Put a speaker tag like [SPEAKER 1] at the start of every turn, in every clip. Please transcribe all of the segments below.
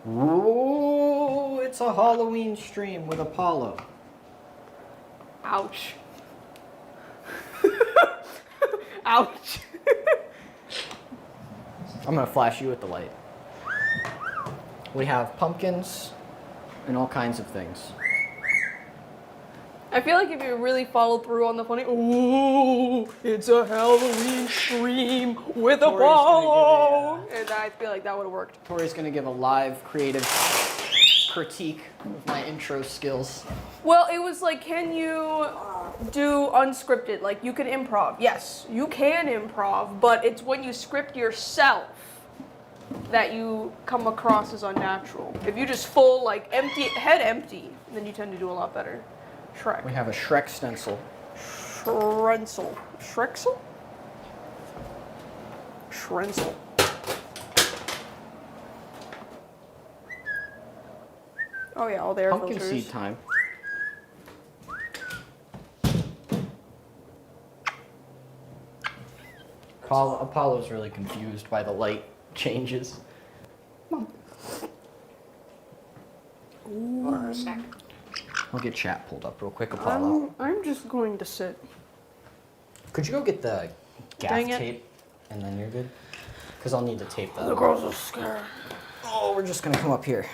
[SPEAKER 1] Ooh, it's a Halloween stream with Apollo.
[SPEAKER 2] Ouch. Ouch.
[SPEAKER 1] I'm gonna flash you with the light. We have pumpkins and all kinds of things.
[SPEAKER 2] I feel like if you really follow through on the funny, ooh, it's a Halloween stream with Apollo, and I feel like that would have worked.
[SPEAKER 1] Tori's gonna give a live creative critique of my intro skills.
[SPEAKER 2] Well, it was like, can you do unscripted? Like, you can improv. Yes, you can improv, but it's when you script yourself that you come across as unnatural. If you just full, like, head empty, then you tend to do a lot better. Shrek.
[SPEAKER 1] We have a Shrek stencil.
[SPEAKER 2] Shrensel. Shreksel? Shrensel. Oh yeah, all the air
[SPEAKER 1] Pumpkin
[SPEAKER 2] filters.
[SPEAKER 1] seed time. Apollo's really confused by the light changes. I'll get chat pulled up real quick, Apollo.
[SPEAKER 2] I'm just going to sit.
[SPEAKER 1] Could you go get the
[SPEAKER 2] Dang
[SPEAKER 1] gaff
[SPEAKER 2] it.
[SPEAKER 1] tape and then you're good? Because I'll need to tape that.
[SPEAKER 2] The girls are scared.
[SPEAKER 1] Oh, we're just gonna come up here.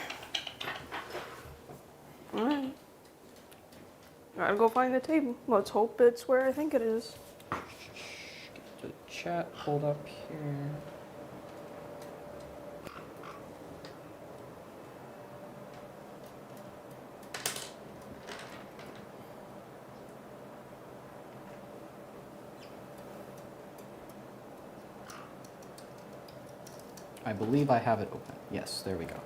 [SPEAKER 2] Alright. Gotta go find the table. Let's hope it's where I think it is.
[SPEAKER 1] Get the chat pulled up here. I believe I have it open. Yes, there we go.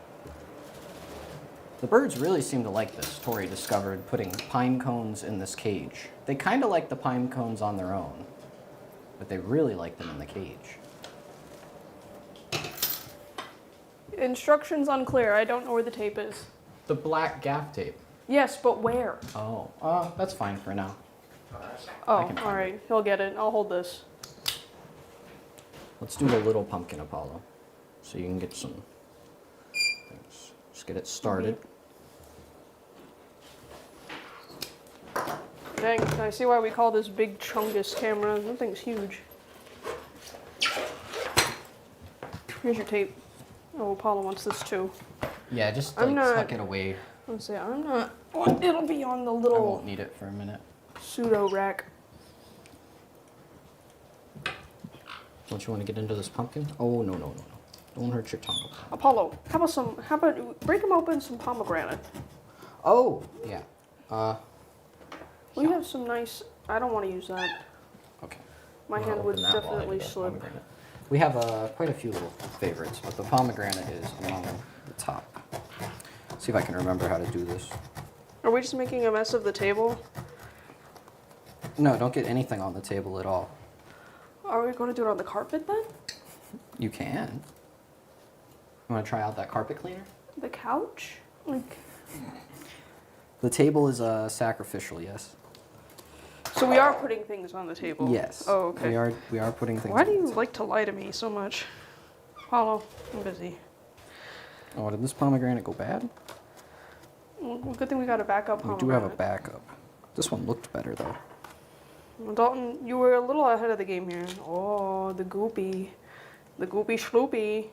[SPEAKER 1] The birds really seem to like this. Tori discovered putting pine cones in this cage. They kind of like the pine cones on their own, but they really like them in the cage.
[SPEAKER 2] Instructions unclear. I don't know where the tape is.
[SPEAKER 1] The black gaff tape.
[SPEAKER 2] Yes, but where?
[SPEAKER 1] Oh, that's fine for now.
[SPEAKER 2] Oh,
[SPEAKER 1] can find
[SPEAKER 2] alright. He'll get it. I'll hold this.
[SPEAKER 1] Let's do the little pumpkin, Apollo, so you can get some things. Just get it started.
[SPEAKER 2] Dang, I see why we call this big chungus camera. That thing's huge. Here's your tape. Oh, Apollo wants this too.
[SPEAKER 1] Yeah, just
[SPEAKER 2] I'm not-
[SPEAKER 1] tuck it away.
[SPEAKER 2] Let's see, I'm not. Oh, it'll be on the
[SPEAKER 1] I
[SPEAKER 2] little
[SPEAKER 1] won't need it for a minute.
[SPEAKER 2] pseudo rack.
[SPEAKER 1] Don't you want to get into this pumpkin? Oh, no. Don't hurt your tongue.
[SPEAKER 2] Apollo, how about break them open some pomegranate?
[SPEAKER 1] Oh, yeah.
[SPEAKER 2] We have some nice, I don't want to use that.
[SPEAKER 1] Okay.
[SPEAKER 2] My
[SPEAKER 1] I'll
[SPEAKER 2] hand would
[SPEAKER 1] open that while I
[SPEAKER 2] definitely
[SPEAKER 1] do the
[SPEAKER 2] slip.
[SPEAKER 1] pomegranate. We have quite a few little favorites, but the pomegranate is among the top. See if I can remember how to do this.
[SPEAKER 2] Are we just making a mess of the table?
[SPEAKER 1] No, don't get anything on the table at all.
[SPEAKER 2] Are we going to do it on the carpet then?
[SPEAKER 1] You can. You want to try out that carpet cleaner?
[SPEAKER 2] The couch? Like,
[SPEAKER 1] The table is sacrificial, yes.
[SPEAKER 2] so we are putting things on the table?
[SPEAKER 1] Yes.
[SPEAKER 2] Oh, okay.
[SPEAKER 1] We are putting things
[SPEAKER 2] Why
[SPEAKER 1] on
[SPEAKER 2] do
[SPEAKER 1] the
[SPEAKER 2] you
[SPEAKER 1] table.
[SPEAKER 2] like to lie to me so much? Apollo, I'm busy.
[SPEAKER 1] Oh, did this pomegranate go bad?
[SPEAKER 2] Well, good thing we got a backup
[SPEAKER 1] We do have a
[SPEAKER 2] pomegranate.
[SPEAKER 1] backup. This one looked better, though.
[SPEAKER 2] Well, Dalton, you were a little ahead of the game here. Oh, the goopy. The goopy schloopy.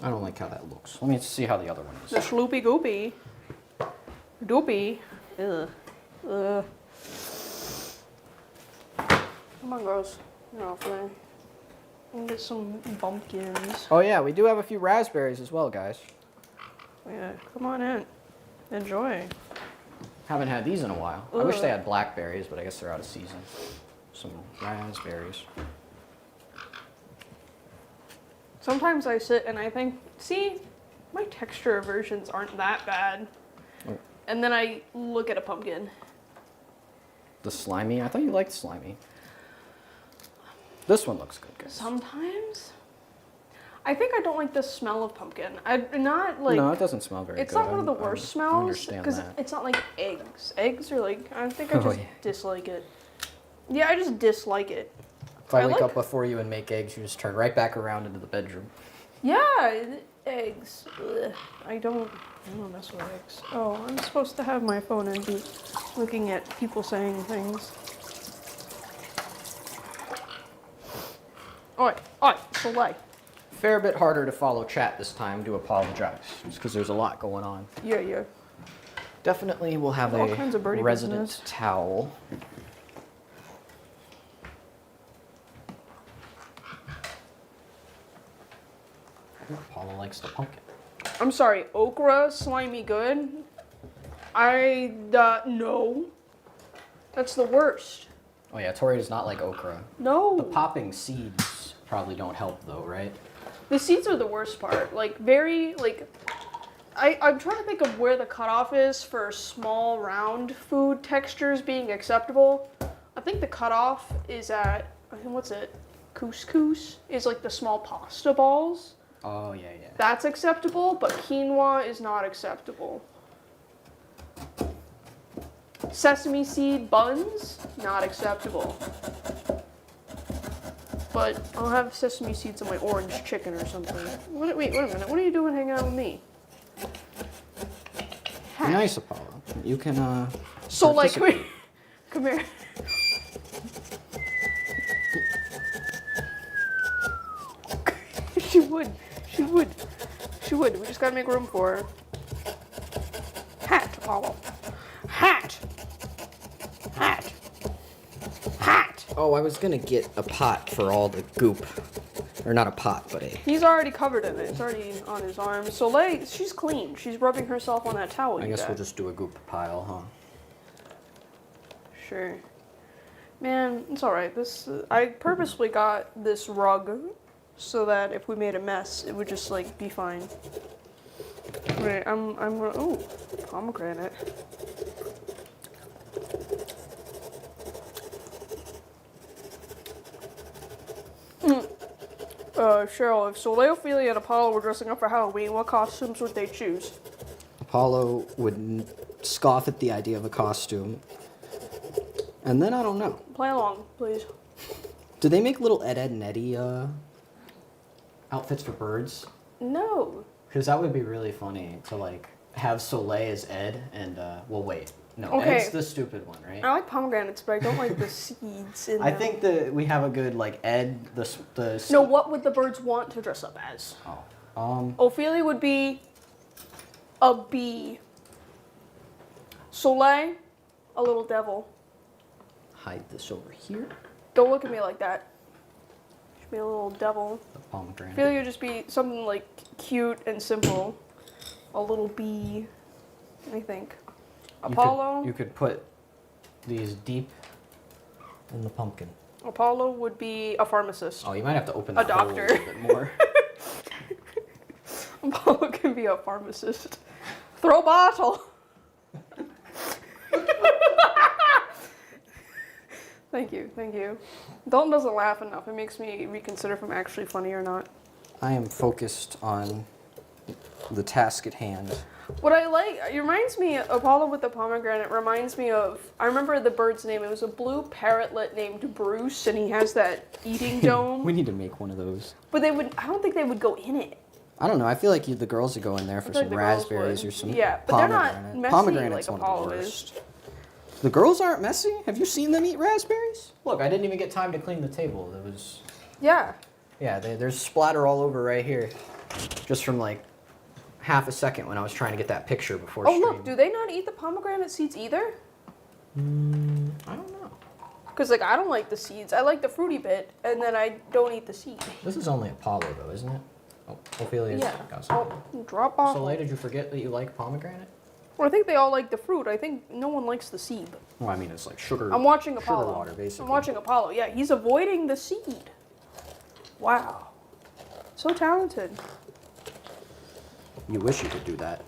[SPEAKER 1] I don't like how that looks. Let me see how the other one
[SPEAKER 2] The
[SPEAKER 1] is.
[SPEAKER 2] schloopy goopy. Doopy. Ugh. Ugh. Come on, girls. You're off there. We'll get some bumpkins.
[SPEAKER 1] Oh yeah, we do have a few raspberries as well, guys.
[SPEAKER 2] Yeah, come on in. Enjoy.
[SPEAKER 1] Haven't had these in a while. I wish
[SPEAKER 2] Ugh.
[SPEAKER 1] they had blackberries, but I guess they're out of season. Some raspberries.
[SPEAKER 2] Sometimes I sit and I think, see, my texture aversions aren't that bad.
[SPEAKER 1] Oh.
[SPEAKER 2] And then I look at a pumpkin.
[SPEAKER 1] The slimy? I thought you liked slimy. This one looks good, guys.
[SPEAKER 2] Sometimes. I think I don't like the smell of pumpkin. I'm not like.
[SPEAKER 1] No, it doesn't smell very
[SPEAKER 2] It's
[SPEAKER 1] good.
[SPEAKER 2] not one of the
[SPEAKER 1] I
[SPEAKER 2] worst smells
[SPEAKER 1] understand
[SPEAKER 2] because
[SPEAKER 1] that.
[SPEAKER 2] it's not like eggs. Eggs are like I think I
[SPEAKER 1] Oh,
[SPEAKER 2] just
[SPEAKER 1] yeah.
[SPEAKER 2] dislike it. Yeah, I just dislike it.
[SPEAKER 1] If I
[SPEAKER 2] I
[SPEAKER 1] wake
[SPEAKER 2] like-
[SPEAKER 1] up before you and make eggs, you just turn right back around into the bedroom.
[SPEAKER 2] Yeah, eggs. Ugh. I don't mess with eggs. Oh, I'm supposed to have my phone and be looking at people saying things. Oi, Soleil.
[SPEAKER 1] Fair bit harder to follow chat this time, do apologize, just because there's a lot going on.
[SPEAKER 2] Yeah.
[SPEAKER 1] Definitely we'll have
[SPEAKER 2] All kinds of
[SPEAKER 1] a
[SPEAKER 2] birdie
[SPEAKER 1] resident
[SPEAKER 2] business.
[SPEAKER 1] towel. I think Paula likes the pumpkin.
[SPEAKER 2] I'm sorry, okra, slimy good? No. That's the worst.
[SPEAKER 1] Oh yeah, Tori does not like okra.
[SPEAKER 2] No.
[SPEAKER 1] The popping seeds probably don't help though, right?
[SPEAKER 2] The seeds are the worst part. Like, I'm trying to think of where the cutoff is for small, round food textures being acceptable. I think the cutoff is at, what's it? Couscous is like the small pasta balls.
[SPEAKER 1] Oh yeah.
[SPEAKER 2] That's acceptable, but quinoa is not acceptable. Sesame seed buns, not acceptable. But I'll have sesame seeds on my orange chicken or something. Wait a minute. What are you doing hanging out with me?
[SPEAKER 1] Be nice, Apollo. You can
[SPEAKER 2] So like,
[SPEAKER 1] participate.
[SPEAKER 2] come here. She would. We just gotta make room for her. Hat, Apollo. Hat.
[SPEAKER 1] Oh, I was gonna get a pot for all the goop. Or not a pot, but a...
[SPEAKER 2] He's already covered in it. It's already on his arm. Soleil, she's clean. She's rubbing herself on that towel.
[SPEAKER 1] I guess we'll just do a goop pile, huh?
[SPEAKER 2] Sure. Man, it's alright. I purposely got this rug so that if we made a mess, it would just, like, be fine. Wait, I'm gonna... Ooh, pomegranate. Cheryl, if Soleil, Ophelia, and Apollo were dressing up for Halloween, what costumes would they choose?
[SPEAKER 1] Apollo would scoff at the idea of a costume. And then I don't know.
[SPEAKER 2] Play along, please.
[SPEAKER 1] Do they make little Ed, and Eddie outfits for birds?
[SPEAKER 2] No.
[SPEAKER 1] Because that would be really funny to like have Soleil as Ed and well wait. No,
[SPEAKER 2] Okay.
[SPEAKER 1] Ed's the stupid one, right?
[SPEAKER 2] I like pomegranates, but I don't like the seeds in
[SPEAKER 1] I
[SPEAKER 2] them.
[SPEAKER 1] think that we have a good like Ed the
[SPEAKER 2] No, what would the birds want to dress up as?
[SPEAKER 1] Oh.
[SPEAKER 2] Ophelia would be a bee. Soleil, a little devil.
[SPEAKER 1] Hide this over here.
[SPEAKER 2] Don't look at me like that. Should be a little devil.
[SPEAKER 1] The pomegranate.
[SPEAKER 2] Ophelia would just be something like cute and simple. A little bee, I think. Apollo.
[SPEAKER 1] You could put these deep in the pumpkin.
[SPEAKER 2] Apollo would be a pharmacist.
[SPEAKER 1] Oh, you might have to open
[SPEAKER 2] A
[SPEAKER 1] that hole
[SPEAKER 2] doctor.
[SPEAKER 1] a little bit more.
[SPEAKER 2] Apollo can be a pharmacist. Throw bottle. Thank you. Dalton doesn't laugh enough. It makes me reconsider if I'm actually funny or not.
[SPEAKER 1] I am focused on the task at hand.
[SPEAKER 2] What I like, it reminds me, Apollo with the pomegranate reminds me of, I remember the bird's name. It was a blue parrotlet named Bruce, and he has that eating dome.
[SPEAKER 1] We need to make one of those.
[SPEAKER 2] But I don't think they would go in it.
[SPEAKER 1] I don't know. I feel like the girls would go in there for
[SPEAKER 2] feel
[SPEAKER 1] some
[SPEAKER 2] like the girls
[SPEAKER 1] raspberries
[SPEAKER 2] would.
[SPEAKER 1] or some
[SPEAKER 2] Yeah, but they're not
[SPEAKER 1] pomegranate.
[SPEAKER 2] messy
[SPEAKER 1] Pomegranate's
[SPEAKER 2] like
[SPEAKER 1] one of
[SPEAKER 2] Apollo
[SPEAKER 1] the
[SPEAKER 2] is.
[SPEAKER 1] worst. The girls aren't messy? Have you seen them eat raspberries? Look, I didn't even get time to clean the table. It was...
[SPEAKER 2] Yeah.
[SPEAKER 1] Yeah, there's splatter all over right here. Just from like half a second when I was trying to get that picture before
[SPEAKER 2] Oh,
[SPEAKER 1] stream.
[SPEAKER 2] look, do they not eat the pomegranate seeds either?
[SPEAKER 1] I don't know.
[SPEAKER 2] Because, like, I don't like the seeds. I like the fruity bit, and then I don't eat the seed.
[SPEAKER 1] This is only Apollo though, isn't it? Oh, Ophelia's
[SPEAKER 2] Yeah.
[SPEAKER 1] got some.
[SPEAKER 2] Oh, drop off.
[SPEAKER 1] Soleil, did you forget that you like pomegranate?
[SPEAKER 2] Well, I think they all like the fruit. I think no one likes the seed.
[SPEAKER 1] Well, I mean, it's like sugar.
[SPEAKER 2] I'm watching
[SPEAKER 1] sugar
[SPEAKER 2] Apollo.
[SPEAKER 1] water, basically.
[SPEAKER 2] I'm watching Apollo. Yeah, he's avoiding the seed. Wow. So talented.
[SPEAKER 1] You wish you could do that.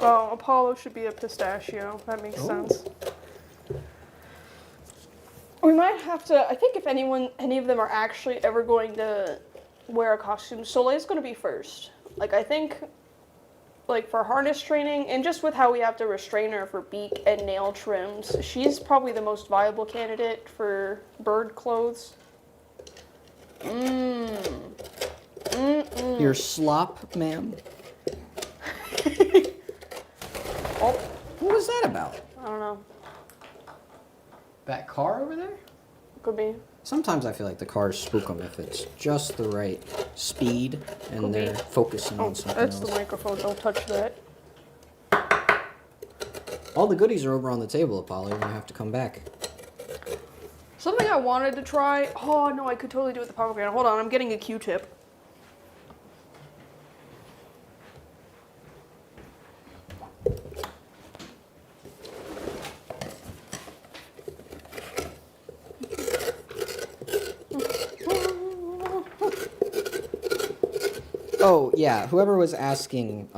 [SPEAKER 2] Oh, Apollo should be a pistachio. That makes sense. We might have to, I think if any of them are actually ever going to wear a costume. Soleil's gonna be first. Like, I think, like, for harness training, and just with how we have to restrain her for beak and nail trims, she's probably the most viable candidate for bird clothes.
[SPEAKER 1] Your slop, ma'am?
[SPEAKER 2] Oh,
[SPEAKER 1] What was that about?
[SPEAKER 2] I don't know.
[SPEAKER 1] That car over there?
[SPEAKER 2] Could be.
[SPEAKER 1] Sometimes I feel like the cars spook them if it's just the right speed and
[SPEAKER 2] Could be.
[SPEAKER 1] they're focusing
[SPEAKER 2] Oh,
[SPEAKER 1] on something
[SPEAKER 2] that's
[SPEAKER 1] else.
[SPEAKER 2] the microphone. Don't touch that.
[SPEAKER 1] All the goodies are over on the table, Apollo. You're gonna have to come back.
[SPEAKER 2] Something I wanted to try. Oh, no, I could totally do it with the pomegranate. Hold on, I'm getting a Q-tip.
[SPEAKER 1] Oh, yeah, whoever was asking,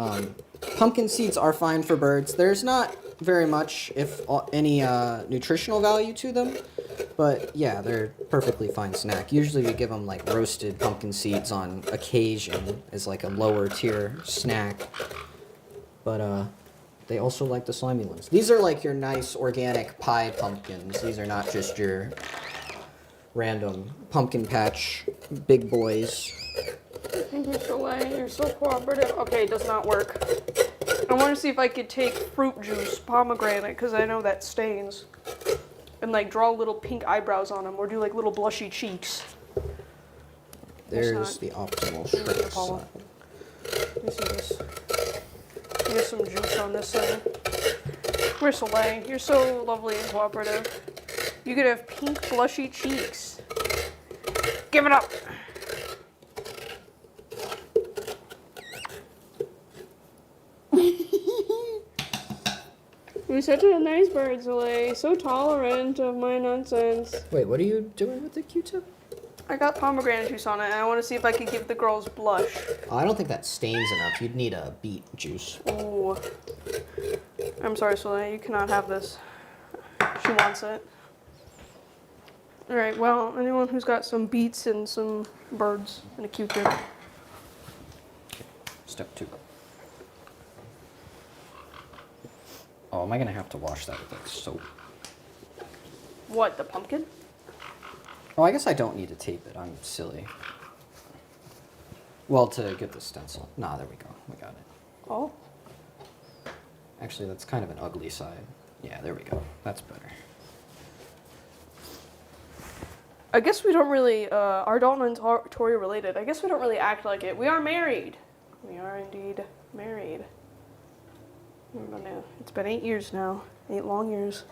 [SPEAKER 1] pumpkin seeds are fine for birds. There's not very much, if any, nutritional value to them, but yeah, they're perfectly fine snack. Usually we give them, like, roasted pumpkin seeds on occasion as, like, a lower tier snack, but, they also like the slimy ones. These are, like, your nice organic pie pumpkins. These are not just your random pumpkin patch big boys.
[SPEAKER 2] Thank you, Soleil. You're so cooperative. Okay, it does not work. I want to see if I could take fruit juice, pomegranate, because I know that stains, and like draw little pink eyebrows on them, or do like little blushy cheeks.
[SPEAKER 1] There's
[SPEAKER 2] not-
[SPEAKER 1] the optimal
[SPEAKER 2] Apollo.
[SPEAKER 1] Shreks side.
[SPEAKER 2] Let me see this. Get some juice on this side. Where's Soleil? You're so lovely and cooperative. You could have pink blushy cheeks. Give it up. You're such a nice bird, Soleil. So tolerant of my nonsense.
[SPEAKER 1] Wait, what are you doing with the Q-tip?
[SPEAKER 2] I got pomegranate juice on it, and I want to see if I could give the girls blush.
[SPEAKER 1] Oh, I don't think that stains enough. You'd need a beet juice.
[SPEAKER 2] Ooh. I'm sorry, Soleil. You cannot have this. She wants it. Alright, well, anyone who's got some beets and some birds and a Q-tip.
[SPEAKER 1] Step 2. Oh, am I gonna have to wash that with like soap?
[SPEAKER 2] What, the pumpkin?
[SPEAKER 1] Oh, I guess I don't need to tape it. I'm silly. Well, to get the stencil. Nah, there we go. We got it.
[SPEAKER 2] Oh.
[SPEAKER 1] Actually, that's kind of an ugly side. Yeah, there we go. That's better.
[SPEAKER 2] I guess we don't really, are Dalton and Tori related? I guess we don't really act like it. We are married. We are indeed married. It's been 8 years now. 8 long years.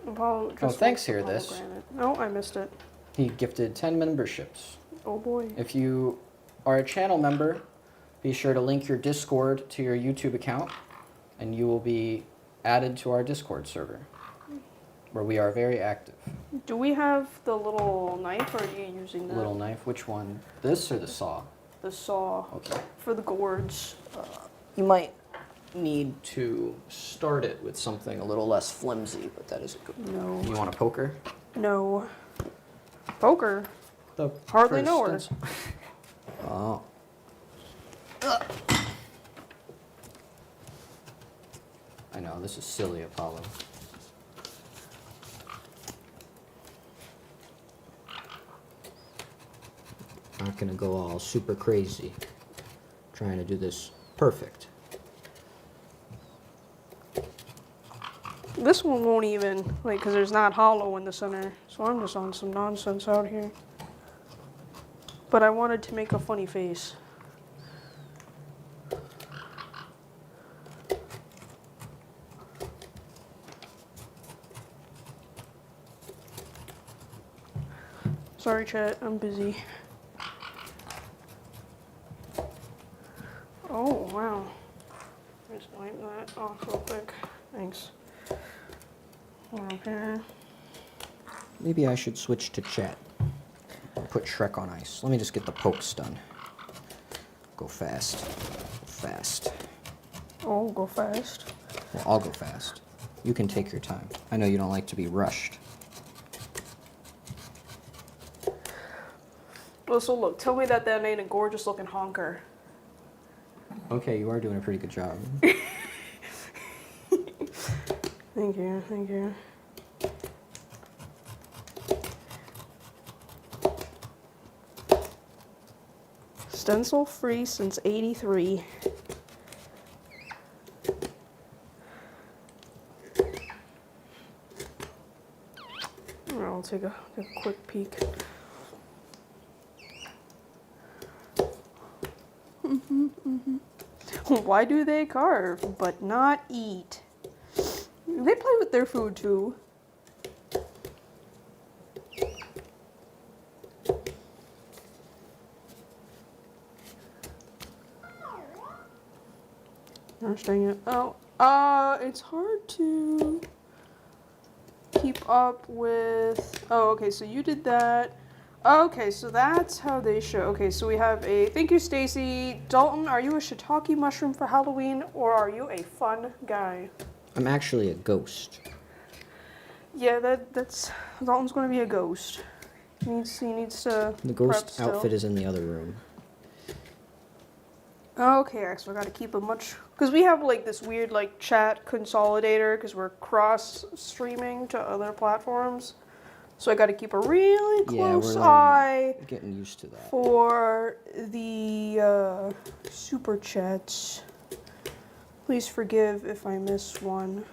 [SPEAKER 2] Apollo, just
[SPEAKER 1] thanks,
[SPEAKER 2] wants
[SPEAKER 1] Hear
[SPEAKER 2] the
[SPEAKER 1] This.
[SPEAKER 2] pomegranate. No, I missed it.
[SPEAKER 1] He gifted 10 memberships.
[SPEAKER 2] Oh boy.
[SPEAKER 1] If you are a channel member, be sure to link your Discord to your YouTube account, and you will be added to our Discord server, where we are very active.
[SPEAKER 2] Do we have the little knife, or are you using that?
[SPEAKER 1] Little knife, which one? This or the saw?
[SPEAKER 2] The saw
[SPEAKER 1] Okay.
[SPEAKER 2] for the gourds.
[SPEAKER 1] You might need to start it with something a little less flimsy, but that is good.
[SPEAKER 2] No.
[SPEAKER 1] You want a poker?
[SPEAKER 2] No. Poker?
[SPEAKER 1] The
[SPEAKER 2] Hardly
[SPEAKER 1] first
[SPEAKER 2] know her.
[SPEAKER 1] stencil. Oh. I know, this is silly, Apollo. Not gonna go all super crazy. Trying to do this perfect.
[SPEAKER 2] This one won't even, like, because there's not hollow in the center. So I'm just on some nonsense out here. But I wanted to make a funny face. Sorry, chat, I'm busy. Oh, wow. Just wipe that off real quick. Thanks. Okay.
[SPEAKER 1] Maybe I should switch to chat. I'll put Shrek on ice. Let me just get the pokes done. Go fast. Go fast.
[SPEAKER 2] Oh, go fast.
[SPEAKER 1] Well, I'll go fast. You can take your time. I know you don't like to be rushed.
[SPEAKER 2] Well, so look, tell me that ain't a gorgeous looking honker.
[SPEAKER 1] Okay, you are doing a pretty good job.
[SPEAKER 2] Thank you, thank you. Stencil free since '83. I'll take a quick peek. Why do they carve but not eat? They play with their food too. Gosh dang it. Oh, it's hard to keep up with. Oh, okay, so you did that. Okay, so that's how they show. Okay, so we have a thank you, Stacy. Dalton, are you a shiitake mushroom for Halloween, or are you a fun guy?
[SPEAKER 1] I'm actually a ghost.
[SPEAKER 2] Yeah, that's Dalton's going to be a ghost. He needs to.
[SPEAKER 1] The
[SPEAKER 2] prep
[SPEAKER 1] ghost
[SPEAKER 2] still.
[SPEAKER 1] outfit is in the other room.
[SPEAKER 2] Okay, so I got to keep a much because we have like this weird like chat consolidator because we're cross streaming to other platforms. So I got to keep a really close eye
[SPEAKER 1] getting used to that.
[SPEAKER 2] for the super chats. Please forgive if I miss one.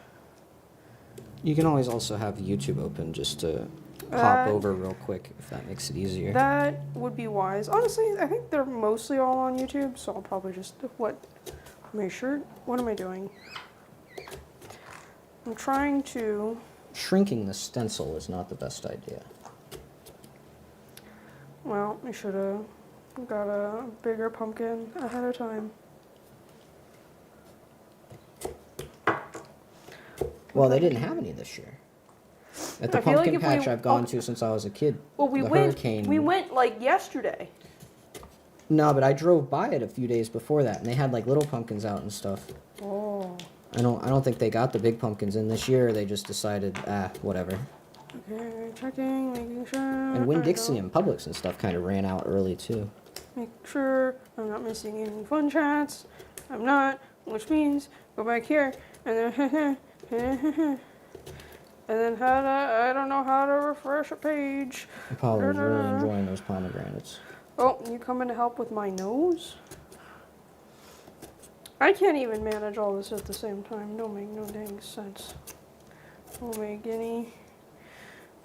[SPEAKER 1] You can always also have YouTube open just to pop over real quick if that makes it easier.
[SPEAKER 2] That would be wise. Honestly, I think they're mostly all on YouTube, so I'll probably just make sure. What am I doing? I'm trying to.
[SPEAKER 1] Shrinking the stencil is not the best idea.
[SPEAKER 2] Well, I should have got a bigger pumpkin ahead of time.
[SPEAKER 1] Well, they didn't have any this year. At the
[SPEAKER 2] I feel like
[SPEAKER 1] pumpkin
[SPEAKER 2] if
[SPEAKER 1] patch
[SPEAKER 2] we-
[SPEAKER 1] I've gone to since I was a kid.
[SPEAKER 2] Well,
[SPEAKER 1] the hurricane.
[SPEAKER 2] We went like yesterday.
[SPEAKER 1] No, but I drove by it a few days before that, and they had like little pumpkins out and stuff.
[SPEAKER 2] Oh.
[SPEAKER 1] I don't think they got the big pumpkins in this year. They just decided, whatever.
[SPEAKER 2] Okay, checking, making sure.
[SPEAKER 1] And Winn-Dixie and Publix and stuff kind of ran out early too.
[SPEAKER 2] Make sure I'm not missing any fun chats. I'm not, which means go back here and then and then I don't know how to refresh a page.
[SPEAKER 1] Apollo was really enjoying those pomegranates.
[SPEAKER 2] Oh, you coming to help with my nose? I can't even manage all this at the same time. Don't make no dang sense. Don't make any.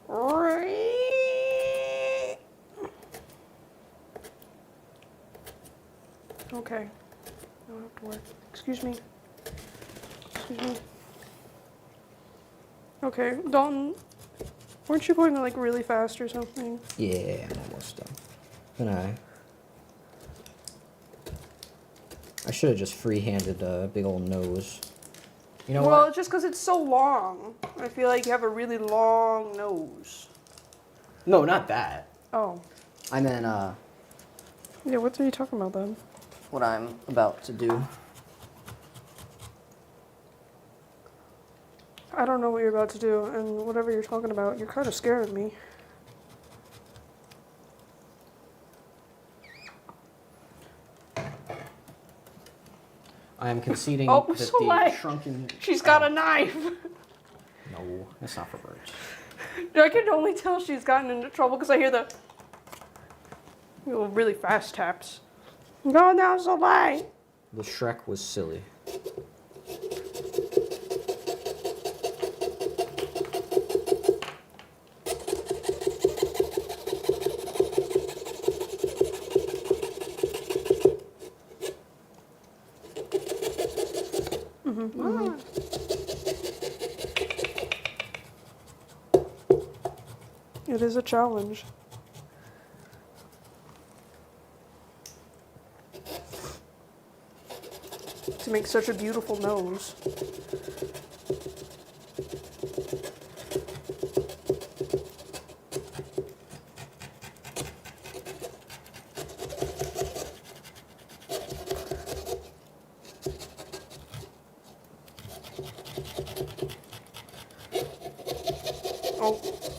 [SPEAKER 2] Right. Okay. Don't have to work. Excuse me. Excuse me. Okay, Dalton, weren't you going like really fast or something?
[SPEAKER 1] Yeah, I'm almost done. And I should have just free-handed a big old nose. You know
[SPEAKER 2] Well,
[SPEAKER 1] what?
[SPEAKER 2] it's just because it's so long. I feel like you have a really long nose.
[SPEAKER 1] No, not that.
[SPEAKER 2] Oh.
[SPEAKER 1] I meant,
[SPEAKER 2] Yeah, what are you talking about then?
[SPEAKER 1] what I'm about to do.
[SPEAKER 2] I don't know what you're about to do, and whatever you're talking about, you're kind of scaring me.
[SPEAKER 1] I am conceding
[SPEAKER 2] Oh,
[SPEAKER 1] that
[SPEAKER 2] so
[SPEAKER 1] the
[SPEAKER 2] like,
[SPEAKER 1] shrunken...
[SPEAKER 2] she's got a knife.
[SPEAKER 1] No, that's not for birds.
[SPEAKER 2] I can only tell she's gotten into trouble because I hear the really fast taps. Go down so light.
[SPEAKER 1] The Shrek was silly.
[SPEAKER 2] It is a challenge. To make such a beautiful nose.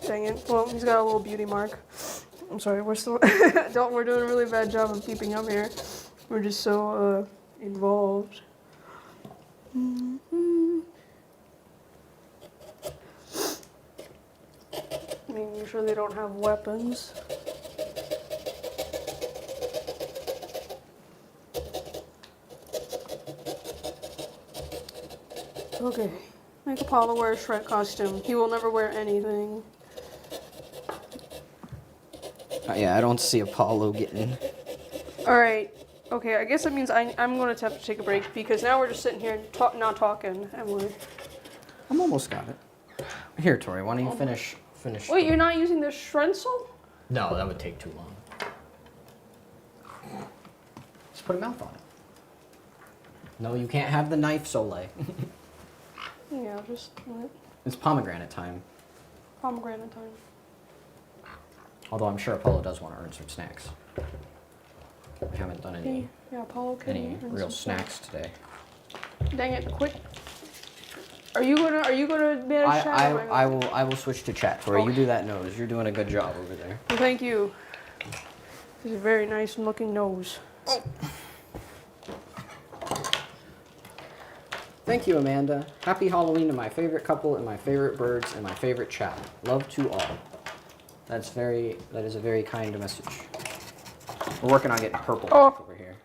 [SPEAKER 2] Dang it. Well, he's got a little beauty mark. I'm sorry, we're still we're doing a really bad job of keeping up here. We're just so involved. Making sure they don't have weapons. Okay. Make Apollo wear a Shrek costume. He will never wear anything.
[SPEAKER 1] Yeah, I don't see Apollo getting...
[SPEAKER 2] Alright. Okay, I guess that means I'm going to have to take a break because now we're just sitting here not talking.
[SPEAKER 1] I'm almost got it. Here, Tori, why don't you finish
[SPEAKER 2] Wait, you're not using the Shrensel?
[SPEAKER 1] No, that would take too long. Just put a mouth on it. No, you can't have the knife, Soleil.
[SPEAKER 2] Yeah, just what?
[SPEAKER 1] It's pomegranate time.
[SPEAKER 2] Pomegranate time.
[SPEAKER 1] Although I'm sure Apollo does want to earn some snacks. We haven't done any
[SPEAKER 2] Apollo can
[SPEAKER 1] any
[SPEAKER 2] earn
[SPEAKER 1] real
[SPEAKER 2] some
[SPEAKER 1] snacks today.
[SPEAKER 2] Dang it! Quit. Are you gonna manage chat?
[SPEAKER 1] I will switch to chat, Tori.
[SPEAKER 2] Okay.
[SPEAKER 1] You do that nose. You're doing a good job over there.
[SPEAKER 2] Well, thank you. It's a very nice looking nose.
[SPEAKER 1] Oh. Thank you, Amanda. Happy Halloween to my favorite couple and my favorite birds and my favorite chat. Love to all. That is a very kind message. We're working on getting purple over here.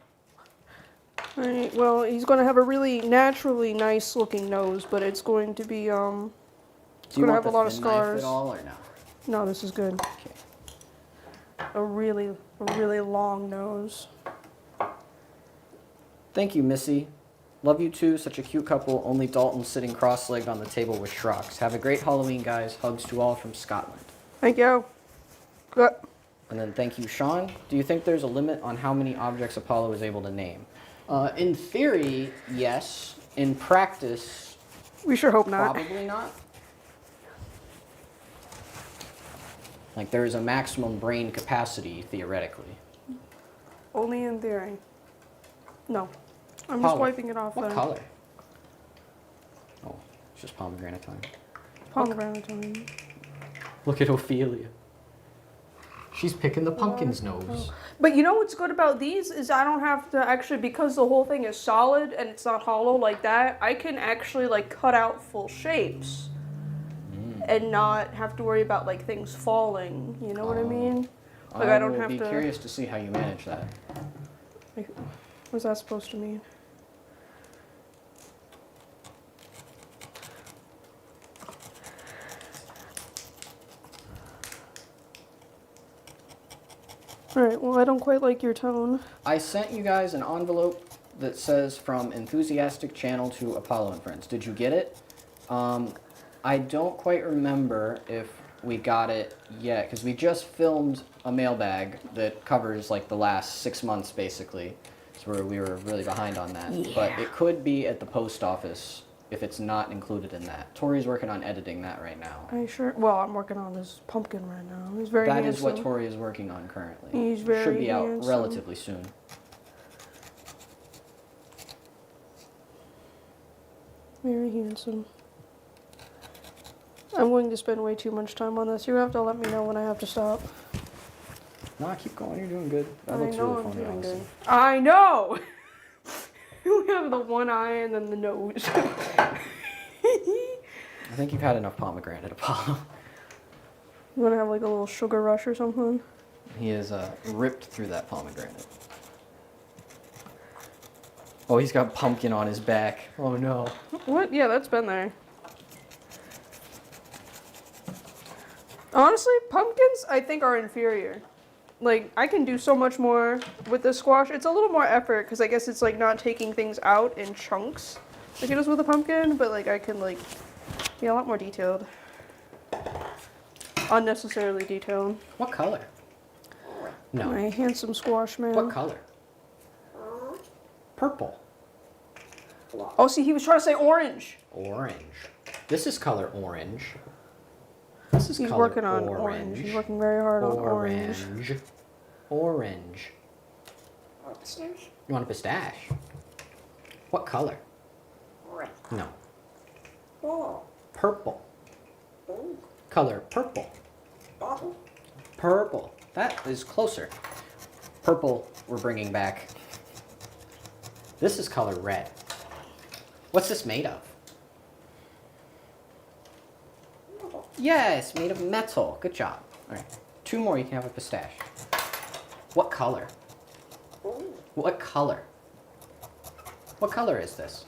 [SPEAKER 2] Alright, well, he's going to have a really naturally nice looking nose, but it's going to be, it's going to have a lot of scars.
[SPEAKER 1] At all, or no?
[SPEAKER 2] No, this is good.
[SPEAKER 1] Okay.
[SPEAKER 2] A really long nose.
[SPEAKER 1] Thank you, Missy. Love you too. Such a cute couple. Only Dalton sitting cross-legged on the table with Shrocks. Have a great Halloween, guys. Hugs to all from Scotland.
[SPEAKER 2] Thank you. Good.
[SPEAKER 1] And then thank you, Sean. Do you think there's a limit on how many objects Apollo is able to name? In theory, yes. In practice,
[SPEAKER 2] we sure hope not.
[SPEAKER 1] Probably not. Like, there is a maximum brain capacity, theoretically.
[SPEAKER 2] Only in theory. No. I'm
[SPEAKER 1] Apollo.
[SPEAKER 2] just wiping it off.
[SPEAKER 1] What color? Oh, it's just pomegranate time.
[SPEAKER 2] Pomegranate time.
[SPEAKER 1] Look at Ophelia. She's picking the pumpkin's nose.
[SPEAKER 2] But you know what's good about these is I don't have to actually, because the whole thing is solid and it's not hollow like that, I can actually like cut out full shapes and not have to worry about like things falling. You know what I mean? Like I don't have to.
[SPEAKER 1] I'll be curious to see how you manage that.
[SPEAKER 2] Like, what's that supposed to mean? Alright, well I don't quite like your tone.
[SPEAKER 1] I sent you guys an envelope that says from Enthusiastic Channel to Apollo and Friends. Did you get it? I don't quite remember if we got it yet, because we just filmed a mailbag that covers like the last 6 months basically. So we were really behind on that. Yeah. But it could be at the post office if it's not included in that. Tori's working on editing that right now.
[SPEAKER 2] Are you sure? Well, I'm working on this pumpkin right now. He's very
[SPEAKER 1] That
[SPEAKER 2] handsome.
[SPEAKER 1] is what Tori is working on currently.
[SPEAKER 2] He's very
[SPEAKER 1] Should be
[SPEAKER 2] handsome.
[SPEAKER 1] out relatively soon.
[SPEAKER 2] Very handsome. I'm willing to spend way too much time on this. You have to let me know when I have to stop.
[SPEAKER 1] No, keep going. You're doing good. That looks
[SPEAKER 2] I know
[SPEAKER 1] really
[SPEAKER 2] I'm
[SPEAKER 1] funny,
[SPEAKER 2] doing
[SPEAKER 1] honestly.
[SPEAKER 2] good. I know! You have the one eye and then the nose.
[SPEAKER 1] I think you've had enough pomegranate, Apollo.
[SPEAKER 2] You want to have like a little sugar rush or something?
[SPEAKER 1] He has ripped through that pomegranate. Oh, he's got pumpkin on his back. Oh no.
[SPEAKER 2] What? Yeah, that's been there. Honestly, pumpkins I think are inferior. Like, I can do so much more with this squash. It's a little more effort because I guess it's like not taking things out in chunks like it is with a pumpkin, but like I can like be a lot more detailed. Unnecessarily detailed.
[SPEAKER 1] What color? No.
[SPEAKER 2] My handsome squash man.
[SPEAKER 1] What color? Purple.
[SPEAKER 2] Oh, see, he was trying to say orange.
[SPEAKER 1] Orange. This is color orange. This is
[SPEAKER 2] He's
[SPEAKER 1] color
[SPEAKER 2] working on orange. He's working very hard on orange.
[SPEAKER 1] Orange. You want a pistache? What color? No. Purple. color purple. Purple. That is closer. Purple we're bringing back. This is color red. What's this made of? Yes, made of metal. Good job. All right, 2 more, you can have a pistache. What color? What color? What color is this?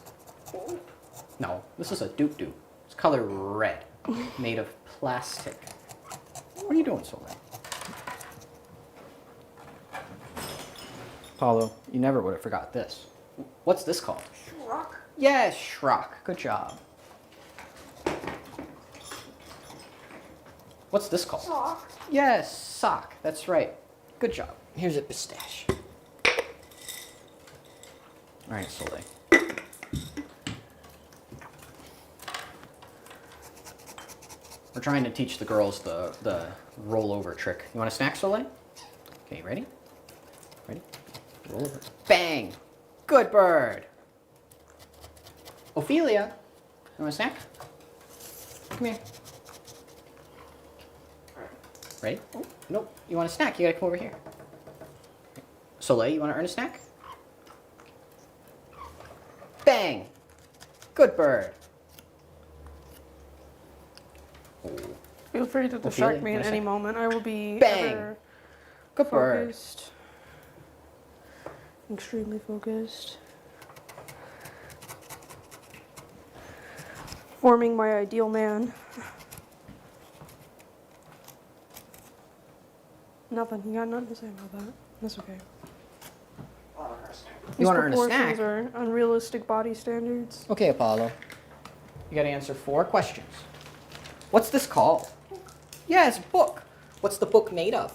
[SPEAKER 1] No, this is a DOOT. It's color red, made of plastic. What are you doing, Soleil? Paulo, you never would have forgot this. What's this called?
[SPEAKER 2] Shrock.
[SPEAKER 1] Yes, Shrock. Good job. What's this called?
[SPEAKER 2] Sock.
[SPEAKER 1] Yes, sock. That's right. Good job. Here's a pistache. All right, Soleil. We're trying to teach the girls the rollover trick. You want a snack, Soleil? Okay, ready? Ready? Roll over. Bang! Good bird. Ophelia, you want a snack? Come here. Ready? Oh, nope. You want a snack? You gotta come over here. Soleil, you want to earn a snack? Bang! Good bird. Oh.
[SPEAKER 2] Feel free to distract me at any moment. I will be
[SPEAKER 1] Bang!
[SPEAKER 2] ever
[SPEAKER 1] Good bird.
[SPEAKER 2] focused. Extremely focused. Forming my ideal man. Nothing. You got nothing to say about that. That's okay.
[SPEAKER 1] You want to earn a snack?
[SPEAKER 2] These proportions are unrealistic body standards.
[SPEAKER 1] Okay, Apollo. You gotta answer 4 questions. What's this called? Yes, book. What's the book made of?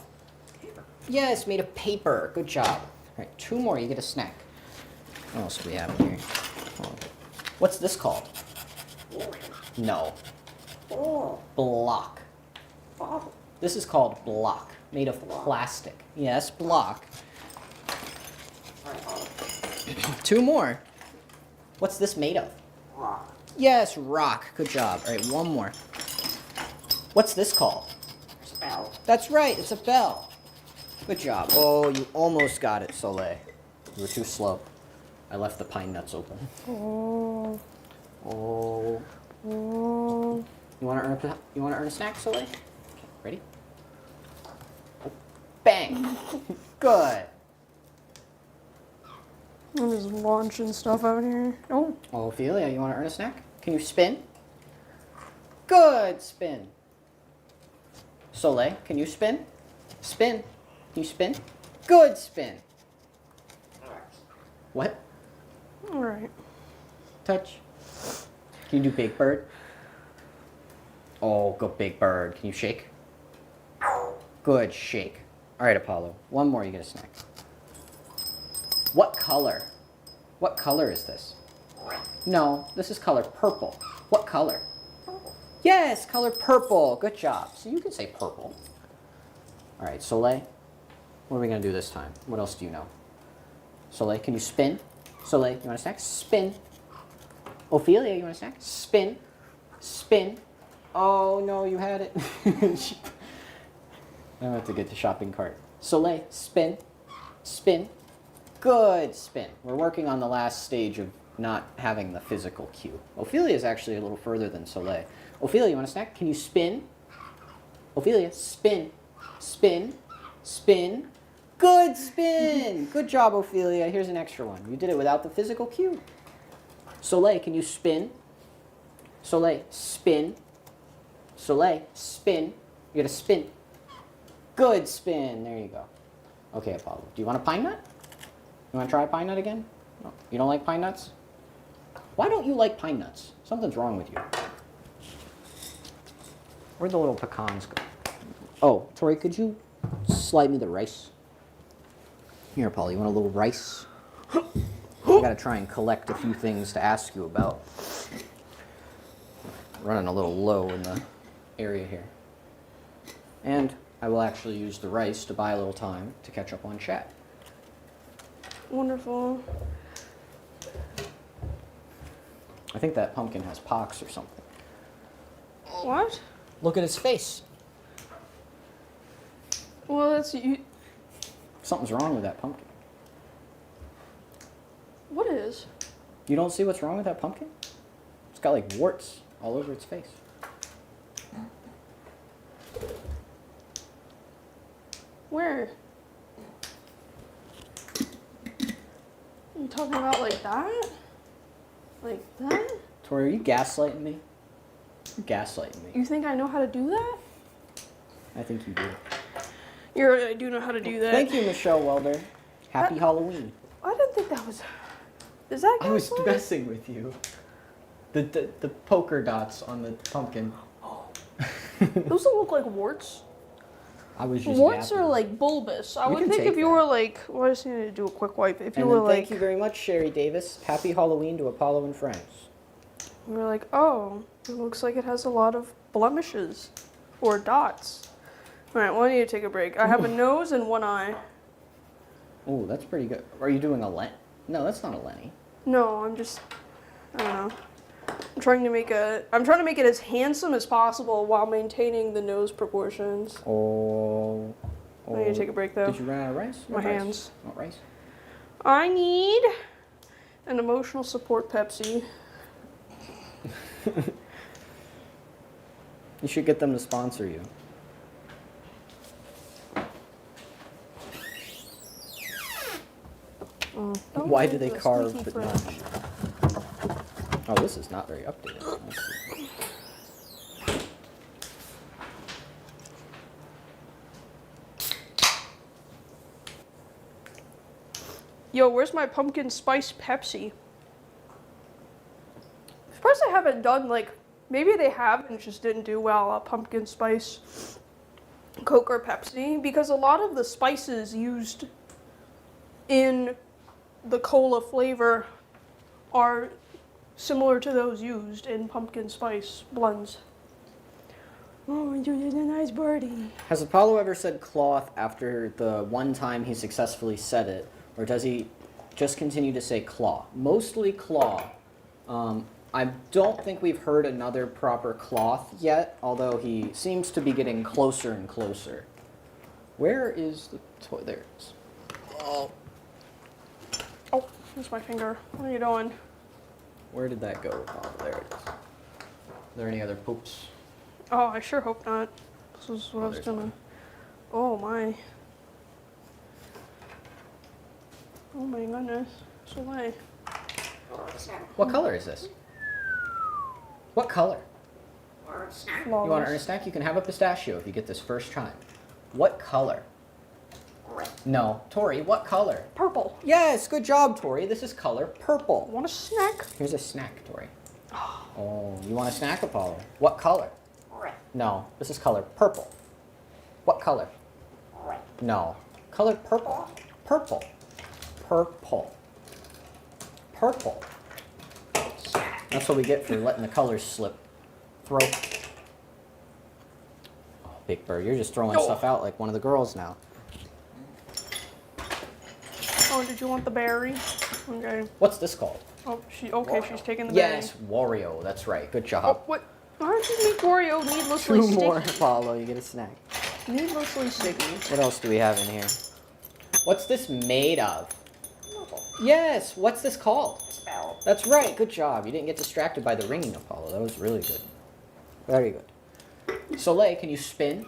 [SPEAKER 1] Paper. Yes, made of paper. Good job. All right, 2 more, you get a snack. What else do we have in here? Oh. What's this called? No. Block. This is called block, made of plastic. Yes, block. 2 more. What's this made of?
[SPEAKER 3] Rock.
[SPEAKER 1] Yes, rock. Good job. All right, 1 more. What's this called?
[SPEAKER 3] Spell.
[SPEAKER 1] That's right, it's a bell. Good job. Oh, you almost got it, Soleil. You were too slow. I left the pine nuts open.
[SPEAKER 2] Oh.
[SPEAKER 1] Oh.
[SPEAKER 2] Oh.
[SPEAKER 1] You want to earn a snack, Soleil? Okay, ready? Oh, bang. Good.
[SPEAKER 2] I'm just launching stuff out here. Oh.
[SPEAKER 1] Oh, Ophelia, you want to earn a snack? Can you spin? Good spin. Soleil, can you spin? Spin. Can you spin? Good spin. What?
[SPEAKER 2] All right.
[SPEAKER 1] Touch. Can you do Big Bird? Oh, go Big Bird. Can you shake? Good shake. All right, Apollo. 1 more, you get a snack. What color? What color is this? No, this is color purple. What color? Yes, color purple. Good job. So you can say purple. All right, Soleil. What are we going to do this time? What else do you know? Soleil, can you spin? Soleil, you want a snack? Spin. Ophelia, you want a snack? Spin. Spin. Oh, no, you had it. I have to get the shopping cart. Soleil, spin. Spin. Good spin. We're working on the last stage of not having the physical cue. Ophelia is actually a little further than Soleil. Ophelia, you want a snack? Can you spin? Ophelia, spin. Spin. Spin. Good spin. Good job, Ophelia. Here's an extra one. You did it without the physical cue. Soleil, can you spin? Soleil, spin. Soleil, spin. You gotta spin. Good spin. There you go. Okay, Apollo. Do you want a pine nut? You want to try a pine nut again? No. You don't like pine nuts? Why don't you like pine nuts? Something's wrong with you. Where'd the little pecans go? Oh, Tori, could you slide me the rice? Here, Paul, you want a little rice? I gotta try and collect a few things to ask you about. Running a little low in the area here. And I will actually use the rice to buy a little time to catch up on chat.
[SPEAKER 2] Wonderful.
[SPEAKER 1] I think that pumpkin has pox or something.
[SPEAKER 2] What?
[SPEAKER 1] Look at his face.
[SPEAKER 2] Well, that's you.
[SPEAKER 1] Something's wrong with that pumpkin.
[SPEAKER 2] What is?
[SPEAKER 1] You don't see what's wrong with that pumpkin? It's got like warts all over its face.
[SPEAKER 2] Where? You talking about like that? Like that?
[SPEAKER 1] Tori, are you gaslighting me? You're gaslighting me.
[SPEAKER 2] You think I know how to do that?
[SPEAKER 1] I think you do.
[SPEAKER 2] You're right, I do know how to do that.
[SPEAKER 1] Thank you, Michelle Welder. Happy Halloween.
[SPEAKER 2] I didn't think that was. Is that?
[SPEAKER 1] I was
[SPEAKER 2] gaslighting?
[SPEAKER 1] messing with you. The poker dots on the pumpkin.
[SPEAKER 2] Those don't look like warts.
[SPEAKER 1] I was just
[SPEAKER 2] Warts
[SPEAKER 1] yapping.
[SPEAKER 2] are like bulbous. I
[SPEAKER 1] We
[SPEAKER 2] would
[SPEAKER 1] can
[SPEAKER 2] think
[SPEAKER 1] take
[SPEAKER 2] if you
[SPEAKER 1] that.
[SPEAKER 2] were like, well, I just need to do a quick wipe. If you
[SPEAKER 1] And
[SPEAKER 2] were
[SPEAKER 1] then
[SPEAKER 2] like,
[SPEAKER 1] thank you very much, Sherry Davis. Happy Halloween to Apollo and friends.
[SPEAKER 2] you were like, oh, it looks like it has a lot of blemishes or dots. All right, well, I need to take a break. I have a nose and one eye.
[SPEAKER 1] Oh, that's pretty good. Are you doing a Lent? No, that's not a Lenny.
[SPEAKER 2] No, I'm just, I don't know. I'm trying to make it as handsome as possible while maintaining the nose proportions.
[SPEAKER 1] Oh.
[SPEAKER 2] I need to take a break though.
[SPEAKER 1] Did you run out of rice?
[SPEAKER 2] My
[SPEAKER 1] What rice?
[SPEAKER 2] hands.
[SPEAKER 1] What rice?
[SPEAKER 2] I need an emotional support Pepsi.
[SPEAKER 1] You should get them to sponsor you. Why do they carve but not? Oh, this is not very updated. Let's see.
[SPEAKER 2] Yo, where's my pumpkin spice Pepsi? Surprised I haven't done like, maybe they have and just didn't do well a pumpkin spice Coke or Pepsi, because a lot of the spices used in the cola flavor are similar to those used in pumpkin spice blends. Oh, you did a nice birdie.
[SPEAKER 1] Has Apollo ever said cloth after the one time he successfully said it, or does he just continue to say claw? Mostly claw. I don't think we've heard another proper cloth yet, although he seems to be getting closer and closer. Where is the toy? There it is. Oh,
[SPEAKER 2] Oh, there's my finger. What are you doing?
[SPEAKER 1] where did that go? Oh, there it is. Are there any other poops?
[SPEAKER 2] Oh, I sure hope not. This is what I was
[SPEAKER 1] there's
[SPEAKER 2] gonna. Oh my. Oh my goodness. Soleil.
[SPEAKER 1] What color is this? What color?
[SPEAKER 2] Flawless.
[SPEAKER 1] You want to earn a snack? You can have a pistachio if you get this first time. What color? No. Tori, what color?
[SPEAKER 2] Purple.
[SPEAKER 1] Yes, good job, Tori. This is color purple.
[SPEAKER 2] Want a snack?
[SPEAKER 1] Here's a snack, Tori. Oh, you want a snack, Apollo? What color? No, this is color purple. What color? No. Color purple. Purple. Purple. Purple. That's what we get for letting the colors slip. Throw. Oh, Big Bird, you're just throwing
[SPEAKER 2] Oh.
[SPEAKER 1] stuff out like one of the girls now.
[SPEAKER 2] Oh, did you want the berry? Okay.
[SPEAKER 1] What's this called?
[SPEAKER 2] Oh, she's taking the
[SPEAKER 1] Yes,
[SPEAKER 2] berry.
[SPEAKER 1] Wario. That's right. Good
[SPEAKER 2] Oh,
[SPEAKER 1] job.
[SPEAKER 2] what? Why don't you make Wario needlessly
[SPEAKER 1] Two
[SPEAKER 2] sticky?
[SPEAKER 1] more, Apollo. You get a snack.
[SPEAKER 2] Needlessly sticky.
[SPEAKER 1] What else do we have in here? What's this made of? Yes. What's this called? That's right. Good job. You didn't get distracted by the ringing, Apollo. That was really good. Very good. Soleil, can you spin?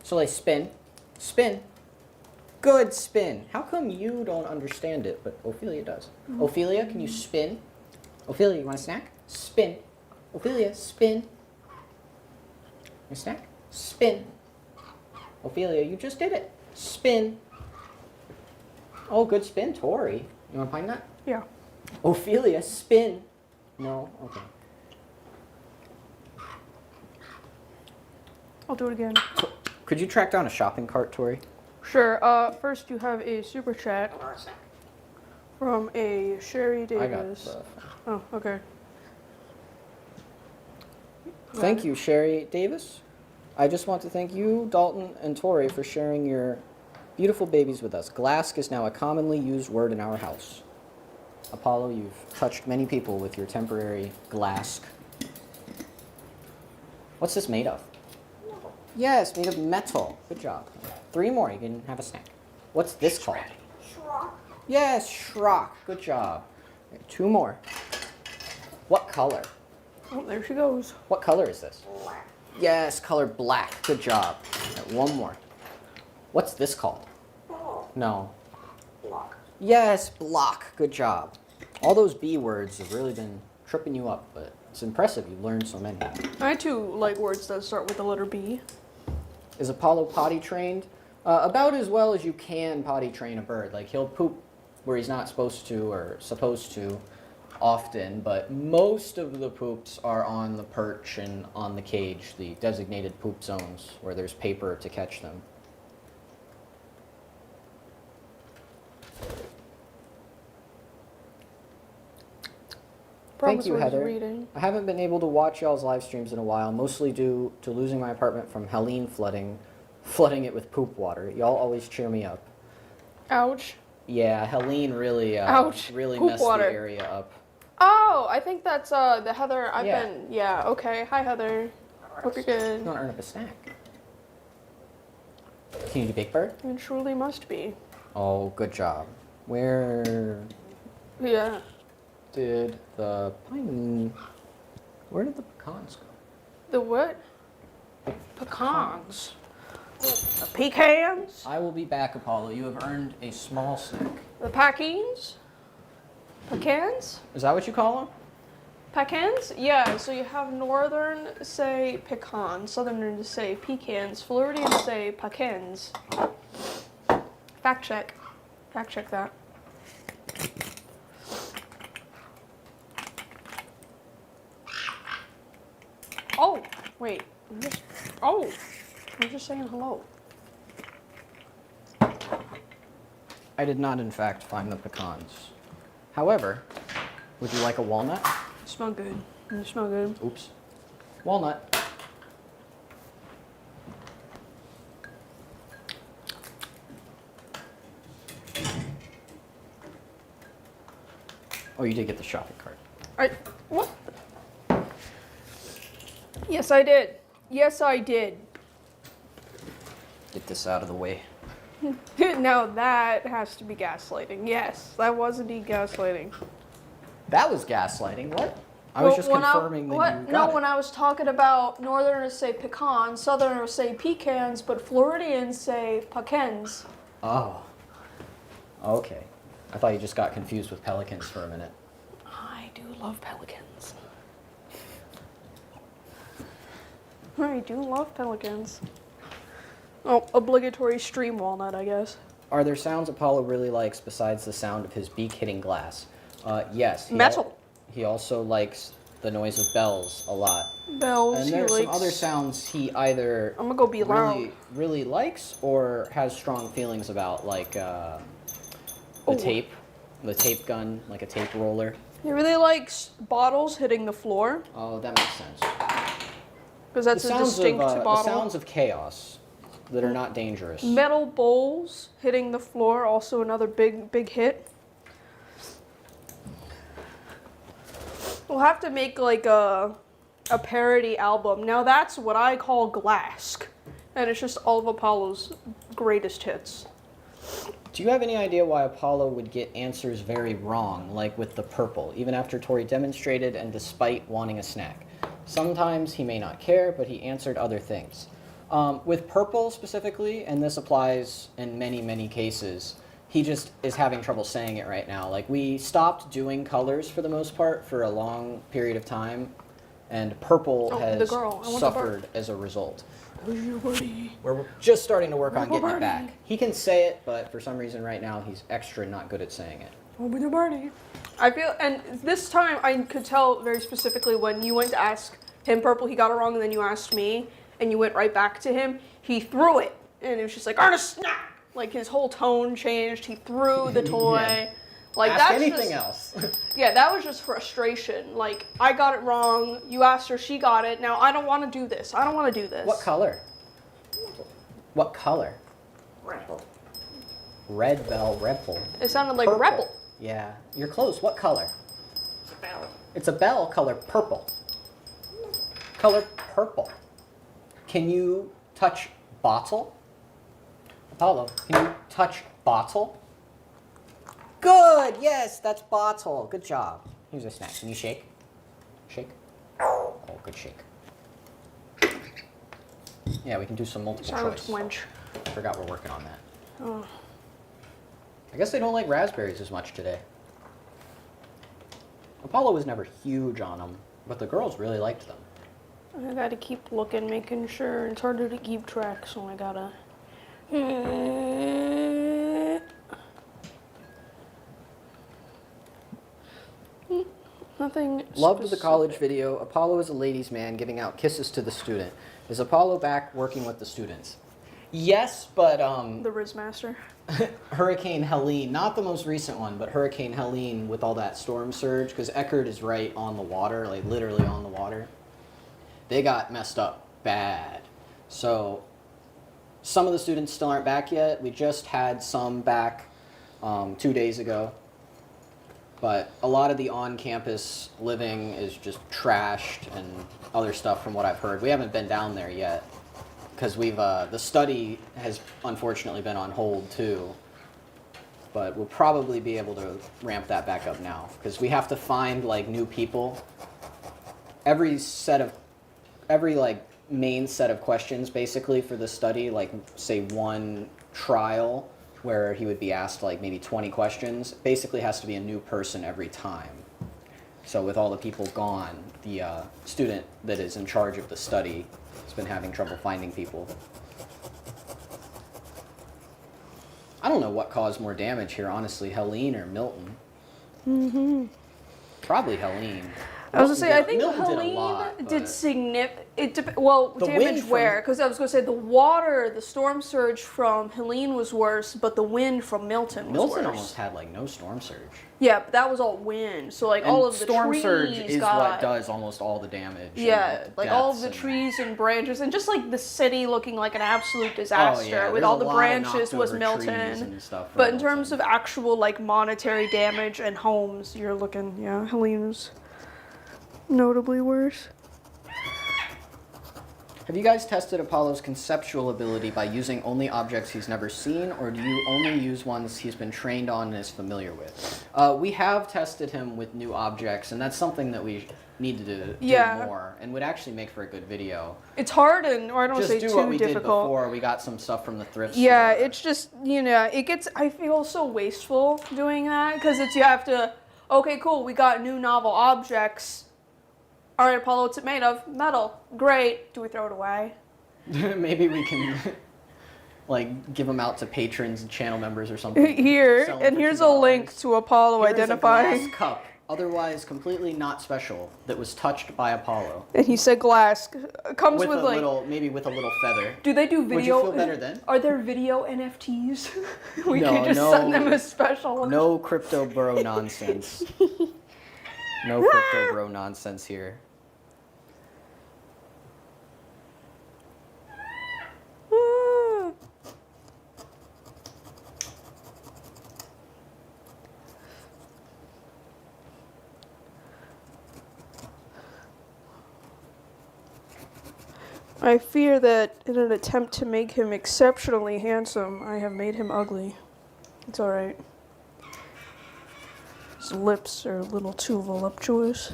[SPEAKER 1] Soleil, spin. Spin. Good spin. How come you don't understand it, but Ophelia does? Ophelia, can you spin? Ophelia, you want a snack? Spin. Ophelia, spin. A snack? Spin. Ophelia, you just did it. Spin. Oh, good spin, Tori. You want a pine nut?
[SPEAKER 2] Yeah.
[SPEAKER 1] Ophelia, spin. No? Okay.
[SPEAKER 2] I'll do it again.
[SPEAKER 1] Could you track down a shopping cart, Tori?
[SPEAKER 2] Sure. First you have a super chat from a Sherry
[SPEAKER 1] I got
[SPEAKER 2] Davis.
[SPEAKER 1] the...
[SPEAKER 2] Oh, okay.
[SPEAKER 1] Thank you, Sherry Davis. I just want to thank you, Dalton, and Tori for sharing your beautiful babies with us. Glask is now a commonly used word in our house. Apollo, you've touched many people with your temporary glask. What's this made of? Yes, made of metal. Good job. 3 more, you can have a snack. What's this called?
[SPEAKER 3] Shrocks.
[SPEAKER 1] Yes, Shrock. Good job. 2 more. What color?
[SPEAKER 2] Oh, there she goes.
[SPEAKER 1] What color is this?
[SPEAKER 3] Black.
[SPEAKER 1] Yes, color black. Good job. Right, 1 more. What's this called?
[SPEAKER 3] Ball.
[SPEAKER 1] No.
[SPEAKER 3] Block.
[SPEAKER 1] Yes, block. Good job. All those B words have really been tripping you up, but it's impressive you've learned so many.
[SPEAKER 2] I too like words that start with the letter B.
[SPEAKER 1] Is Apollo potty trained? About as well as you can potty train a bird. Like, he'll poop where he's not supposed to or supposed to often, but most of the poops are on the perch and on the cage, the designated poop zones where there's paper to catch them. Thank
[SPEAKER 2] Promise
[SPEAKER 1] you,
[SPEAKER 2] was
[SPEAKER 1] Heather.
[SPEAKER 2] reading.
[SPEAKER 1] I haven't been able to watch y'all's live streams in a while, mostly due to losing my apartment from Helene flooding it with poop water. Y'all always cheer me up.
[SPEAKER 2] Ouch.
[SPEAKER 1] Yeah, Helene really,
[SPEAKER 2] Ouch.
[SPEAKER 1] really
[SPEAKER 2] Poop
[SPEAKER 1] messed
[SPEAKER 2] water.
[SPEAKER 1] the area up.
[SPEAKER 2] Oh, I think that's the Heather.
[SPEAKER 1] Yeah.
[SPEAKER 2] Yeah, okay. Hi, Heather. Hope you're good.
[SPEAKER 1] You want to earn up a snack? Can you do Big Bird?
[SPEAKER 2] It surely must be.
[SPEAKER 1] Oh, good job. Where
[SPEAKER 2] Yeah.
[SPEAKER 1] did the pine? Where did the pecans go?
[SPEAKER 2] The what? Pecans. The pecans?
[SPEAKER 1] I will be back, Apollo. You have earned a small snack.
[SPEAKER 2] The pacines? Pecans?
[SPEAKER 1] Is that what you call them?
[SPEAKER 2] Pecans? Yeah, so you have northern say pecan, southerners say pecans, Floridians say pecans. Fact check. Fact check that. Oh, wait. I'm just saying hello.
[SPEAKER 1] I did not, in fact, find the pecans. However, would you like a walnut?
[SPEAKER 2] Smell good. You smell good.
[SPEAKER 1] Oops. Walnut. Oh, you did get the shopping cart.
[SPEAKER 2] What? Yes, I did. Yes, I did.
[SPEAKER 1] Get this out of the way.
[SPEAKER 2] Now that has to be gaslighting. Yes, that was indeed gaslighting.
[SPEAKER 1] That was gaslighting. What? I was just confirming that you got it.
[SPEAKER 2] when I was talking about northerners say pecans, southerners say pecans, but Floridians say pecans.
[SPEAKER 1] Oh. Okay. I thought you just got confused with pelicans for a minute.
[SPEAKER 2] I do love pelicans. I do love pelicans. Oh, obligatory stream walnut, I guess.
[SPEAKER 1] Are there sounds Apollo really likes besides the sound of his beak hitting glass? Yes.
[SPEAKER 2] Metal.
[SPEAKER 1] He also likes the noise of bells a lot.
[SPEAKER 2] Bells,
[SPEAKER 1] And
[SPEAKER 2] he
[SPEAKER 1] there's some
[SPEAKER 2] likes-
[SPEAKER 1] other sounds he either
[SPEAKER 2] I'm gonna go be loud.
[SPEAKER 1] really likes or has strong feelings about, like the
[SPEAKER 2] Oh.
[SPEAKER 1] the tape gun, like a tape roller.
[SPEAKER 2] He really likes bottles hitting the floor,
[SPEAKER 1] Oh, that makes sense.
[SPEAKER 2] because that's a distinct
[SPEAKER 1] the
[SPEAKER 2] bottle.
[SPEAKER 1] sounds of chaos that are not dangerous.
[SPEAKER 2] Metal bowls hitting the floor, also another big hit. We'll have to make like a parody album. Now that's what I call Glask, and it's just all of Apollo's greatest hits.
[SPEAKER 1] Do you have any idea why Apollo would get answers very wrong, like with the purple, even after Tori demonstrated and despite wanting a snack? Sometimes he may not care, but he answered other things. With purple specifically, and this applies in many cases, he just is having trouble saying it right now. Like, we stopped doing colors for the most part for a long period of time, and purple
[SPEAKER 2] Oh,
[SPEAKER 1] has
[SPEAKER 2] the girl. I want the
[SPEAKER 1] suffered as a result.
[SPEAKER 2] Who's your buddy?
[SPEAKER 1] We're just starting to work on
[SPEAKER 2] Purple
[SPEAKER 1] getting it
[SPEAKER 2] Barney.
[SPEAKER 1] back. He can say it, but for some reason right now he's extra not good at saying it.
[SPEAKER 2] Over the party. I feel, and this time I could tell very specifically when you went to ask him purple, he got it wrong, and then you asked me, and you went right back to him. He threw it, and it was just like, "Earn a snack!" Like his whole tone changed. He threw the toy.
[SPEAKER 1] Yeah.
[SPEAKER 2] Like
[SPEAKER 1] Ask
[SPEAKER 2] that's
[SPEAKER 1] anything
[SPEAKER 2] just,
[SPEAKER 1] else.
[SPEAKER 2] Yeah, that was just frustration. Like, I got it wrong. You asked her, she got it. Now I don't want to do this. I don't want to do this.
[SPEAKER 1] What color? What color?
[SPEAKER 3] Rebel.
[SPEAKER 1] Red bell rebel.
[SPEAKER 2] It sounded like
[SPEAKER 1] Purple.
[SPEAKER 2] rebel.
[SPEAKER 1] Yeah, you're close. What color?
[SPEAKER 3] It's a bell.
[SPEAKER 1] It's a bell color purple. Color purple. Can you touch bottle? Apollo, can you touch bottle? Good, yes, that's bottle. Good job. Here's a snack. Can you shake? Shake? Oh, good shake. Yeah, we can do some multiple choice. I forgot we're working on that.
[SPEAKER 2] Oh.
[SPEAKER 1] I guess they don't like raspberries as much today. Apollo was never huge on them, but the girls really liked them.
[SPEAKER 2] I gotta keep looking, making sure. It's harder to keep track, so I gotta. Nothing.
[SPEAKER 1] Loved the
[SPEAKER 2] specific.
[SPEAKER 1] college video. Apollo is a ladies' man giving out kisses to the student. Is Apollo back working with the students? Yes, but
[SPEAKER 2] The Riz Master.
[SPEAKER 1] Hurricane Helene, not the most recent one, but Hurricane Helene with all that storm surge, because Eckerd is right on the water, like literally on the water. They got messed up bad. So some of the students still aren't back yet. We just had some back 2 days ago. But a lot of the on-campus living is just trashed and other stuff from what I've heard. We haven't been down there yet because the study has unfortunately been on hold too. But we'll probably be able to ramp that back up now because we have to find like new people. Every like main set of questions basically for the study, like say one trial where he would be asked like maybe 20 questions, basically has to be a new person every time. So with all the people gone, the student that is in charge of the study has been having trouble finding people. I don't know what caused more damage here, honestly, Helene or Milton.
[SPEAKER 2] Mm-hmm.
[SPEAKER 1] Probably Helene.
[SPEAKER 2] I was gonna say, I think
[SPEAKER 1] Milton
[SPEAKER 2] Helene
[SPEAKER 1] did a lot,
[SPEAKER 2] did
[SPEAKER 1] but-
[SPEAKER 2] significant.
[SPEAKER 1] The
[SPEAKER 2] Damage
[SPEAKER 1] wind from-
[SPEAKER 2] where? Because I was gonna say the water, the storm surge from Helene was worse, but the wind from Milton was
[SPEAKER 1] Milton
[SPEAKER 2] worse.
[SPEAKER 1] almost had like no storm surge.
[SPEAKER 2] Yeah, but that was all wind. So like
[SPEAKER 1] And
[SPEAKER 2] all of the
[SPEAKER 1] storm
[SPEAKER 2] trees
[SPEAKER 1] surge is
[SPEAKER 2] got.
[SPEAKER 1] what does almost all the damage.
[SPEAKER 2] Yeah,
[SPEAKER 1] and
[SPEAKER 2] like all of
[SPEAKER 1] deaths
[SPEAKER 2] the
[SPEAKER 1] and-
[SPEAKER 2] trees and branches, and just like the city looking like an absolute disaster
[SPEAKER 1] Oh, yeah,
[SPEAKER 2] with
[SPEAKER 1] there's
[SPEAKER 2] all
[SPEAKER 1] a
[SPEAKER 2] the
[SPEAKER 1] lot of
[SPEAKER 2] branches
[SPEAKER 1] knocked
[SPEAKER 2] was
[SPEAKER 1] over
[SPEAKER 2] Milton.
[SPEAKER 1] trees and stuff from
[SPEAKER 2] But in terms
[SPEAKER 1] Milton.
[SPEAKER 2] of actual like monetary damage and homes, you're looking, yeah, Helene was notably worse.
[SPEAKER 1] Have you guys tested Apollo's conceptual ability by using only objects he's never seen, or do you only use ones he's been trained on and is familiar with? We have tested him with new objects, and that's something that we need to do more, and would actually make for a good video.
[SPEAKER 2] It's hard and, or I don't
[SPEAKER 1] Just
[SPEAKER 2] say
[SPEAKER 1] do
[SPEAKER 2] too
[SPEAKER 1] what we did
[SPEAKER 2] difficult.
[SPEAKER 1] before. We got some stuff from the thrift
[SPEAKER 2] Yeah,
[SPEAKER 1] store.
[SPEAKER 2] it's just, you know, it gets, I feel so wasteful doing that because it's, you have to, okay, cool, we got new novel objects. All right, Apollo, what's it made of? Metal. Great. Do we throw it away?
[SPEAKER 1] Maybe we can like give them out to patrons and channel members or something.
[SPEAKER 2] Here,
[SPEAKER 1] Sell 'em
[SPEAKER 2] and
[SPEAKER 1] for
[SPEAKER 2] here's a
[SPEAKER 1] $2.
[SPEAKER 2] link to Apollo
[SPEAKER 1] Here is a
[SPEAKER 2] identifying.
[SPEAKER 1] glass cup, otherwise completely not special, that was touched by Apollo.
[SPEAKER 2] And he said glass. Comes
[SPEAKER 1] With
[SPEAKER 2] with
[SPEAKER 1] a
[SPEAKER 2] like,
[SPEAKER 1] little, maybe with a little feather.
[SPEAKER 2] do they do
[SPEAKER 1] Would you
[SPEAKER 2] video?
[SPEAKER 1] feel better then?
[SPEAKER 2] Are there video NFTs? We
[SPEAKER 1] No,
[SPEAKER 2] could just
[SPEAKER 1] no.
[SPEAKER 2] send them a special.
[SPEAKER 1] No crypto bro nonsense. No crypto bro nonsense here.
[SPEAKER 2] I fear that in an attempt to make him exceptionally handsome, I have made him ugly. It's alright. His lips are a little too voluptuous.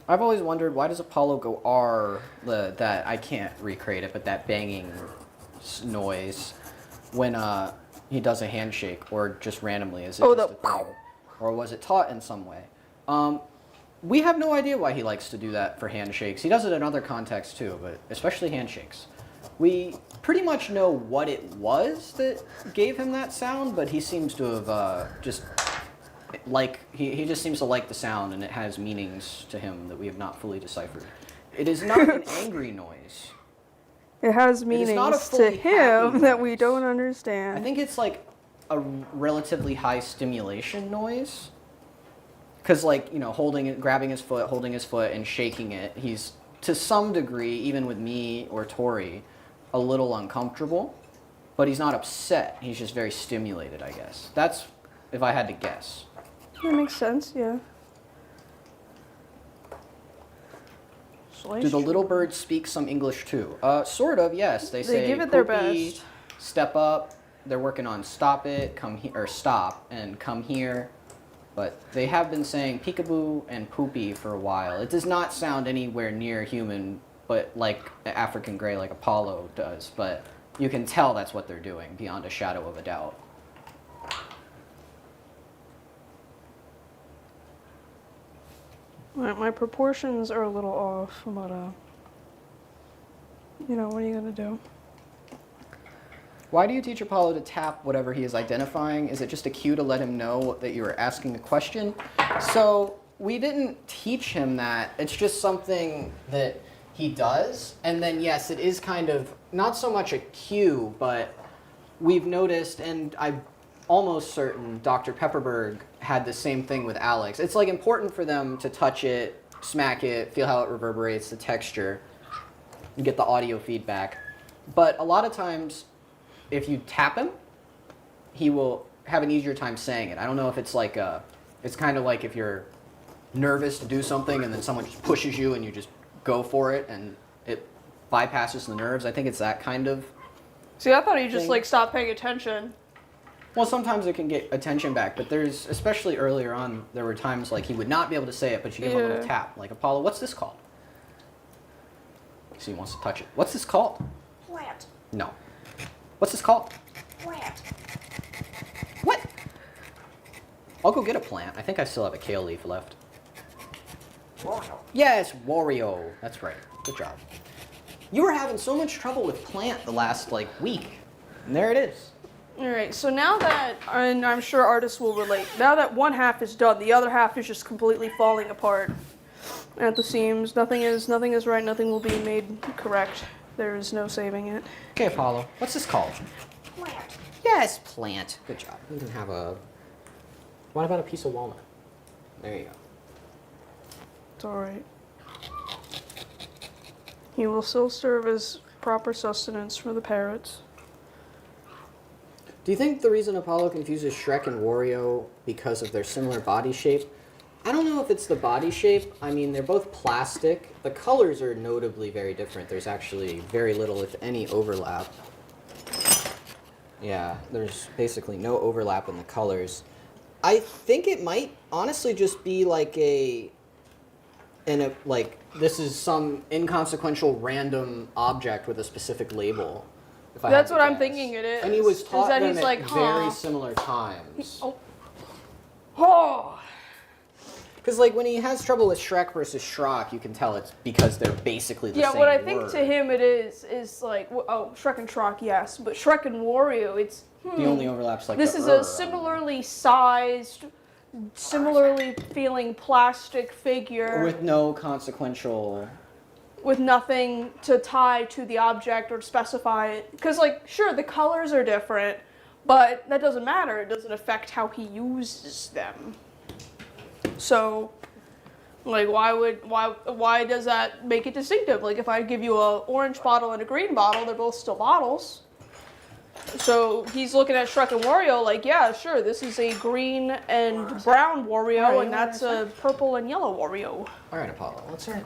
[SPEAKER 1] I've always wondered, why does Apollo go R, that, I can't recreate it, but that banging noise when he does a handshake, or just randomly? Is it
[SPEAKER 2] Oh,
[SPEAKER 1] just
[SPEAKER 2] the
[SPEAKER 1] a thing? Or was it taught in some way? We have no idea why he likes to do that for handshakes. He does it in other contexts too, but especially handshakes. We pretty much know what it was that gave him that sound, but he seems to have just he just seems to like the sound, and it has meanings to him that we have not fully deciphered. It is not an angry noise.
[SPEAKER 2] It has
[SPEAKER 1] is
[SPEAKER 2] meanings
[SPEAKER 1] not a
[SPEAKER 2] to
[SPEAKER 1] fully happy
[SPEAKER 2] him that we
[SPEAKER 1] noise.
[SPEAKER 2] don't understand.
[SPEAKER 1] I think it's like a relatively high stimulation noise. Because, like, you know, grabbing his foot, holding his foot, and shaking it, he's, to some degree, even with me or Tori, a little uncomfortable. But he's not upset. He's just very stimulated, I guess. That's, if I had to guess.
[SPEAKER 2] That makes sense, yeah.
[SPEAKER 1] Do the little birds speak some English too? Sort of, yes. They say
[SPEAKER 2] give it their
[SPEAKER 1] poopy,
[SPEAKER 2] best.
[SPEAKER 1] step up. They're working on stop it, come here, or stop and come here. But they have been saying peekaboo and poopy for a while. It does not sound anywhere near human, but like African gray, like Apollo does. But you can tell that's what they're doing, beyond a shadow of a doubt.
[SPEAKER 2] My proportions are a little off, but you know, what are you gonna do?
[SPEAKER 1] Why do you teach Apollo to tap whatever he is identifying? Is it just a cue to let him know that you are asking a question? So we didn't teach him that. It's just something that he does. And then, yes, it is kind of not so much a cue, but we've noticed, and I'm almost certain Dr. Pepperberg had the same thing with Alex. It's like important for them to touch it, smack it, feel how it reverberates, the texture, and get the audio feedback. But a lot of times, if you tap him, he will have an easier time saying it. I don't know if it's like it's kind of like if you're nervous to do something and then someone just pushes you and you just go for it and it bypasses the nerves. I think it's that kind of.
[SPEAKER 2] See, I thought you just
[SPEAKER 1] thing.
[SPEAKER 2] like stopped paying attention.
[SPEAKER 1] Well, sometimes it can get attention back, but there's, especially earlier on, there were times like he would not be able to say it, but you give him a little tap. Like, Apollo, what's this called? So he wants to touch it. What's this called?
[SPEAKER 3] Plant.
[SPEAKER 1] No. What's this called?
[SPEAKER 3] Plant.
[SPEAKER 1] What? I'll go get a plant. I think I still have a kale leaf left.
[SPEAKER 3] Wario.
[SPEAKER 1] Yes, Wario. That's right. Good job. You were having so much trouble with plant the last, like, week. And there it is.
[SPEAKER 2] All right, so now that, and I'm sure artists will relate, now that one half is done, the other half is just completely falling apart at the seams. Nothing is right, nothing will be made correct. There is no saving it.
[SPEAKER 1] Okay, Apollo. What's this called?
[SPEAKER 3] Plant.
[SPEAKER 1] Yes, plant. Good job. You can have a... What about a piece of walnut? There you go.
[SPEAKER 2] It's all right. He will still serve as proper sustenance for the parrots.
[SPEAKER 1] Do you think the reason Apollo confuses Shrek and Wario because of their similar body shape? I don't know if it's the body shape. I mean, they're both plastic. The colors are notably very different. There's actually very little, if any, overlap. Yeah, there's basically no overlap in the colors. I think it might honestly just be like this is some inconsequential random object with a specific label. If I had
[SPEAKER 2] That's
[SPEAKER 1] to
[SPEAKER 2] what I'm
[SPEAKER 1] guess.
[SPEAKER 2] thinking it is.
[SPEAKER 1] And he was
[SPEAKER 2] Is
[SPEAKER 1] taught
[SPEAKER 2] that
[SPEAKER 1] them
[SPEAKER 2] he's
[SPEAKER 1] at
[SPEAKER 2] like,
[SPEAKER 1] very
[SPEAKER 2] huh.
[SPEAKER 1] similar times.
[SPEAKER 2] Oh!
[SPEAKER 1] Because like when he has trouble with Shrek versus Shrock, you can tell it's because they're basically the
[SPEAKER 2] Yeah,
[SPEAKER 1] same
[SPEAKER 2] what I think
[SPEAKER 1] word.
[SPEAKER 2] to him it is like, oh, Shrek and Shrock, yes, but Shrek and Wario, it's,
[SPEAKER 1] The only overlap's like
[SPEAKER 2] this
[SPEAKER 1] the
[SPEAKER 2] is
[SPEAKER 1] "er"
[SPEAKER 2] a similarly sized, similarly feeling plastic figure
[SPEAKER 1] with no consequential.
[SPEAKER 2] with nothing to tie to the object or specify it. Because, like, sure, the colors are different, but that doesn't matter. It doesn't affect how he uses them. So, like, why does that make it distinctive? Like, if I give you an orange bottle and a green bottle, they're both still bottles. So he's looking at Shrek and Wario like, yeah, sure, this is a green and brown Wario,
[SPEAKER 1] Alright,
[SPEAKER 2] and that's a purple and yellow Wario.
[SPEAKER 1] All right, Apollo. Let's earn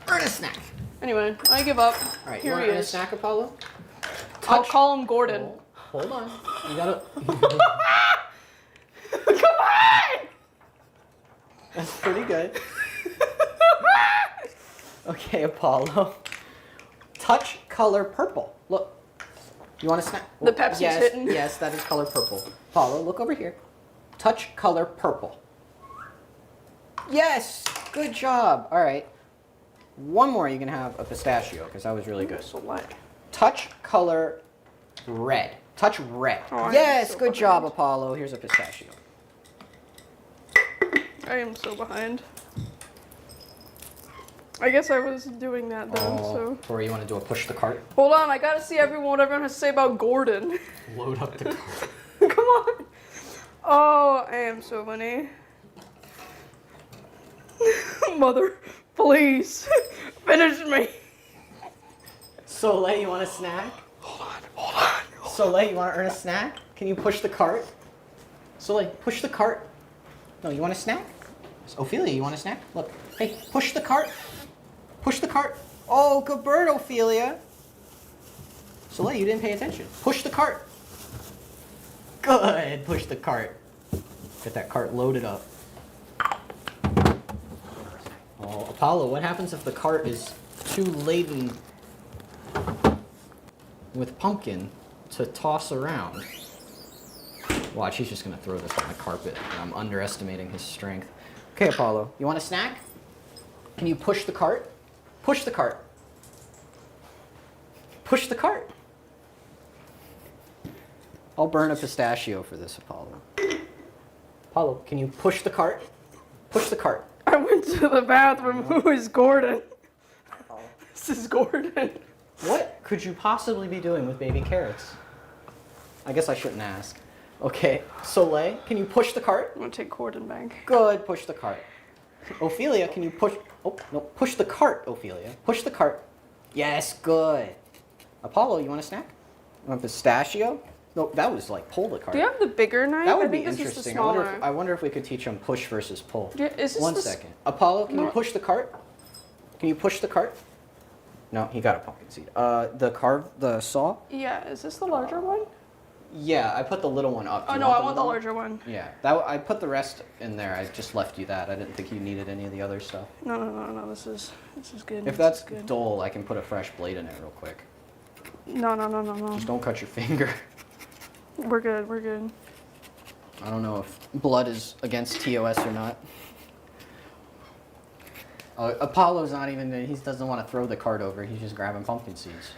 [SPEAKER 1] a snack.
[SPEAKER 2] Anyway, I give up.
[SPEAKER 1] All right,
[SPEAKER 2] Here
[SPEAKER 1] you want
[SPEAKER 2] he
[SPEAKER 1] to earn a
[SPEAKER 2] is.
[SPEAKER 1] snack, Apollo?
[SPEAKER 2] I'll call him Gourdon.
[SPEAKER 1] Hold on. You gotta.
[SPEAKER 2] Come on!
[SPEAKER 1] That's pretty good. Okay, Apollo. Touch color purple. Look. You want a snack?
[SPEAKER 2] The Pepsi's
[SPEAKER 1] yes,
[SPEAKER 2] hitting.
[SPEAKER 1] Yes, that is color purple. Apollo, look over here. Touch color purple. Yes! Good job. All right. One more, you can have a pistachio, because that was really good.
[SPEAKER 2] So what?
[SPEAKER 1] Touch color red. Touch red.
[SPEAKER 2] Oh, I am
[SPEAKER 1] Yes,
[SPEAKER 2] so
[SPEAKER 1] good job,
[SPEAKER 2] behind.
[SPEAKER 1] Apollo. Here's a pistachio.
[SPEAKER 2] I am so behind. I guess I was doing that then, so.
[SPEAKER 1] Tori, you want to do a push the cart?
[SPEAKER 2] Hold on, I gotta see what everyone has to say about Gourdon.
[SPEAKER 1] Load up the cart.
[SPEAKER 2] Come on. Oh, I am so funny. Mother, please, finish me.
[SPEAKER 1] Soleil, you want a snack?
[SPEAKER 2] Hold on.
[SPEAKER 1] Soleil, you want to earn a snack? Can you push the cart? Soleil, push the cart. No, you want a snack? Ophelia, you want a snack? Look. Hey, push the cart. Push the cart. Oh, good bird, Ophelia. Soleil, you didn't pay attention. Push the cart. Good. Push the cart. Get that cart loaded up. Oh, Apollo, what happens if the cart is too laden with pumpkin to toss around? Watch, he's just going to throw this on the carpet. And I'm underestimating his strength. Okay, Apollo, you want a snack? Can you push the cart? Push the cart. Push the cart. I'll burn a pistachio for this, Apollo. Apollo, can you push the cart? Push the cart.
[SPEAKER 2] I went to the bathroom. Who is Gourdon? This is Gourdon.
[SPEAKER 1] What could you possibly be doing with baby carrots? I guess I shouldn't ask. Okay, Soleil, can you push the cart?
[SPEAKER 2] I'm gonna take Gourdon back.
[SPEAKER 1] Good, push the cart. Ophelia, can you push... Oh, no, push the cart, Ophelia. Push the cart. Yes, good. Apollo, you want a snack? You want pistachio? No, that was like pull the cart.
[SPEAKER 2] Do you have the bigger knife?
[SPEAKER 1] That would
[SPEAKER 2] I
[SPEAKER 1] be
[SPEAKER 2] think this is the
[SPEAKER 1] interesting.
[SPEAKER 2] smaller.
[SPEAKER 1] I wonder if we could teach him push versus pull.
[SPEAKER 2] Yeah, is this
[SPEAKER 1] One
[SPEAKER 2] the
[SPEAKER 1] second. Apollo, can you
[SPEAKER 2] No.
[SPEAKER 1] push the cart? Can you push the cart? No, he got a pumpkin seed. The saw?
[SPEAKER 2] Yeah, is this the larger one?
[SPEAKER 1] Yeah, I put the little one up. Do
[SPEAKER 2] Oh
[SPEAKER 1] you
[SPEAKER 2] no, I want the
[SPEAKER 1] little one?
[SPEAKER 2] larger one.
[SPEAKER 1] Yeah, I put the rest in there. I just left you that. I didn't think you needed any of the other stuff.
[SPEAKER 2] No. This is good.
[SPEAKER 1] If
[SPEAKER 2] this
[SPEAKER 1] that's
[SPEAKER 2] is good.
[SPEAKER 1] dull, I can put a fresh blade in it real quick.
[SPEAKER 2] No.
[SPEAKER 1] Just don't cut your finger.
[SPEAKER 2] We're good. We're good.
[SPEAKER 1] I don't know if blood is against TOS or not. Apollo's not even, he doesn't want to throw the cart over. He's just grabbing pumpkin seeds.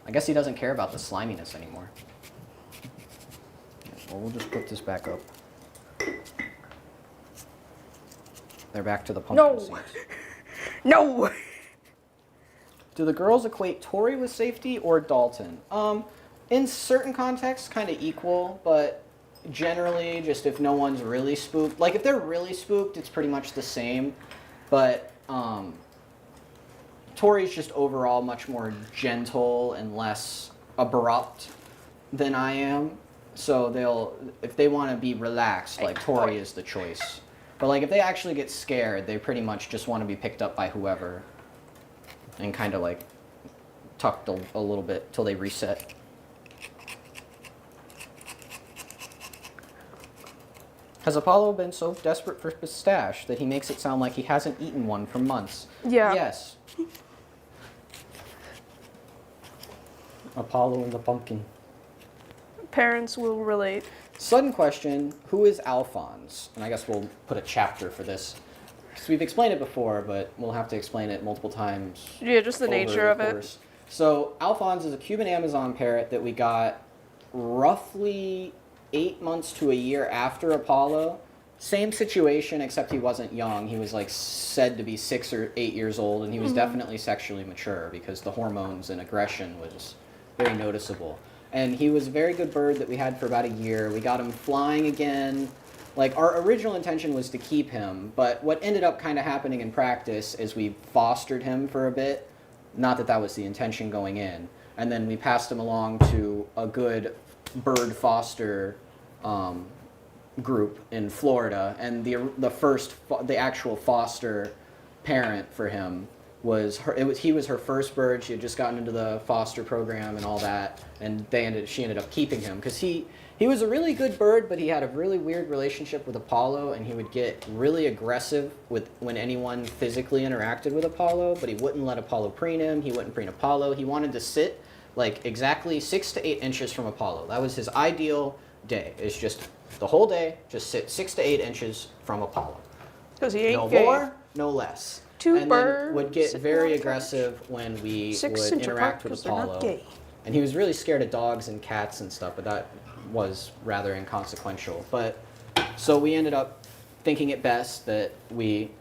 [SPEAKER 1] I guess he doesn't care about the sliminess anymore. Well, we'll just put this back up. They're back to the pumpkin
[SPEAKER 2] No.
[SPEAKER 1] seeds.
[SPEAKER 2] No.
[SPEAKER 1] Do the girls equate Tori with safety or Dalton? In certain contexts, kind of equal, but generally, just if no one's really spooked. Like, if they're really spooked, it's pretty much the same. But Tori's just overall much more gentle and less abrupt than I am. So if they want to be relaxed, like, Tori is the choice. But, like, if they actually get scared, they pretty much just want to be picked up by whoever and kind of, like, tucked a little bit till they reset. Has Apollo been so desperate for pistache that he makes it sound like he hasn't eaten one for months?
[SPEAKER 2] Yeah.
[SPEAKER 1] Yes. Apollo and the pumpkin.
[SPEAKER 2] Parents will relate.
[SPEAKER 1] Sudden question, who is Alphonse? And I guess we'll put a chapter for this. Because we've explained it before, but we'll have to explain it multiple times.
[SPEAKER 2] Yeah, just the
[SPEAKER 1] over
[SPEAKER 2] nature
[SPEAKER 1] the
[SPEAKER 2] of it.
[SPEAKER 1] course. So Alphonse is a Cuban Amazon parrot that we got roughly 8 months to a year after Apollo. Same situation, except he wasn't young. He was like said to be 6 or 8 years old, and he was definitely sexually mature because the hormones and aggression was very noticeable. And he was a very good bird that we had for about a year. We got him flying again. Like, our original intention was to keep him, but what ended up kind of happening in practice is we fostered him for a bit. Not that that was the intention going in. And then we passed him along to a good bird foster group in Florida, and the actual foster parent for him was her. He was her first bird. She had just gotten into the foster program and all that, and she ended up keeping him because he was a really good bird, but he had a really weird relationship with Apollo, and he would get really aggressive when anyone physically interacted with Apollo, but he wouldn't let Apollo preen him. He wouldn't preen Apollo. He wanted to sit like exactly 6 to 8 inches from Apollo. That was his ideal day. It's just the whole day, just sit 6 to 8 inches from Apollo.
[SPEAKER 2] Because he ain't
[SPEAKER 1] No
[SPEAKER 2] gay.
[SPEAKER 1] more, no less.
[SPEAKER 2] Two
[SPEAKER 1] and
[SPEAKER 2] birds
[SPEAKER 1] then would get
[SPEAKER 2] sitting
[SPEAKER 1] very
[SPEAKER 2] on a
[SPEAKER 1] aggressive when we
[SPEAKER 2] 6
[SPEAKER 1] would
[SPEAKER 2] inch apart
[SPEAKER 1] interact with
[SPEAKER 2] 'cause they're not
[SPEAKER 1] Apollo.
[SPEAKER 2] gay.
[SPEAKER 1] And he was really scared of dogs and cats and stuff, but that was rather inconsequential. But so we ended up thinking it best that we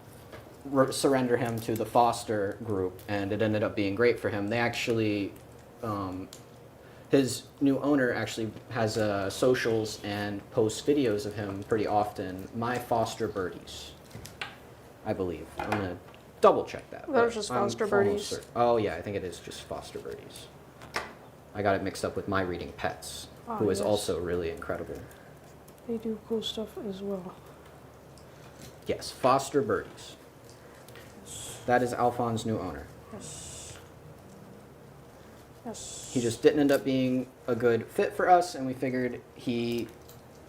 [SPEAKER 1] surrender him to the foster group, and it ended up being great for him. They actually, his new owner actually has socials and posts videos of him pretty often. My Foster Birdies, I believe. I'm gonna double check that.
[SPEAKER 2] That was
[SPEAKER 1] but
[SPEAKER 2] just
[SPEAKER 1] I'm
[SPEAKER 2] Foster
[SPEAKER 1] almost
[SPEAKER 2] Birdies.
[SPEAKER 1] certain. Oh yeah, I think it is just Foster Birdies. I got it mixed up with My Reading Pets, who is
[SPEAKER 2] yes.
[SPEAKER 1] also really incredible.
[SPEAKER 2] They do cool stuff as well.
[SPEAKER 1] Yes, Foster Birdies. That is Alphonse's new owner.
[SPEAKER 2] Yes. Yes.
[SPEAKER 1] He just didn't end up being a good fit for us, and we figured he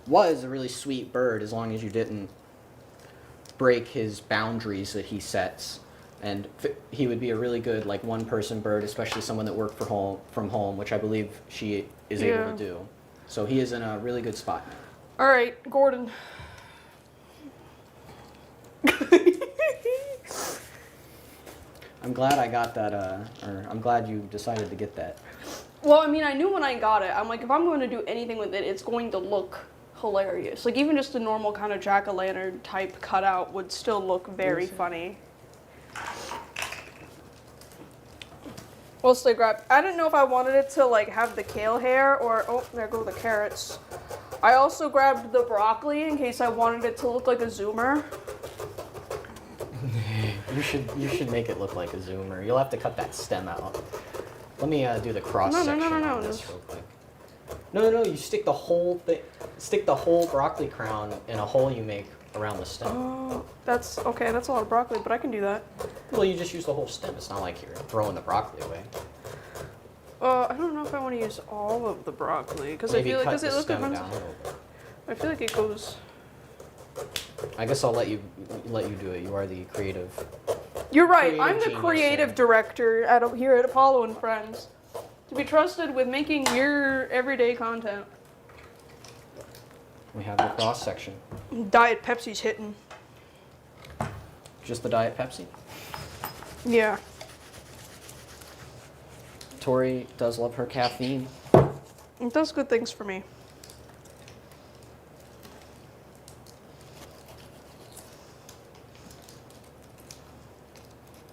[SPEAKER 1] was a really sweet bird as long as you didn't break his boundaries that he sets. And he would be a really good, like, one-person bird, especially someone that worked from home, which I believe she is able to do. So he is in a really good spot now.
[SPEAKER 2] All right, Gourdon.
[SPEAKER 1] I'm glad I got that, or I'm glad you decided to get that.
[SPEAKER 2] Well, I mean, I knew when I got it, I'm like, if I'm going to do anything with it, it's going to look hilarious. Like, even just a normal kind of jack-o'-lantern type cutout would still look very funny. What else did I grab? I didn't know if I wanted it to, like, have the kale hair or... Oh, there go the carrots. I also grabbed the broccoli in case I wanted it to look like a zoomer.
[SPEAKER 1] You should make it look like a zoomer. You'll have to cut that stem out. Let me do the cross section on this real quick. No, you stick the whole broccoli crown in a hole you make around the stem.
[SPEAKER 2] Oh, that's okay. That's a lot of broccoli, but I can do that.
[SPEAKER 1] Well, you just use the whole stem. It's not like you're throwing the broccoli away.
[SPEAKER 2] I don't know if I want to use all of the broccoli because I feel like
[SPEAKER 1] cut the stem down a little bit.
[SPEAKER 2] I feel like it goes.
[SPEAKER 1] I guess I'll let you do it. You are the creative.
[SPEAKER 2] You're right.
[SPEAKER 1] creative
[SPEAKER 2] I'm the
[SPEAKER 1] genius
[SPEAKER 2] creative
[SPEAKER 1] here.
[SPEAKER 2] director here at Apollo and Friends, to be trusted with making your everyday content.
[SPEAKER 1] We have the cross section.
[SPEAKER 2] Diet Pepsi's hitting.
[SPEAKER 1] Just the Diet Pepsi.
[SPEAKER 2] Yeah.
[SPEAKER 1] Tori does love her caffeine.
[SPEAKER 2] It does good things for me.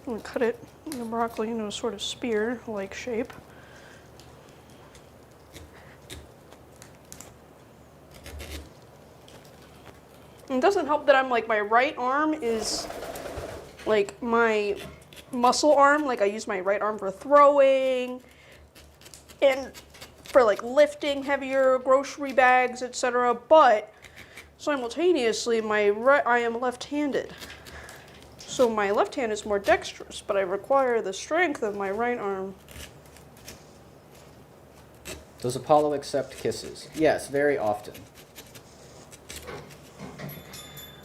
[SPEAKER 2] I'm gonna cut it in the broccoli into a sort of spear-like shape. It doesn't help that I'm like, my right arm is like my muscle arm. Like I use my right arm for throwing and for like lifting heavier grocery bags, etc. But simultaneously, I am left-handed. So my left hand is more dexterous, but I require the strength of my right arm.
[SPEAKER 1] Does Apollo accept kisses? Yes, very often.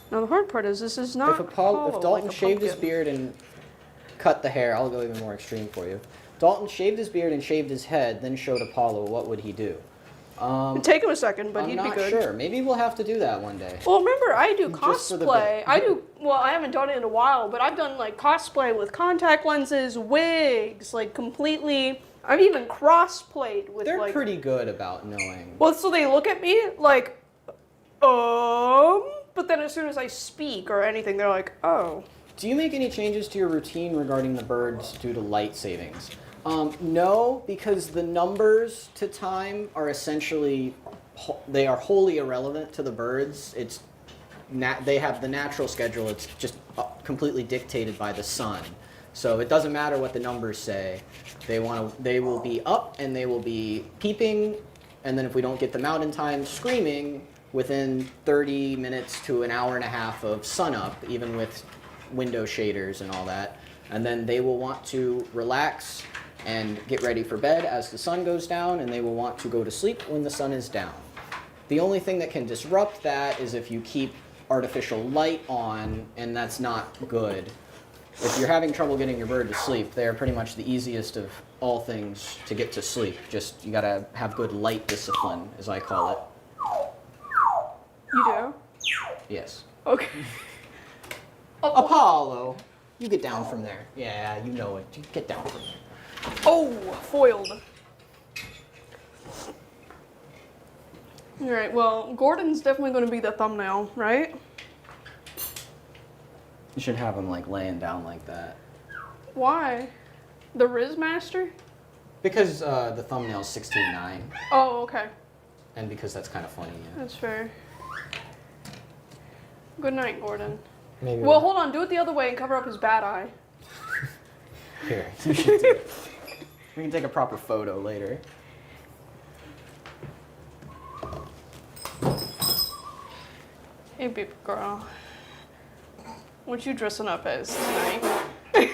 [SPEAKER 2] Now the hard part is this is not
[SPEAKER 1] If Dalton
[SPEAKER 2] like a
[SPEAKER 1] shaved his
[SPEAKER 2] pumpkin.
[SPEAKER 1] beard and cut the hair, I'll go even more extreme for you. Dalton shaved his beard and shaved his head, then showed Apollo, what would he do?
[SPEAKER 2] It'd take him a second, but
[SPEAKER 1] I'm
[SPEAKER 2] he'd
[SPEAKER 1] not
[SPEAKER 2] be good.
[SPEAKER 1] sure. Maybe we'll have to do that one day.
[SPEAKER 2] Well, remember, I do
[SPEAKER 1] Just for the
[SPEAKER 2] cosplay.
[SPEAKER 1] bit.
[SPEAKER 2] Well, I haven't done it in a while, but I've done like cosplay with contact lenses, wigs, like completely. I've even cross-played with
[SPEAKER 1] They're
[SPEAKER 2] like.
[SPEAKER 1] pretty good about knowing.
[SPEAKER 2] Well, so they look at me like, but then as soon as I speak or anything, they're like, oh.
[SPEAKER 1] Do you make any changes to your routine regarding the birds due to light savings? No, because the numbers to time are essentially, they are wholly irrelevant to the birds. They have the natural schedule. It's just completely dictated by the sun. So it doesn't matter what the numbers say. They will be up and they will be peeping, and then if we don't get them out in time, screaming within 30 minutes to an hour and a half of sunup, even with window shaders and all that. And then they will want to relax and get ready for bed as the sun goes down, and they will want to go to sleep when the sun is down. The only thing that can disrupt that is if you keep artificial light on, and that's not good. If you're having trouble getting your bird to sleep, they're pretty much the easiest of all things to get to sleep. Just, you gotta have good light discipline, as I call it.
[SPEAKER 2] You do?
[SPEAKER 1] Yes.
[SPEAKER 2] Okay.
[SPEAKER 1] Apollo! You get down from there. Yeah, you know it. You get down from there.
[SPEAKER 2] Oh, foiled. All right, well, Gourdon's definitely going to be the thumbnail, right?
[SPEAKER 1] You should have him like laying down like that.
[SPEAKER 2] Why? The Riz Master?
[SPEAKER 1] Because the thumbnail's 16:9,
[SPEAKER 2] Oh, okay.
[SPEAKER 1] and because that's kind of funny. Yeah.
[SPEAKER 2] That's fair. Good night, Gourdon.
[SPEAKER 1] Maybe.
[SPEAKER 2] Well, hold on. Do it the other way and cover up his bad eye.
[SPEAKER 1] Here, you should do it. We can take a proper photo later.
[SPEAKER 2] Hey, baby girl. What you dressing up as tonight?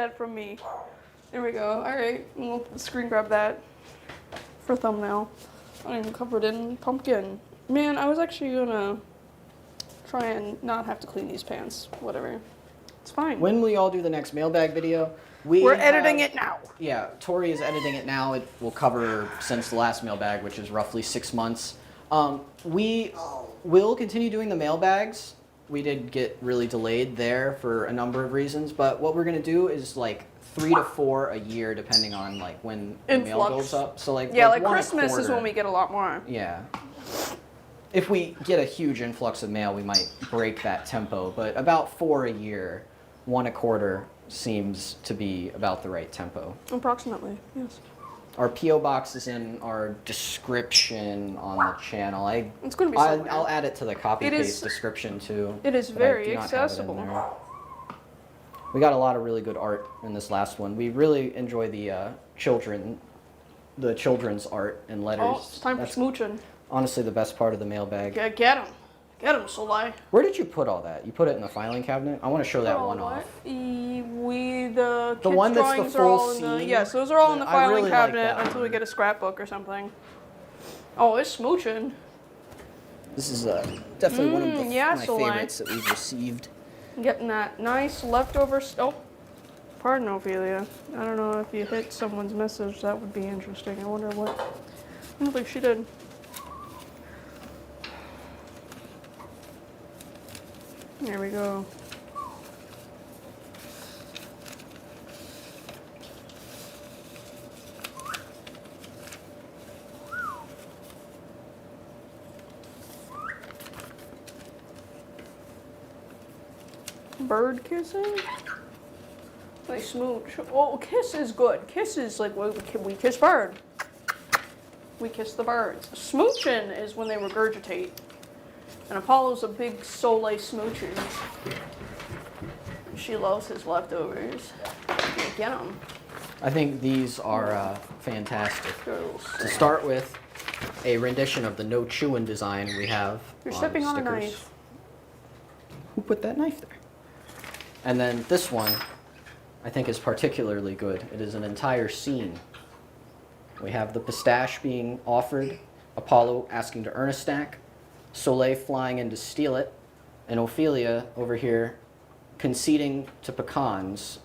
[SPEAKER 2] that from me. There we go. All right, we'll screen grab that for thumbnail. I'm covered in pumpkin. Man, I was actually gonna try and not have to clean these pants. Whatever. It's fine.
[SPEAKER 1] When we all do the next mailbag video, we're
[SPEAKER 2] editing it now.
[SPEAKER 1] Yeah, Tori is editing it now. It will cover since the last mailbag, which is roughly 6 months. We will continue doing the mailbags. We did get really delayed there for a number of reasons, but what we're gonna do is like 3 to 4 a year, depending on like when the mail
[SPEAKER 2] Influx.
[SPEAKER 1] goes up. So like
[SPEAKER 2] Yeah, like
[SPEAKER 1] one a
[SPEAKER 2] Christmas is
[SPEAKER 1] quarter.
[SPEAKER 2] when we get a lot more.
[SPEAKER 1] Yeah. If we get a huge influx of mail, we might break that tempo, but about 4 a year, 1 a quarter seems to be about the right tempo.
[SPEAKER 2] Approximately, yes.
[SPEAKER 1] Our P.O. box is in our description on the channel.
[SPEAKER 2] It's going to be somewhere.
[SPEAKER 1] I'll add it to the copy
[SPEAKER 2] It
[SPEAKER 1] paste
[SPEAKER 2] is-
[SPEAKER 1] description too.
[SPEAKER 2] it is
[SPEAKER 1] but I
[SPEAKER 2] very
[SPEAKER 1] do not have it in
[SPEAKER 2] accessible.
[SPEAKER 1] there. We got a lot of really good art in this last one. We really enjoy the children's art and letters.
[SPEAKER 2] Oh, it's time
[SPEAKER 1] That's
[SPEAKER 2] for smooching.
[SPEAKER 1] honestly the best part of the mailbag.
[SPEAKER 2] Get him. Get him, Soleil.
[SPEAKER 1] Where did you put all that? You put it in the filing cabinet? I want to show that
[SPEAKER 2] Oh,
[SPEAKER 1] one
[SPEAKER 2] what?
[SPEAKER 1] off.
[SPEAKER 2] The kids'
[SPEAKER 1] one that's the
[SPEAKER 2] drawings are
[SPEAKER 1] full
[SPEAKER 2] all in the,
[SPEAKER 1] scene?
[SPEAKER 2] yes, those are all in the
[SPEAKER 1] I
[SPEAKER 2] filing
[SPEAKER 1] really like
[SPEAKER 2] cabinet
[SPEAKER 1] that
[SPEAKER 2] until we
[SPEAKER 1] one.
[SPEAKER 2] get a scrapbook or something. Oh, it's smooching.
[SPEAKER 1] This is definitely one of
[SPEAKER 2] yeah,
[SPEAKER 1] my
[SPEAKER 2] Soleil.
[SPEAKER 1] favorites that we've received.
[SPEAKER 2] Getting that nice leftover oh, pardon, Ophelia. I don't know if you hit someone's message. That would be interesting. I wonder what. I don't think she did. There we go. Bird kissing? They smooch. Oh, kiss is good. Kiss is like we kiss bird. We kiss the birds. Smooching is when they regurgitate. And Apollo's a big Soleil smoocher. She loves his leftovers. Get them.
[SPEAKER 1] I think these are fantastic. To start with, a rendition of the no chewing design we have.
[SPEAKER 2] You're stepping on a
[SPEAKER 1] stickers.
[SPEAKER 2] knife.
[SPEAKER 1] Who put that knife there? And then this one, I think, is particularly good. It is an entire scene. We have the pistache being offered, Apollo asking to earn a stack, Soleil flying in to steal it, and Ophelia over here conceding to pecans,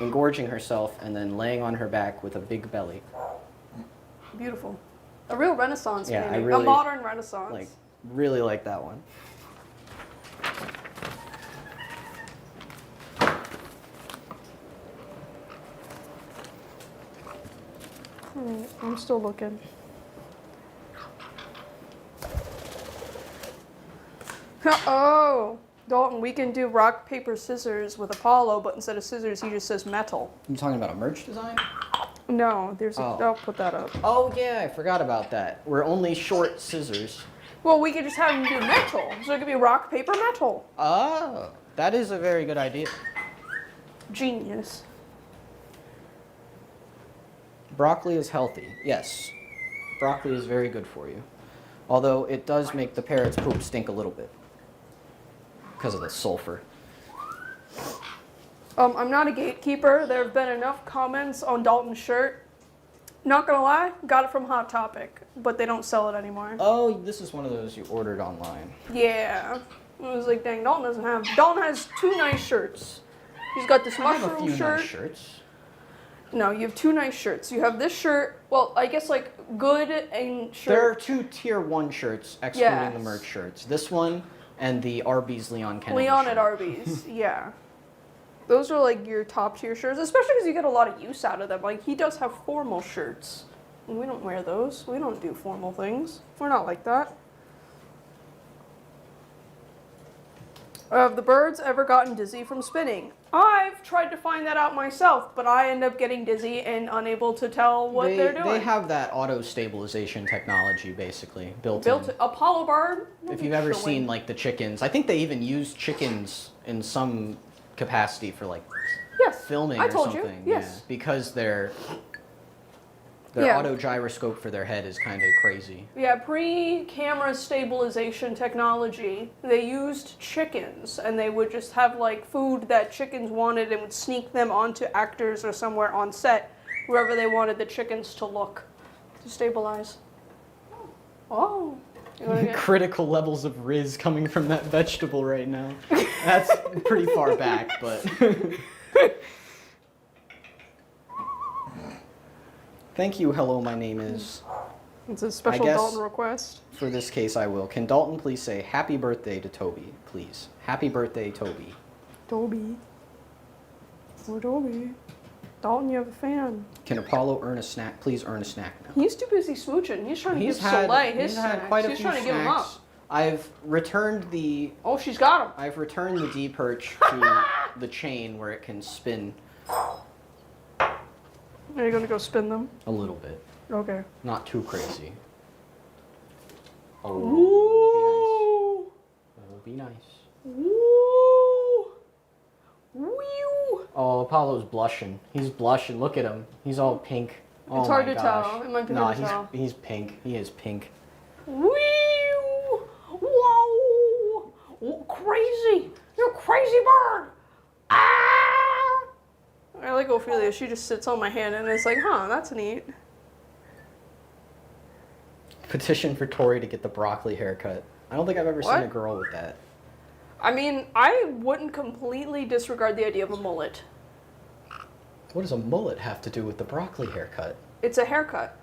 [SPEAKER 1] engorging herself, and then laying on her back with a big belly.
[SPEAKER 2] Beautiful. A real Renaissance
[SPEAKER 1] Yeah, I
[SPEAKER 2] painting.
[SPEAKER 1] really-
[SPEAKER 2] a modern Renaissance.
[SPEAKER 1] Like, really like that one.
[SPEAKER 2] Alright, I'm still looking. Oh, Dalton, we can do rock, paper, scissors with Apollo, but instead of scissors, he just says metal.
[SPEAKER 1] You talking about a merch design?
[SPEAKER 2] No, there's a,
[SPEAKER 1] Oh.
[SPEAKER 2] I'll put that up.
[SPEAKER 1] Oh yeah, I forgot about that. We're only short scissors.
[SPEAKER 2] Well, we could just have him do metal. So it could be rock, paper, metal.
[SPEAKER 1] Oh, that is a very good idea.
[SPEAKER 2] Genius.
[SPEAKER 1] Broccoli is healthy. Yes. Broccoli is very good for you. Although it does make the parrot's poop stink a little bit. Because of the sulfur.
[SPEAKER 2] I'm not a gatekeeper. There have been enough comments on Dalton's shirt. Not gonna lie, got it from Hot Topic, but they don't sell it anymore.
[SPEAKER 1] Oh, this is one of those you ordered online.
[SPEAKER 2] Yeah. It was like, dang, Dalton doesn't have. Dalton has two nice shirts. He's got this
[SPEAKER 1] I have a
[SPEAKER 2] mushroom
[SPEAKER 1] few
[SPEAKER 2] shirt.
[SPEAKER 1] nice shirts.
[SPEAKER 2] No, you have two nice shirts. You have this shirt. Well, I guess like good and shirt.
[SPEAKER 1] There are two tier 1 shirts, excluding the
[SPEAKER 2] Yes.
[SPEAKER 1] merch shirts. This one and the Arby's Leon Kennedy
[SPEAKER 2] Leon
[SPEAKER 1] shirt.
[SPEAKER 2] at Arby's. Yeah. Those are like your top tier shirts, especially because you get a lot of use out of them. Like he does have formal shirts. And we don't wear those. We don't do formal things. We're not like that. Have the birds ever gotten dizzy from spinning? I've tried to find that out myself, but I end up getting dizzy and unable to tell what they're doing.
[SPEAKER 1] They have that auto stabilization technology basically built in.
[SPEAKER 2] Apollo bird.
[SPEAKER 1] If you've ever seen like the chickens, I think they even use chickens in some capacity for like
[SPEAKER 2] yes,
[SPEAKER 1] filming
[SPEAKER 2] I
[SPEAKER 1] or
[SPEAKER 2] told
[SPEAKER 1] something.
[SPEAKER 2] you. Yes.
[SPEAKER 1] Yeah, because they're Their
[SPEAKER 2] Yeah.
[SPEAKER 1] auto gyroscope for their head is kind of crazy.
[SPEAKER 2] Yeah, pre-camera stabilization technology, they used chickens, and they would just have like food that chickens wanted and would sneak them onto actors or somewhere on set, wherever they wanted the chickens to look, to stabilize. Oh. You wanna get-
[SPEAKER 1] Critical levels of Riz coming from that vegetable right now. That's pretty far back, but... Thank you, hello, my name is...
[SPEAKER 2] It's a special
[SPEAKER 1] guess-
[SPEAKER 2] Dalton request.
[SPEAKER 1] For this case, I will. Can Dalton please say happy birthday to Toby, please? Happy birthday, Toby.
[SPEAKER 2] Toby. Oh, Toby. Dalton, you have a fan.
[SPEAKER 1] Can Apollo earn a snack? Please earn a snack now.
[SPEAKER 2] He's too busy smooching. He's trying to
[SPEAKER 1] He's
[SPEAKER 2] give Soleil his
[SPEAKER 1] he's had
[SPEAKER 2] snacks.
[SPEAKER 1] quite a
[SPEAKER 2] He's
[SPEAKER 1] few
[SPEAKER 2] trying to give him up.
[SPEAKER 1] snacks. I've returned the
[SPEAKER 2] Oh, she's got him.
[SPEAKER 1] I've returned the D perch to the chain where it can spin
[SPEAKER 2] Are you gonna go spin them?
[SPEAKER 1] a little bit,
[SPEAKER 2] Okay.
[SPEAKER 1] not too crazy. Oh,
[SPEAKER 2] Ooh.
[SPEAKER 1] be nice.
[SPEAKER 2] Ooh. Wee.
[SPEAKER 1] Oh, Apollo's blushing. He's blushing. Look at him. He's all pink. Oh
[SPEAKER 2] It's hard
[SPEAKER 1] my
[SPEAKER 2] to
[SPEAKER 1] gosh.
[SPEAKER 2] tell. It might be
[SPEAKER 1] No,
[SPEAKER 2] hard to tell.
[SPEAKER 1] he's pink. He is pink.
[SPEAKER 2] Wee. Whoa. Oh, crazy. You're a crazy bird. Ah. I like Ophelia. She just sits on my hand and it's like, huh, that's neat.
[SPEAKER 1] Petition for Tori to get the broccoli haircut. I don't think I've ever seen
[SPEAKER 2] What?
[SPEAKER 1] a girl with that.
[SPEAKER 2] I mean, I wouldn't completely disregard the idea of a mullet.
[SPEAKER 1] What does a mullet have to do with the broccoli haircut?
[SPEAKER 2] It's a haircut.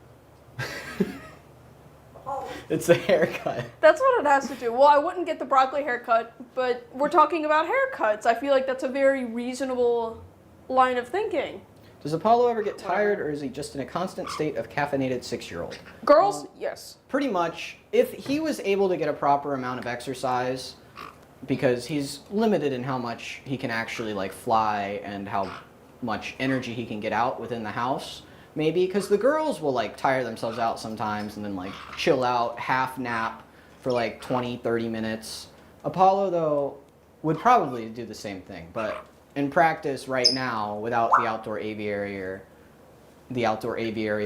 [SPEAKER 1] It's a haircut.
[SPEAKER 2] That's what it has to do. Well, I wouldn't get the broccoli haircut, but we're talking about haircuts. I feel like that's a very reasonable line of thinking.
[SPEAKER 1] Does Apollo ever get tired, or is he just in a constant state of caffeinated 6-year-old?
[SPEAKER 2] Girls, yes.
[SPEAKER 1] Pretty much, if he was able to get a proper amount of exercise, because he's limited in how much he can actually like fly and how much energy he can get out within the house, maybe, because the girls will like tire themselves out sometimes and then like chill out, half nap for like 20-30 minutes. Apollo, though, would probably do the same thing, but in practice right now, without the outdoor aviary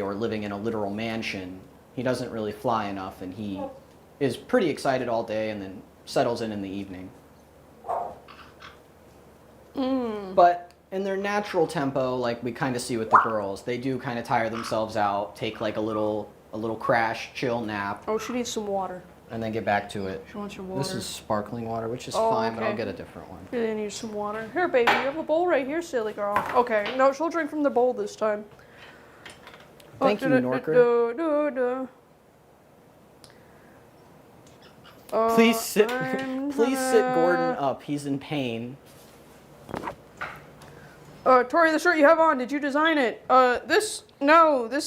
[SPEAKER 1] or living in a literal mansion, he doesn't really fly enough, and he is pretty excited all day and then settles in the evening. But in their natural tempo, like we kind of see with the girls, they do kind of tire themselves out, take like a little crash, chill nap,
[SPEAKER 2] Oh, she needs some water.
[SPEAKER 1] and then get back to it.
[SPEAKER 2] She wants your water.
[SPEAKER 1] This is sparkling water, which is
[SPEAKER 2] Oh,
[SPEAKER 1] fine, but I'll
[SPEAKER 2] okay.
[SPEAKER 1] get a different one.
[SPEAKER 2] Really need some water. Here, baby, you have a bowl right here, silly girl. Okay, no, she'll drink from the bowl this time.
[SPEAKER 1] Thank you, Norker. Please sit Gourdon up. He's in pain.
[SPEAKER 2] Tori, the shirt you have on, did you design it? This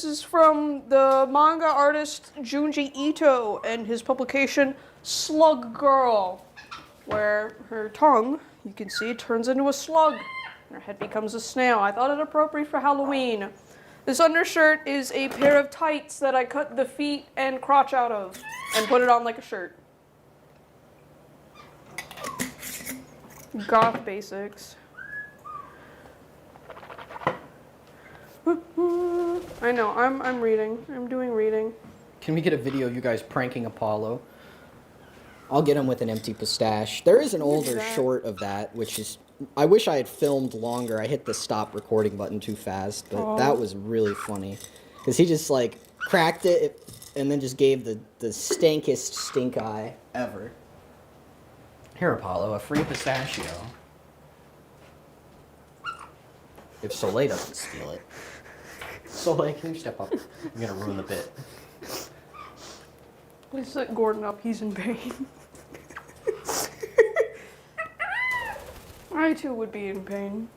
[SPEAKER 2] is from the manga artist Junji Ito and his publication Slug Girl, where her tongue, you can see, turns into a slug. Her head becomes a snail. I thought it appropriate for Halloween. This undershirt is a pair of tights that I cut the feet and crotch out of and put it on like a shirt. Goth basics. I know, I'm reading. I'm doing reading.
[SPEAKER 1] Can we get a video of you guys pranking Apollo? I'll get him with an empty pistache. There is an older short of that, which is... I wish I had filmed longer. I hit the stop recording button too fast, but that was really funny. Because he just, like, cracked it and then just gave the stankest stink eye ever. Here, Apollo, a free pistachio. If Soleil doesn't steal it. Soleil, can you step up? I'm gonna ruin the bit.
[SPEAKER 2] Please set Gourdon up, he's in pain. I too would be in pain.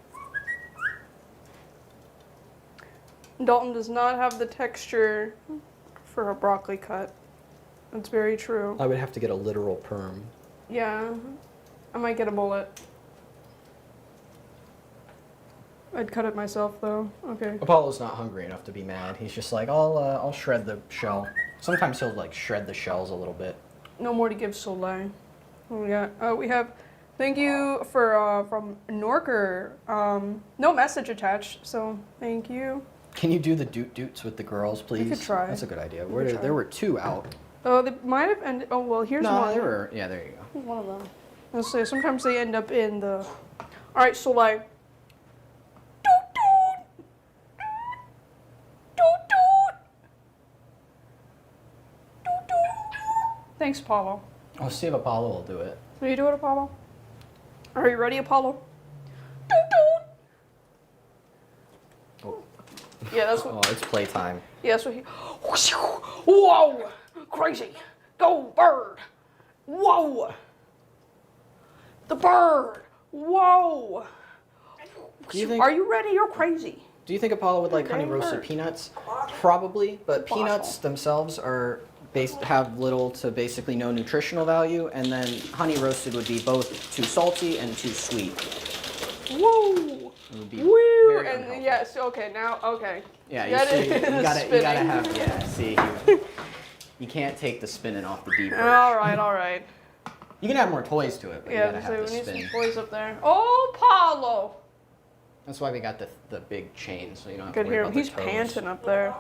[SPEAKER 2] Dalton does not have the texture for a broccoli cut. That's very true.
[SPEAKER 1] I would have to get a literal perm.
[SPEAKER 2] Yeah, I might get a bullet. I'd cut it myself though. Okay.
[SPEAKER 1] Apollo's not hungry enough to be mad. He's just like, I'll shred the shell. Sometimes he'll like shred the shells a little bit.
[SPEAKER 2] No more to give Soleil. Oh yeah. We have. Thank you for from Norker. No message attached, so thank you.
[SPEAKER 1] Can you do the doot doots with the girls, please?
[SPEAKER 2] could try.
[SPEAKER 1] That's a good idea.
[SPEAKER 2] could try.
[SPEAKER 1] There were 2 out.
[SPEAKER 2] Oh, they might have ended. Oh, well, here's
[SPEAKER 1] No,
[SPEAKER 2] one.
[SPEAKER 1] there were. Yeah, there you go.
[SPEAKER 2] Here's one of them. Let's say sometimes they end up in the. All right, so like. Doot doot. Doot doot. Doot doot. Thanks, Apollo.
[SPEAKER 1] I'll see if Apollo will do it.
[SPEAKER 2] Will you do it, Apollo? Are you ready, Apollo? Doot doot.
[SPEAKER 1] Oh,
[SPEAKER 2] Yeah, that's what.
[SPEAKER 1] oh it's playtime.
[SPEAKER 2] Yeah, that's what he. Whoa! Crazy! Go bird! Whoa! The bird! Whoa!
[SPEAKER 1] Do you think-
[SPEAKER 2] Are you ready? You're crazy.
[SPEAKER 1] Do you think Apollo would like honey
[SPEAKER 2] Dang
[SPEAKER 1] roasted
[SPEAKER 2] bird.
[SPEAKER 1] peanuts? Probably, but
[SPEAKER 2] Bottle.
[SPEAKER 1] peanuts themselves are have little to basically no nutritional value, and then honey roasted would be both too salty and too sweet.
[SPEAKER 2] Whoa!
[SPEAKER 1] It would be
[SPEAKER 2] Woo!
[SPEAKER 1] very
[SPEAKER 2] And
[SPEAKER 1] unhealthy.
[SPEAKER 2] yes, okay, now, okay.
[SPEAKER 1] Yeah,
[SPEAKER 2] Got
[SPEAKER 1] you
[SPEAKER 2] it.
[SPEAKER 1] see, you gotta
[SPEAKER 2] Spinning.
[SPEAKER 1] have, yeah, see, you can't take the spinning off the deep perch.
[SPEAKER 2] All right, all right.
[SPEAKER 1] You can add more toys to it, but
[SPEAKER 2] Yeah,
[SPEAKER 1] you gotta
[SPEAKER 2] so
[SPEAKER 1] have
[SPEAKER 2] we
[SPEAKER 1] the
[SPEAKER 2] need some
[SPEAKER 1] spin.
[SPEAKER 2] toys up there. Oh, Paulo!
[SPEAKER 1] That's why we got the big chain, so you don't have
[SPEAKER 2] Good
[SPEAKER 1] to worry
[SPEAKER 2] hear him.
[SPEAKER 1] about the
[SPEAKER 2] He's
[SPEAKER 1] toes.
[SPEAKER 2] panting up there.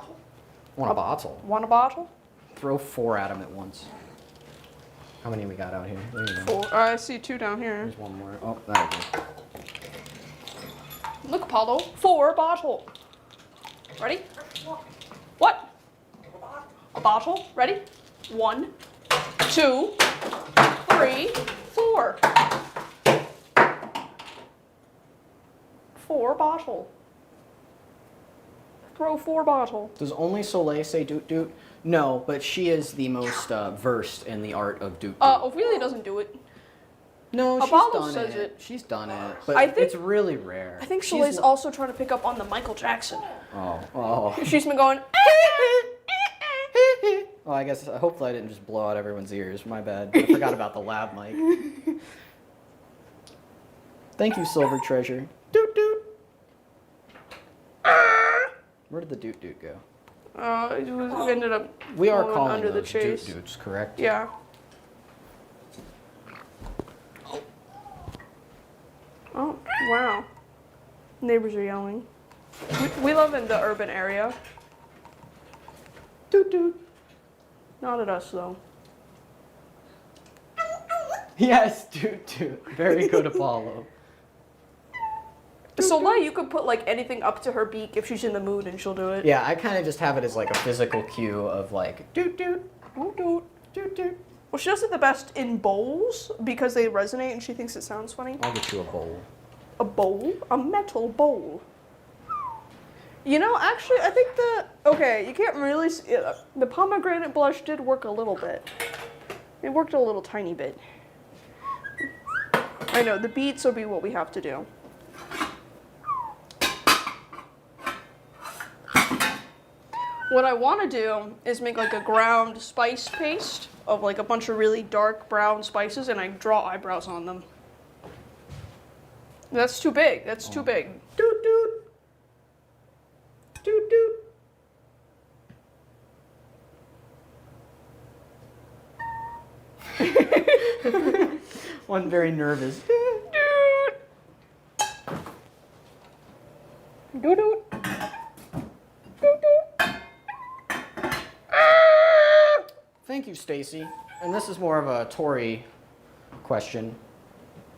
[SPEAKER 1] Want a bottle?
[SPEAKER 2] Want a bottle?
[SPEAKER 1] Throw 4 at him at once. How many we got out here? There you go.
[SPEAKER 2] 4. I see 2 down here.
[SPEAKER 1] There's one more. Oh, there we go.
[SPEAKER 2] Look, Apollo. 4 bottle. Ready? What? A bottle. Ready? 1, 2, 3, 4. 4 bottle. Throw 4 bottle.
[SPEAKER 1] Does only Soleil say doot doot? No, but she is the most versed in the art of doot doot.
[SPEAKER 2] Ophelia doesn't do it.
[SPEAKER 1] No, she's
[SPEAKER 2] Apollo
[SPEAKER 1] done
[SPEAKER 2] says
[SPEAKER 1] it.
[SPEAKER 2] it.
[SPEAKER 1] She's done it, but
[SPEAKER 2] I think-
[SPEAKER 1] it's really rare.
[SPEAKER 2] I think
[SPEAKER 1] She's
[SPEAKER 2] Soleil's
[SPEAKER 1] l-
[SPEAKER 2] also trying to pick up on the Michael Jackson.
[SPEAKER 1] Oh.
[SPEAKER 2] She's been going.
[SPEAKER 1] Well, I guess hopefully I didn't just blow out everyone's ears. My bad. I forgot about the lab mic. Thank you, Silver Treasure. Doot doot. Where did the doot doot go?
[SPEAKER 2] It ended up.
[SPEAKER 1] We are
[SPEAKER 2] falling
[SPEAKER 1] calling
[SPEAKER 2] under the
[SPEAKER 1] those
[SPEAKER 2] chase.
[SPEAKER 1] doot doots, correct?
[SPEAKER 2] Yeah. Oh, wow. Neighbors are yelling. We live in the urban area.
[SPEAKER 1] Doot doot.
[SPEAKER 2] Not at us, though.
[SPEAKER 1] Yes, doot doot. Very good, Apollo.
[SPEAKER 2] Soleil, you could put like anything up to her beak if she's in the mood and she'll do it.
[SPEAKER 1] Yeah, I kind of just have it as like a physical cue of like doot doot,
[SPEAKER 2] Doot, doot.
[SPEAKER 1] doot doot.
[SPEAKER 2] Well, she does it the best in bowls because they resonate and she thinks it sounds funny.
[SPEAKER 1] I'll get you a bowl.
[SPEAKER 2] A bowl? A metal bowl. You know, actually, I think okay, you can't really see, the pomegranate blush did work a little bit. It worked a little tiny bit. I know, the beets will be what we have to do. What I want to do is make like a ground spice paste of like a bunch of really dark brown spices and I draw eyebrows on them. That's too big. That's too big.
[SPEAKER 1] Doot doot. Doot doot. One very nervous.
[SPEAKER 2] Doot doot. Doot doot.
[SPEAKER 1] Thank you, Stacy. And this is more of a Tori question.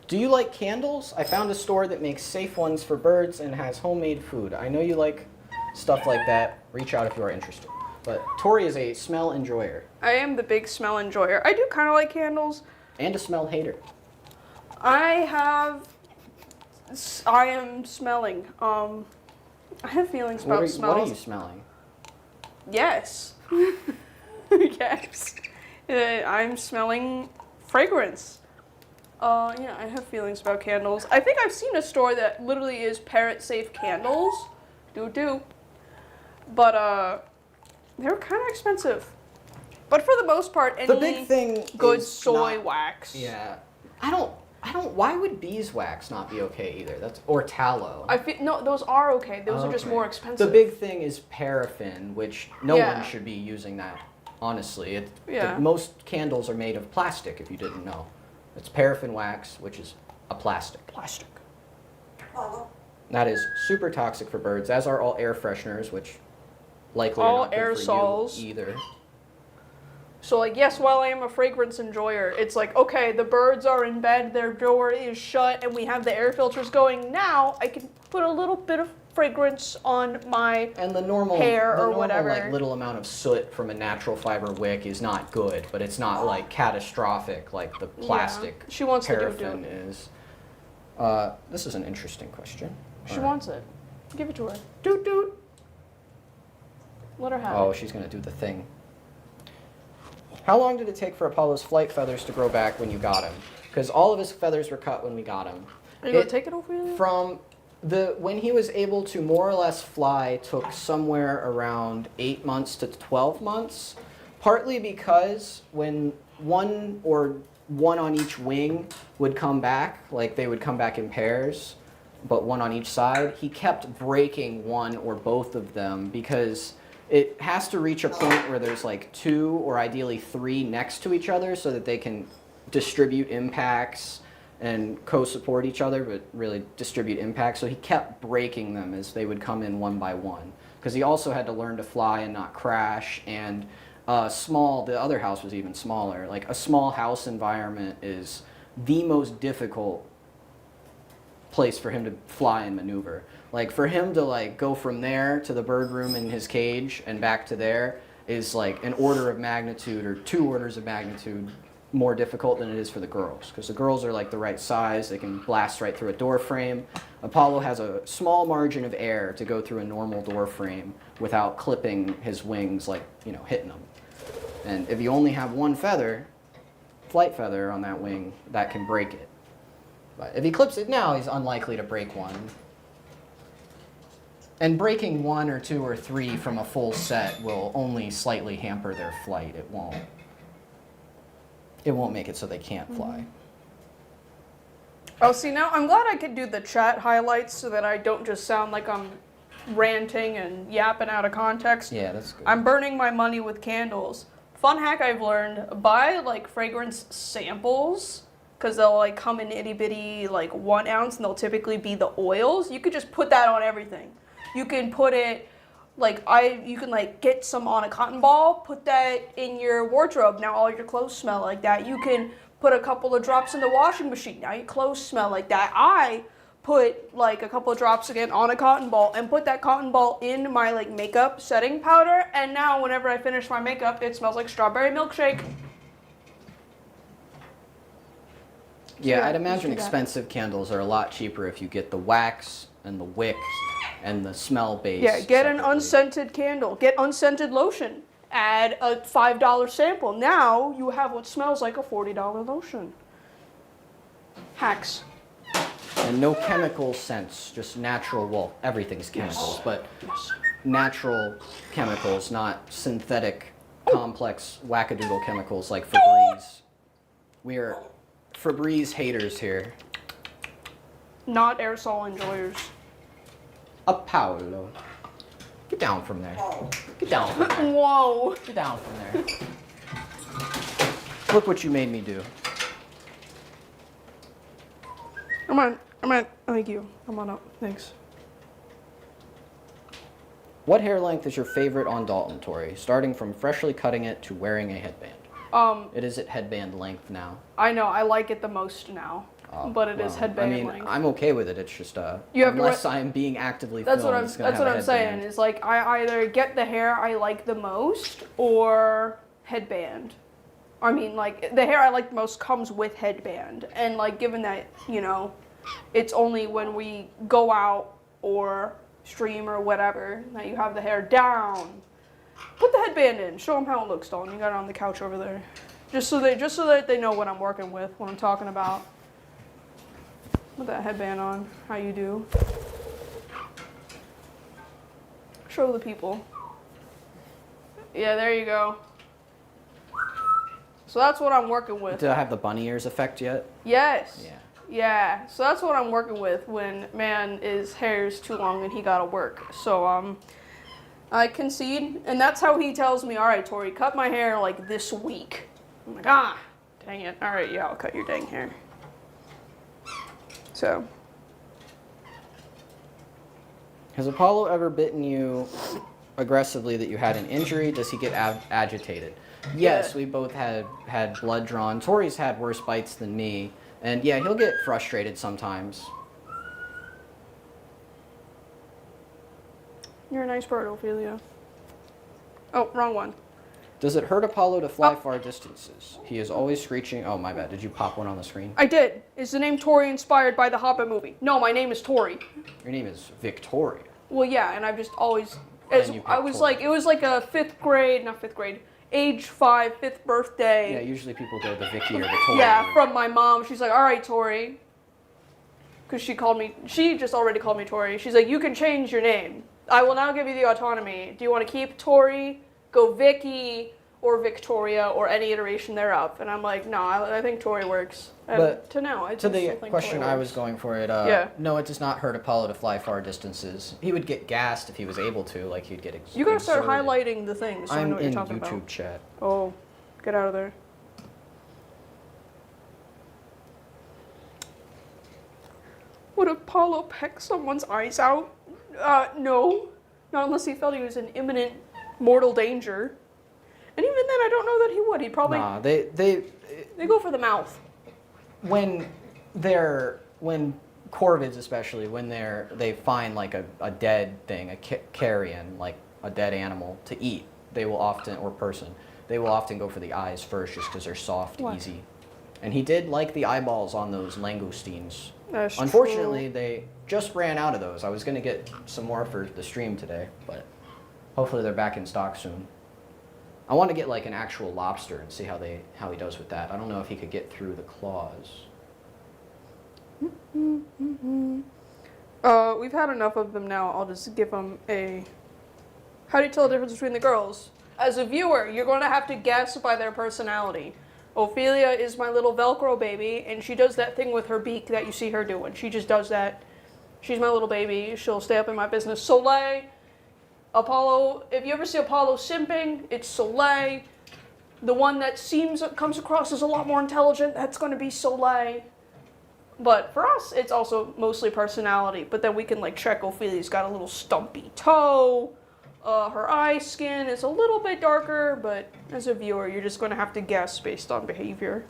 [SPEAKER 1] Do you like candles? I found a store that makes safe ones for birds and has homemade food. I know you like stuff like that. Reach out if you are interested. But Tori is a smell enjoyer
[SPEAKER 2] I am the big smell enjoyer. I do kind of like candles.
[SPEAKER 1] and a smell hater.
[SPEAKER 2] I am smelling. I have feelings about
[SPEAKER 1] What
[SPEAKER 2] smells.
[SPEAKER 1] are you smelling?
[SPEAKER 2] Yes. Yes. I'm smelling fragrance. Yeah, I have feelings about candles. I think I've seen a store that literally is Parrot safe candles. Do. But they're kind of expensive. But for the most part, any
[SPEAKER 1] The big thing
[SPEAKER 2] good
[SPEAKER 1] is
[SPEAKER 2] soy
[SPEAKER 1] not-
[SPEAKER 2] wax.
[SPEAKER 1] Yeah. I don't. Why would beeswax not be okay either? Or tallow.
[SPEAKER 2] I feel no, those are okay. Those are just
[SPEAKER 1] Okay.
[SPEAKER 2] more expensive.
[SPEAKER 1] The big thing is paraffin, which no
[SPEAKER 2] Yeah.
[SPEAKER 1] one should be using that. Honestly,
[SPEAKER 2] Yeah.
[SPEAKER 1] most candles are made of plastic. If you didn't know, it's paraffin wax, which is a plastic.
[SPEAKER 2] plastic.
[SPEAKER 3] Apollo.
[SPEAKER 1] That is super toxic for birds, as are all air fresheners, which likely
[SPEAKER 2] All
[SPEAKER 1] are not good
[SPEAKER 2] aerosols.
[SPEAKER 1] for you either.
[SPEAKER 2] So, like, yes, while I am a fragrance enjoyer, it's like, okay, the birds are in bed, their door is shut, and we have the air filters going. Now I can put a little bit of fragrance on my
[SPEAKER 1] And the normal,
[SPEAKER 2] hair or
[SPEAKER 1] whatever,
[SPEAKER 2] whatever.
[SPEAKER 1] like little amount of soot from a natural fiber wick is not good, but it's not like catastrophic like the plastic
[SPEAKER 2] She wants to do
[SPEAKER 1] paraffin
[SPEAKER 2] DOOT.
[SPEAKER 1] is. This is an interesting question.
[SPEAKER 2] She
[SPEAKER 1] Or-
[SPEAKER 2] wants it. Give it to her.
[SPEAKER 1] Doot doot.
[SPEAKER 2] Let her have
[SPEAKER 1] Oh,
[SPEAKER 2] it.
[SPEAKER 1] she's gonna do the thing. How long did it take for Apollo's flight feathers to grow back when you got him? Because all of his feathers were cut when we got him.
[SPEAKER 2] Are you going to take it over here?
[SPEAKER 1] From when he was able to more or less fly took somewhere around 8 months to 12 months, partly because when one on each wing would come back, like they would come back in pairs, but one on each side, he kept breaking one or both of them because it has to reach a point where there's like 2 or ideally 3 next to each other so that they can distribute impacts and co-support each other, but really distribute impacts. So he kept breaking them as they would come in one by one. Because he also had to learn to fly and not crash. And the other house was even smaller. Like a small house environment is the most difficult place for him to fly and maneuver. Like for him to like go from there to the bird room in his cage and back to there is like an order of magnitude or 2 orders of magnitude more difficult than it is for the girls, because the girls are like the right size, they can blast right through a door frame. Apollo has a small margin of air to go through a normal door frame without clipping his wings, like, you know, hitting them. And if you only have one feather, flight feather on that wing, that can break it. But if he clips it now, he's unlikely to break one. And breaking 1 or 2 or 3 from a full set will only slightly hamper their flight. It won't make it so they can't fly.
[SPEAKER 2] Oh, see, now I'm glad I could do the chat highlights so that I don't just sound like I'm ranting and yapping out of context.
[SPEAKER 1] Yeah, that's good.
[SPEAKER 2] I'm burning my money with candles. Fun hack I've learned, buy like fragrance samples, because they'll like come in itty bitty like 1 ounce and they'll typically be the oils. You could just put that on everything. You can put it you can like get some on a cotton ball, put that in your wardrobe. Now all your clothes smell like that. You can put a couple of drops in the washing machine. Now your clothes smell like that. I put like a couple of drops again on a cotton ball and put that cotton ball in my like makeup setting powder. And now whenever I finish my makeup, it smells like strawberry milkshake.
[SPEAKER 1] Yeah,
[SPEAKER 2] Yeah,
[SPEAKER 1] I'd
[SPEAKER 2] let's
[SPEAKER 1] imagine
[SPEAKER 2] do that.
[SPEAKER 1] expensive candles are a lot cheaper if you get the wax and the wick and the smell base.
[SPEAKER 2] Yeah, get an
[SPEAKER 1] separately.
[SPEAKER 2] unscented candle. Get unscented lotion. Add a $5 sample. Now you have what smells like a $40 lotion. Hacks.
[SPEAKER 1] And no chemical scents, just natural, well, everything's chemicals, but natural chemicals, not synthetic, complex, wackadoodle chemicals like Febreze. We are Febreze haters here.
[SPEAKER 2] Not aerosol enjoyers.
[SPEAKER 1] Apollo. Get down from there. Get down from there.
[SPEAKER 2] Whoa.
[SPEAKER 1] Get down from there. Look what you made me do.
[SPEAKER 2] Come on. Thank you. Come on up. Thanks.
[SPEAKER 1] What hair length is your favorite on Dalton, Tori? Starting from freshly cutting it to wearing a headband. It is at headband length now.
[SPEAKER 2] I know. I like it the most now. But it is
[SPEAKER 1] Well,
[SPEAKER 2] headband
[SPEAKER 1] I mean,
[SPEAKER 2] length.
[SPEAKER 1] I'm okay with it. It's just
[SPEAKER 2] You have to
[SPEAKER 1] unless I'm being actively
[SPEAKER 2] That's
[SPEAKER 1] filmed,
[SPEAKER 2] what I'm.
[SPEAKER 1] it's gonna
[SPEAKER 2] That's
[SPEAKER 1] have
[SPEAKER 2] what
[SPEAKER 1] a
[SPEAKER 2] I'm saying.
[SPEAKER 1] headband.
[SPEAKER 2] Is like I either get the hair I like the most or headband. I mean, like the hair I like the most comes with headband, and like given that it's only when we go out or stream or whatever that you have the hair down. Put the headband in. Show them how it looks, Dalton. You got it on the couch over there, just so that they know what I'm working with, what I'm talking about. Put that headband on, how you do. Show the people. Yeah, there you go. So that's what I'm working with.
[SPEAKER 1] Do I have the bunny ears effect yet?
[SPEAKER 2] Yes.
[SPEAKER 1] Yeah.
[SPEAKER 2] Yeah. So that's what I'm working with when his hair is too long and he gotta work. So I concede, and that's how he tells me, all right, Tori, cut my hair like this week. I'm like, dang it. All right, yeah, I'll cut your dang hair. So,
[SPEAKER 1] Has Apollo ever bitten you aggressively that you had an injury? Does he get agitated? Yes,
[SPEAKER 2] Yeah.
[SPEAKER 1] we both had blood drawn. Tori's had worse bites than me. And yeah, he'll get frustrated sometimes.
[SPEAKER 2] You're a nice bird, Ophelia. Oh, wrong one.
[SPEAKER 1] Does it hurt Apollo to fly far distances? He is always screeching. Oh, my bad. Did you pop one on the screen?
[SPEAKER 2] I did. Is the name Tori inspired by the Hobbit movie? No, my name is Tori.
[SPEAKER 1] Your name is Victoria.
[SPEAKER 2] Well, yeah, and I've just always,
[SPEAKER 1] And you
[SPEAKER 2] I
[SPEAKER 1] picked
[SPEAKER 2] was
[SPEAKER 1] Tori.
[SPEAKER 2] like, it was like a age 5, 5th birthday.
[SPEAKER 1] Yeah, usually people go the Vicky or Victoria.
[SPEAKER 2] Yeah, from my mom. She's like, all right, Tori. Because she just already called me Tori. She's like, you can change your name. I will now give you the autonomy. Do you want to keep Tori, go Vicky, or Victoria, or any iteration thereof? And I'm like, no, I think Tori works. And
[SPEAKER 1] But
[SPEAKER 2] to now, I
[SPEAKER 1] To
[SPEAKER 2] still
[SPEAKER 1] the
[SPEAKER 2] think
[SPEAKER 1] question
[SPEAKER 2] Tori
[SPEAKER 1] I
[SPEAKER 2] works.
[SPEAKER 1] was going for it,
[SPEAKER 2] Yeah.
[SPEAKER 1] no, it does not hurt Apollo to fly far distances. He would get gassed if he was able to, like he'd get
[SPEAKER 2] You gotta start
[SPEAKER 1] exerted.
[SPEAKER 2] highlighting the things so I
[SPEAKER 1] I'm
[SPEAKER 2] know what you're
[SPEAKER 1] in
[SPEAKER 2] talking
[SPEAKER 1] YouTube
[SPEAKER 2] about.
[SPEAKER 1] chat.
[SPEAKER 2] Oh, get out of there. Would Apollo peck someone's eyes out? No. Not unless he felt he was in imminent mortal danger. And even then, I don't know that he would. He'd probably...
[SPEAKER 1] Nah,
[SPEAKER 2] They go for the mouth.
[SPEAKER 1] when corvids especially, when they find like a dead thing, a carrion, like a dead animal to eat, they will often, or person, they will often go for the eyes first just because they're soft,
[SPEAKER 2] What?
[SPEAKER 1] easy. And he did like the eyeballs on those langoustines.
[SPEAKER 2] That's
[SPEAKER 1] Unfortunately, they just ran out of those. I was going to get some more for the stream today, but hopefully they're back in stock soon. I want to get like an actual lobster and see how he does with that. I don't know if he could get through the claws.
[SPEAKER 2] We've had enough of them now. I'll just give them a... How do you tell the difference between the girls? As a viewer, you're going to have to guess by their personality. Ophelia is my little Velcro baby, and she does that thing with her beak that you see her doing. She just does that. She's my little baby. She'll stay up in my business. Soleil, Apollo, if you ever see Apollo simping, it's Soleil. The one that comes across as a lot more intelligent, that's going to be Soleil. But for us, it's also mostly personality. But then we can like check Ophelia's got a little stumpy toe. Her eye skin is a little bit darker, but as a viewer, you're just going to have to guess based on behavior.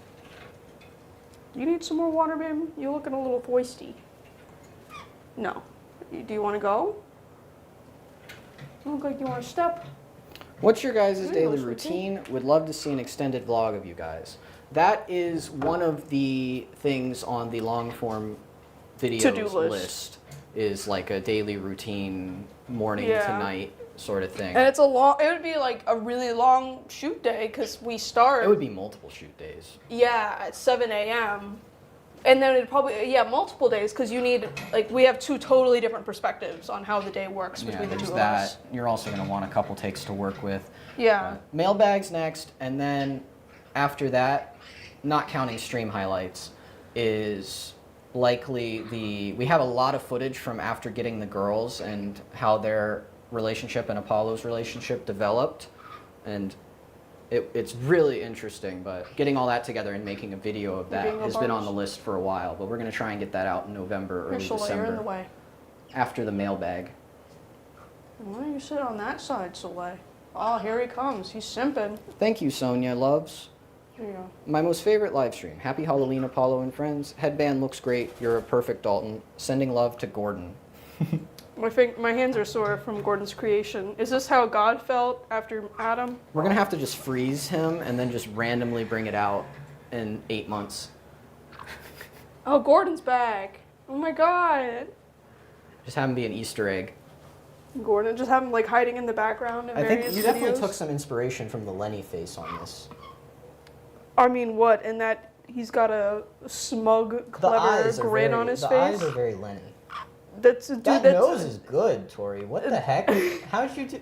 [SPEAKER 2] You need some more water, babe? You're looking a little foisty. No. Do you want to go? You look like you want to step.
[SPEAKER 1] What's your guys'
[SPEAKER 2] Ooh,
[SPEAKER 1] daily
[SPEAKER 2] that's
[SPEAKER 1] routine? Would love to see an extended vlog of you guys. That is one of the things on the long form videos
[SPEAKER 2] To-do list.
[SPEAKER 1] list. Is like a daily routine, morning to
[SPEAKER 2] Yeah.
[SPEAKER 1] night sort of thing.
[SPEAKER 2] And it would be like a really long shoot day because we start.
[SPEAKER 1] It would be multiple shoot days.
[SPEAKER 2] Yeah, at 7 a.m. And then it'd probably, multiple days because you need, like, we have two totally different perspectives on how the day works between the
[SPEAKER 1] there's
[SPEAKER 2] two of
[SPEAKER 1] that.
[SPEAKER 2] us.
[SPEAKER 1] You're also going to want a couple takes to work with.
[SPEAKER 2] Yeah.
[SPEAKER 1] Mailbags next, and then after that, not counting stream highlights, is likely we have a lot of footage from after getting the girls and how their relationship and Apollo's relationship developed, and it's really interesting, but getting all that together and making a video of that
[SPEAKER 2] Being
[SPEAKER 1] has been on
[SPEAKER 2] bars.
[SPEAKER 1] the list for a while, but we're going to try and get that out in November, early
[SPEAKER 2] Soleil, you're in the
[SPEAKER 1] December,
[SPEAKER 2] way.
[SPEAKER 1] after the mailbag.
[SPEAKER 2] Why don't you sit on that side, Soleil? Oh, here he comes. He's simping.
[SPEAKER 1] Thank you, Sonia Loves.
[SPEAKER 2] There you go.
[SPEAKER 1] My most favorite live stream. Happy Halloween, Apollo and friends. Headband looks great. You're a perfect Dalton. Sending love to Gourdon.
[SPEAKER 2] My hands are sore from Gordon's creation. Is this how God felt after Adam?
[SPEAKER 1] We're going to have to just freeze him and then just randomly bring it out in 8 months.
[SPEAKER 2] Oh, Gordon's back. Oh my God.
[SPEAKER 1] Just have him be an Easter egg.
[SPEAKER 2] Gordon, just have him like hiding in the background in
[SPEAKER 1] I think
[SPEAKER 2] various
[SPEAKER 1] you definitely
[SPEAKER 2] videos.
[SPEAKER 1] took some inspiration from the Lenny face on this.
[SPEAKER 2] I mean, what? In that he's got a smug, clever grin on his face.
[SPEAKER 1] The eyes are very Lenny.
[SPEAKER 2] That's dude.
[SPEAKER 1] That
[SPEAKER 2] That's
[SPEAKER 1] nose is good, Tori. What the heck? How'd you do?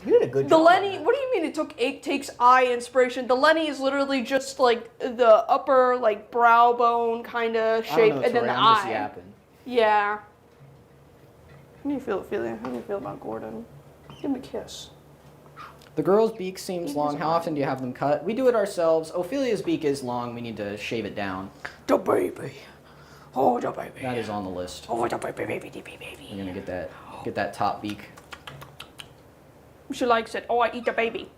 [SPEAKER 1] You did a good
[SPEAKER 2] the
[SPEAKER 1] job. on
[SPEAKER 2] Lenny.
[SPEAKER 1] that.
[SPEAKER 2] What do you mean? It took 8 takes eye inspiration. The Lenny is literally just like the upper like brow bone kind of
[SPEAKER 1] I don't
[SPEAKER 2] shape,
[SPEAKER 1] know,
[SPEAKER 2] and then
[SPEAKER 1] Tori,
[SPEAKER 2] the
[SPEAKER 1] I'm just
[SPEAKER 2] eye.
[SPEAKER 1] yapping.
[SPEAKER 2] Yeah. How do you feel, Ophelia? How do you feel about Gordon? Give him a kiss.
[SPEAKER 1] The girl's beak seems
[SPEAKER 2] He's
[SPEAKER 1] long. How
[SPEAKER 2] fine.
[SPEAKER 1] often do you have them cut? We do it ourselves. Ophelia's beak is long. We need to shave it down.
[SPEAKER 2] The baby. Oh, the baby.
[SPEAKER 1] That is on the list.
[SPEAKER 2] Oh, the baby.
[SPEAKER 1] We're gonna get that top beak.
[SPEAKER 2] She likes it. Oh, I eat the baby.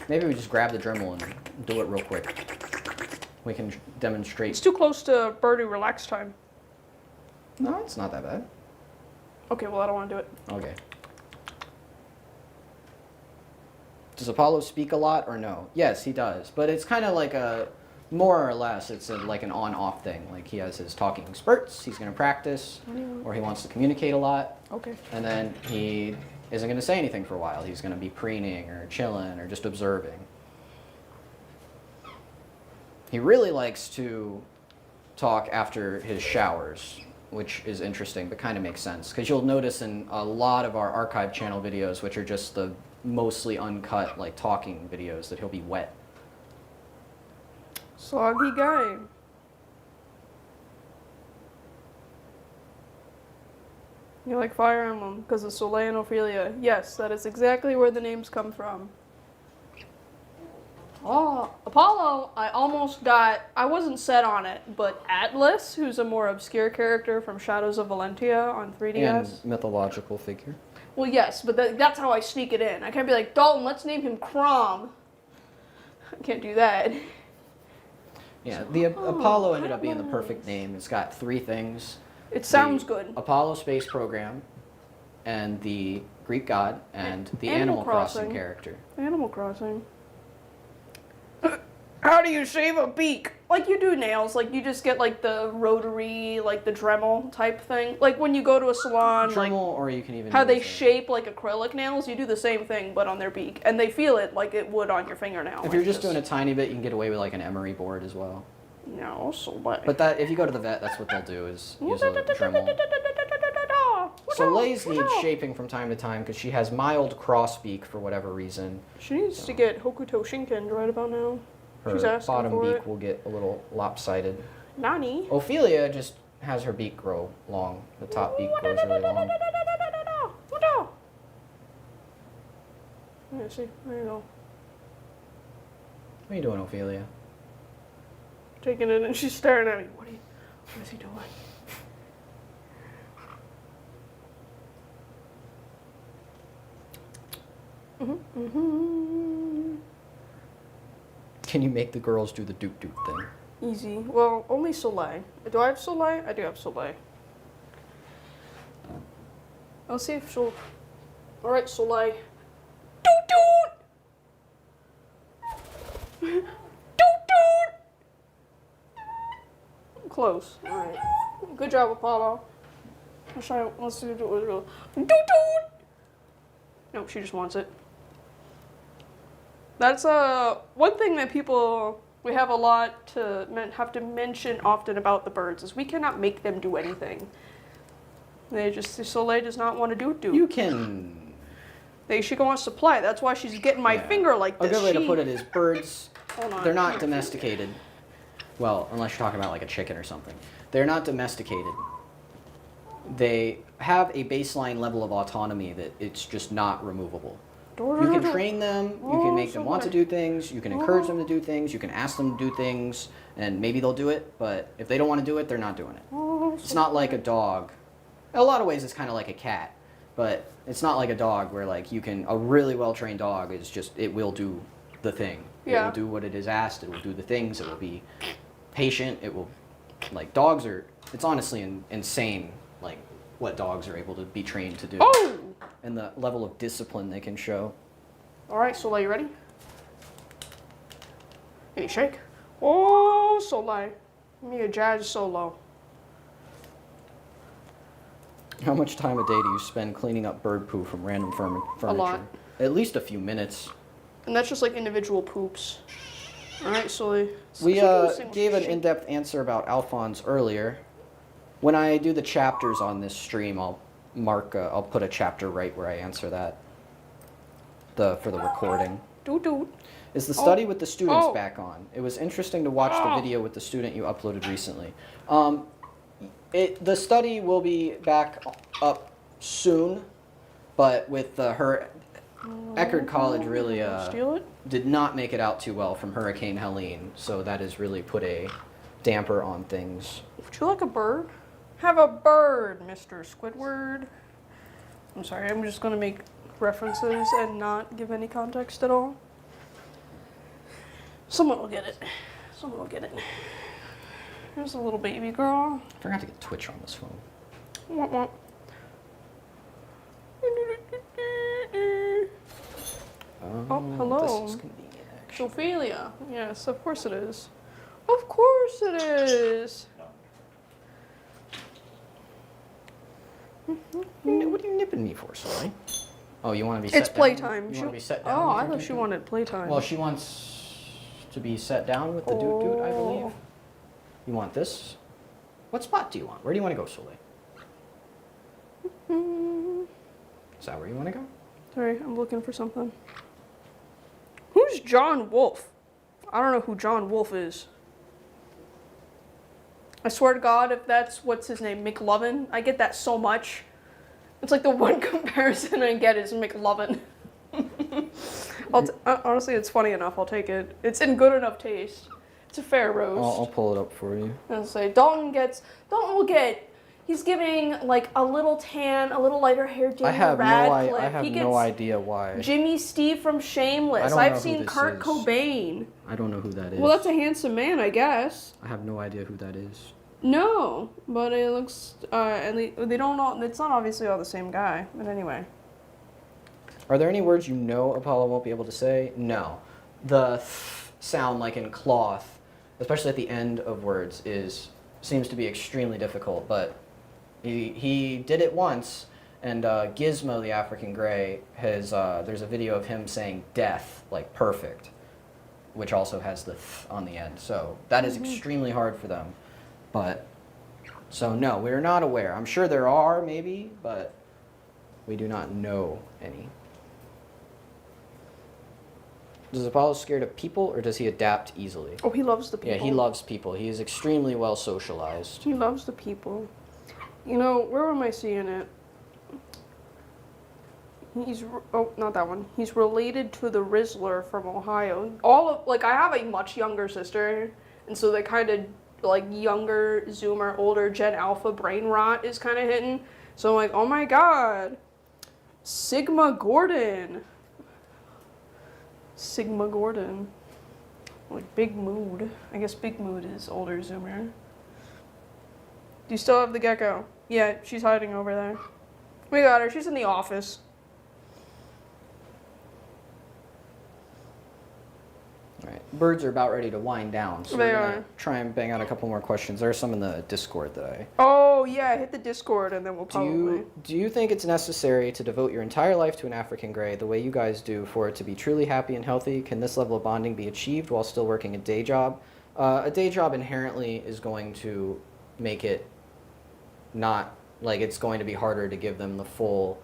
[SPEAKER 1] Maybe we just grab the Dremel and do it real quick. We can demonstrate.
[SPEAKER 2] It's too close to birdie relax time.
[SPEAKER 1] No, it's not that bad.
[SPEAKER 2] Okay, well, I don't want to do it.
[SPEAKER 1] Okay. Does Apollo speak a lot or no? Yes, he does. But it's kind of like a, more or less, it's like an on-off thing. Like he has his talking spurts, he's going to practice, or he wants to communicate a lot.
[SPEAKER 2] Okay.
[SPEAKER 1] And then he isn't going to say anything for a while. He's going to be preening or chilling or just observing. He really likes to talk after his showers, which is interesting, but kind of makes sense. Because you'll notice in a lot of our archive channel videos, which are just the mostly uncut, like talking videos, that he'll be wet.
[SPEAKER 2] Soggy guy. You like Fire Emblem because of Soleil and Ophelia. Yes, that is exactly where the names come from. Oh, Apollo, I wasn't set on it, but Atlas, who's a more obscure character from Shadows of Valentia on 3DS.
[SPEAKER 1] And mythological figure.
[SPEAKER 2] Well, yes, but that's how I sneak it in. I can't be like, Dalton, let's name him Crom. I can't do that.
[SPEAKER 1] Yeah, the Apollo ended up being the perfect name. It's got 3 things.
[SPEAKER 2] It sounds good.
[SPEAKER 1] Apollo space program, and the Greek god, and the Animal Crossing character.
[SPEAKER 2] Animal Crossing. How do you shave a beak? Like you do nails, like you just get like the rotary, like the Dremel type thing. Like when you go to a salon,
[SPEAKER 1] Dremel,
[SPEAKER 2] like
[SPEAKER 1] or you can even
[SPEAKER 2] how they
[SPEAKER 1] use
[SPEAKER 2] shape like acrylic nails, you do the same thing but on their beak. And they feel it like it would on your fingernail.
[SPEAKER 1] If you're just doing a tiny bit, you can get away with like an emery board as well.
[SPEAKER 2] No, so what?
[SPEAKER 1] But that, if you go to the vet, that's what they'll do, is use a Dremel. Soleil's needs shaping from time to time because she has mild crossbeak for whatever reason.
[SPEAKER 2] She needs to get Hokuto Shinken right about now. She's
[SPEAKER 1] Her
[SPEAKER 2] asking
[SPEAKER 1] bottom
[SPEAKER 2] for
[SPEAKER 1] beak
[SPEAKER 2] it.
[SPEAKER 1] will get a little lopsided.
[SPEAKER 2] Nani?
[SPEAKER 1] Ophelia just has her beak grow long. The top beak grows really long.
[SPEAKER 2] Yeah, see, there you go.
[SPEAKER 1] What are you doing, Ophelia?
[SPEAKER 2] Taking it and she's staring at me. What is he doing?
[SPEAKER 1] Can you make the girls do the doot doot thing?
[SPEAKER 2] Easy. Well, only Soleil. Do I have Soleil? I do have Soleil. I'll see if she'll... Alright, Soleil. Doot doot! Doot doot! Close. Alright. Good job, Apollo. Let's do it with real. Doot doot! Nope, she just wants it. That's one thing that we have a lot to have to mention often about the birds is we cannot make them do anything. Soleil does not want to do.
[SPEAKER 1] You can...
[SPEAKER 2] She wants to play. That's why she's getting my finger like this.
[SPEAKER 1] A good way to put it is birds,
[SPEAKER 2] Hold on.
[SPEAKER 1] they're not domesticated. Well, unless you're talking about like a chicken or something. They're not domesticated. They have a baseline level of autonomy that it's just not removable. You can train them, you can make them want to do things, you can encourage them to do things, you can ask them to do things, and maybe they'll do it, but if they don't want to do it, they're not doing it. It's not like a dog. In a lot of ways, it's kind of like a cat, but it's not like a dog where like a really well-trained dog is just, it will do the thing. It will do what it is asked, it will do the things, it will be patient, it will, like dogs are, it's honestly insane, like what dogs are able to be trained to do.
[SPEAKER 2] Oh!
[SPEAKER 1] And the level of discipline they can show.
[SPEAKER 2] Alright, Soleil, you ready? Hey, shake. Oh, Soleil. Give me a jazz solo.
[SPEAKER 1] How much time a day do you spend cleaning up bird poo from random furniture?
[SPEAKER 2] A lot.
[SPEAKER 1] At least a few minutes.
[SPEAKER 2] And that's just like individual poops. Alright, Soleil.
[SPEAKER 1] We gave an in-depth answer about Alphonse earlier. When I do the chapters on this stream, I'll put a chapter right where I answer that. For the recording.
[SPEAKER 2] Doot doot.
[SPEAKER 1] Is the study with the students back on? It was interesting to watch the video with the student you uploaded recently. The study will be back up soon, but with Eckerd College really did not make it out too well from Hurricane Helene, so that has really put a damper on things.
[SPEAKER 2] Would you like a bird? Have a bird, Mr. Squidward. I'm sorry, I'm just gonna make references and not give any context at all. Someone will get it. Someone will get it. Here's a little baby girl.
[SPEAKER 1] I forgot to get Twitch on this phone.
[SPEAKER 2] Womp womp. Oh, hello.
[SPEAKER 1] This is convenient, actually.
[SPEAKER 2] Ophelia. Yes, of course it is. Of course it is.
[SPEAKER 1] What are you nipping me for, Soleil? Oh, you want to be set
[SPEAKER 2] It's
[SPEAKER 1] down?
[SPEAKER 2] playtime.
[SPEAKER 1] You
[SPEAKER 2] She-
[SPEAKER 1] want to be set down?
[SPEAKER 2] Oh,
[SPEAKER 1] with
[SPEAKER 2] I
[SPEAKER 1] your
[SPEAKER 2] thought she
[SPEAKER 1] doot-doot?
[SPEAKER 2] wanted playtime.
[SPEAKER 1] Well, she wants to be set down with the doot-doot, I believe. You want this? What spot do you want? Where do you want to go, Soleil? Is that where you want to go?
[SPEAKER 2] Sorry, I'm looking for something. Who's John Wolfe? I don't know who John Wolfe is. I swear to God, if that's, what's his name, McLovin, I get that so much. It's like the one comparison I get is McLovin. Honestly, it's funny enough, I'll take it. It's in good enough taste. It's a fair roast.
[SPEAKER 1] I'll pull it up for you.
[SPEAKER 2] I'll say, Dalton will get, he's giving like a little tan, a little lighter hair Daniel
[SPEAKER 1] I have
[SPEAKER 2] Radcliffe.
[SPEAKER 1] no idea why.
[SPEAKER 2] Jimmy Steve from Shameless.
[SPEAKER 1] I don't know
[SPEAKER 2] I've
[SPEAKER 1] who
[SPEAKER 2] seen
[SPEAKER 1] this
[SPEAKER 2] Kurt
[SPEAKER 1] is.
[SPEAKER 2] Cobain.
[SPEAKER 1] I don't know who that is.
[SPEAKER 2] Well, that's a handsome man, I guess.
[SPEAKER 1] I have no idea who that is.
[SPEAKER 2] No, but it looks, and they don't know, it's not obviously all the same guy, but anyway.
[SPEAKER 1] Are there any words you know Apollo won't be able to say? No. The th sound, like in cloth, especially at the end of words, seems to be extremely difficult, but he did it once, and Gizmo the African Grey has, there's a video of him saying death, like perfect, which also has the th on the end. So that is extremely hard for them. But, so no, we're not aware. I'm sure there are, maybe, but we do not know any. Is Apollo scared of people, or does he adapt easily?
[SPEAKER 2] Oh, he loves the people.
[SPEAKER 1] Yeah, he loves people. He is extremely well socialized.
[SPEAKER 2] He loves the people. You know, where am I seeing it? Not that one. He's related to the Rizzler from Ohio. I have a much younger sister, and so they kind of, like, younger Zoomer, older Gen Alpha brain rot is kind of hitting. So I'm like, oh my god. Sigma Gourdon. Sigma Gourdon. Like, Big Mood. I guess Big Mood is older Zoomer. Do you still have the gecko? Yeah, she's hiding over there. We got her. She's in the office.
[SPEAKER 1] All right, birds are about ready to wind down, so
[SPEAKER 2] They
[SPEAKER 1] we're
[SPEAKER 2] are.
[SPEAKER 1] gonna try and bang out a couple more questions. There are some in the Discord that I.
[SPEAKER 2] Oh, yeah, hit the Discord and then we'll probably...
[SPEAKER 1] Do you think it's necessary to devote your entire life to an African Grey the way you guys do for it to be truly happy and healthy? Can this level of bonding be achieved while still working a day job? A day job inherently is going to make it not, like, it's going to be harder to give them the full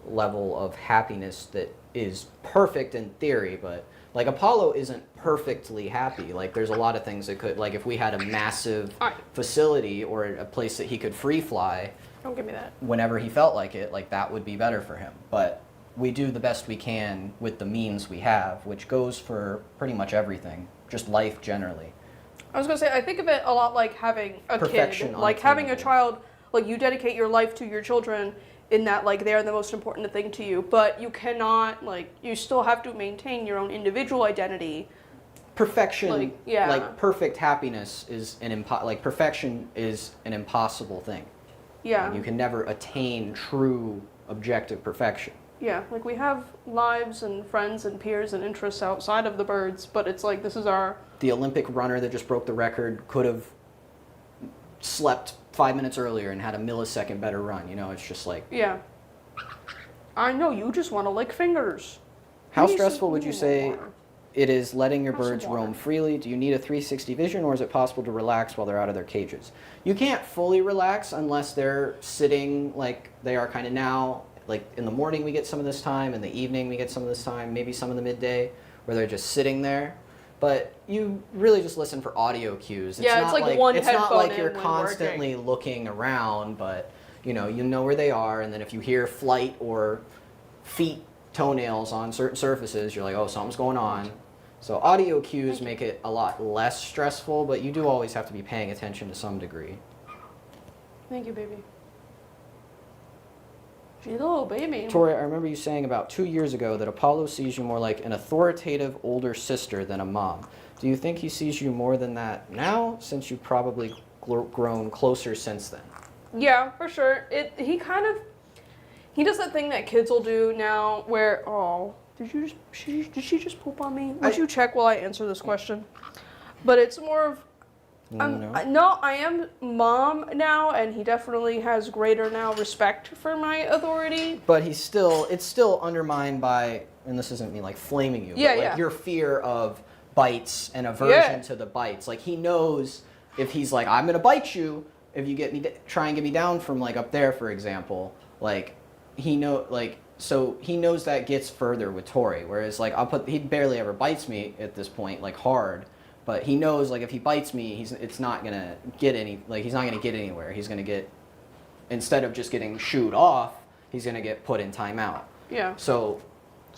[SPEAKER 1] level of happiness that is perfect in theory, but like Apollo isn't perfectly happy. Like there's a lot of things that could, like if we had a massive facility or a place that he could free fly,
[SPEAKER 2] Don't give me that.
[SPEAKER 1] whenever he felt like it, like that would be better for him. But we do the best we can with the means we have, which goes for pretty much everything, just life generally.
[SPEAKER 2] I was gonna say, I think of it a lot like having a
[SPEAKER 1] Perfection
[SPEAKER 2] kid.
[SPEAKER 1] on
[SPEAKER 2] Like having a
[SPEAKER 1] attainable.
[SPEAKER 2] child, like you dedicate your life to your children in that like they're the most important thing to you, but you cannot, like, you still have to maintain your own individual identity.
[SPEAKER 1] Perfection,
[SPEAKER 2] Like, yeah.
[SPEAKER 1] like perfect happiness is perfection is an impossible thing.
[SPEAKER 2] Yeah.
[SPEAKER 1] You can never attain true objective perfection.
[SPEAKER 2] Yeah, like we have lives and friends and peers and interests outside of the birds, but it's like this is our...
[SPEAKER 1] The Olympic runner that just broke the record could have slept 5 minutes earlier and had a millisecond better run. You know, it's just like...
[SPEAKER 2] Yeah. I know, you just want to lick fingers.
[SPEAKER 1] How
[SPEAKER 2] Please,
[SPEAKER 1] stressful would you say
[SPEAKER 2] water.
[SPEAKER 1] it is letting your
[SPEAKER 2] Have some
[SPEAKER 1] birds
[SPEAKER 2] water.
[SPEAKER 1] roam freely? Do you need a 360 vision, or is it possible to relax while they're out of their cages? You can't fully relax unless they're sitting like they are kind of now. Like in the morning we get some of this time, in the evening we get some of this time, maybe some in the midday, where they're just sitting there. But you really just listen for audio cues.
[SPEAKER 2] Yeah, it's
[SPEAKER 1] not
[SPEAKER 2] like one
[SPEAKER 1] It's not
[SPEAKER 2] headphone
[SPEAKER 1] like
[SPEAKER 2] in
[SPEAKER 1] you're
[SPEAKER 2] when
[SPEAKER 1] constantly looking around, but you know where they are, and then if you hear flight or feet, toenails on certain surfaces, you're like, oh, something's going on. So audio cues make it a lot less stressful, but you do always have to be paying attention to some degree.
[SPEAKER 2] Thank you, baby. She's a little baby.
[SPEAKER 1] Tori, I remember you saying about 2 years ago that Apollo sees you more like an authoritative older sister than a mom. Do you think he sees you more than that now, since you've probably grown closer since then?
[SPEAKER 2] Yeah, for sure. He does that thing that kids will do now where, did she just poop on me? Would you check while I answer this question? But it's more of,
[SPEAKER 1] No.
[SPEAKER 2] I am mom now, and he definitely has greater now respect for my authority.
[SPEAKER 1] But it's still undermined by, and this isn't me like flaming you,
[SPEAKER 2] Yeah,
[SPEAKER 1] but like
[SPEAKER 2] yeah.
[SPEAKER 1] your fear of bites and aversion to the bites. Like he knows if he's like, I'm gonna bite you if you try and get me down from like up there, for example. Like he knows that gets further with Tori. Whereas like he barely ever bites me at this point, like hard. But he knows like if he bites me, he's not gonna get anywhere. He's gonna get, instead of just getting shooed off, he's gonna get put in timeout.
[SPEAKER 2] Yeah.
[SPEAKER 1] So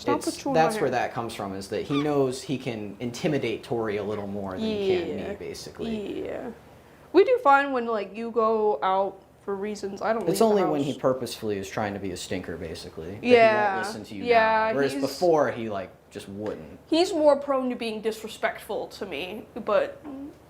[SPEAKER 2] That's
[SPEAKER 1] where that comes from, is that he knows he can intimidate Tori a little more than he can me, basically.
[SPEAKER 2] Yeah. We do fine when like you go out for reasons I don't.
[SPEAKER 1] It's
[SPEAKER 2] leave
[SPEAKER 1] only
[SPEAKER 2] the
[SPEAKER 1] when he
[SPEAKER 2] house.
[SPEAKER 1] purposefully is trying to be a stinker, basically. That
[SPEAKER 2] Yeah.
[SPEAKER 1] He won't listen to you
[SPEAKER 2] Yeah,
[SPEAKER 1] now. Whereas
[SPEAKER 2] he's-
[SPEAKER 1] before he like just wouldn't.
[SPEAKER 2] He's more prone to being disrespectful to me, but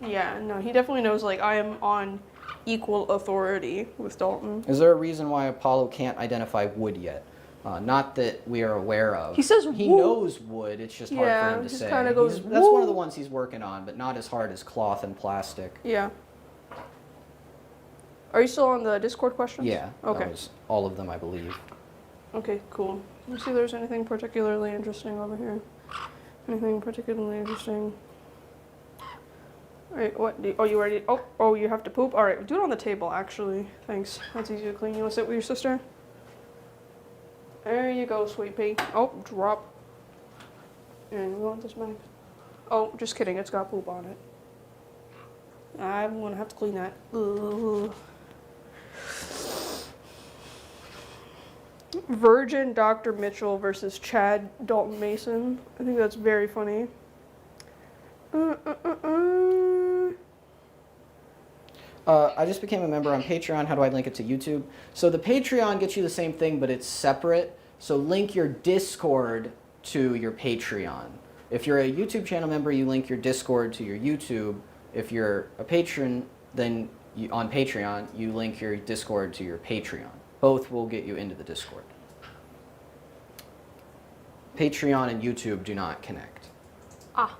[SPEAKER 2] yeah, no, he definitely knows like I am on equal authority with Dalton.
[SPEAKER 1] Is there a reason why Apollo can't identify wood yet? Not that we are aware of.
[SPEAKER 2] He says
[SPEAKER 1] he
[SPEAKER 2] wood.
[SPEAKER 1] knows wood. It's just hard
[SPEAKER 2] Yeah,
[SPEAKER 1] for him
[SPEAKER 2] he
[SPEAKER 1] to
[SPEAKER 2] just
[SPEAKER 1] say.
[SPEAKER 2] kinda goes,
[SPEAKER 1] That's one of the
[SPEAKER 2] wood.
[SPEAKER 1] ones he's working on, but not as hard as cloth and plastic.
[SPEAKER 2] Yeah. Are you still on the Discord questions?
[SPEAKER 1] Yeah.
[SPEAKER 2] Okay.
[SPEAKER 1] That was all of them, I believe.
[SPEAKER 2] Okay, cool. Let's see if there's anything particularly interesting over here. Anything particularly interesting? Alright, what? You ready? Oh, you have to poop? Alright, do it on the table, actually. Thanks. That's easy to clean. You want to sit with your sister? There you go, sweet pea. Oh, drop. And we want this back. Oh, just kidding. It's got poop on it. I'm going to have to clean that. Ugh. Virgin Dr. Mitchell versus Chad Dalton Mason. I think that's very funny.
[SPEAKER 1] I just became a member on Patreon. How do I link it to YouTube? So the Patreon gets you the same thing, but it's separate. So link your Discord to your Patreon. If you're a YouTube channel member, you link your Discord to your YouTube. If you're a patron, then on Patreon, you link your Discord to your Patreon. Both will get you into the Discord. Patreon and YouTube do not connect.
[SPEAKER 2] Ah.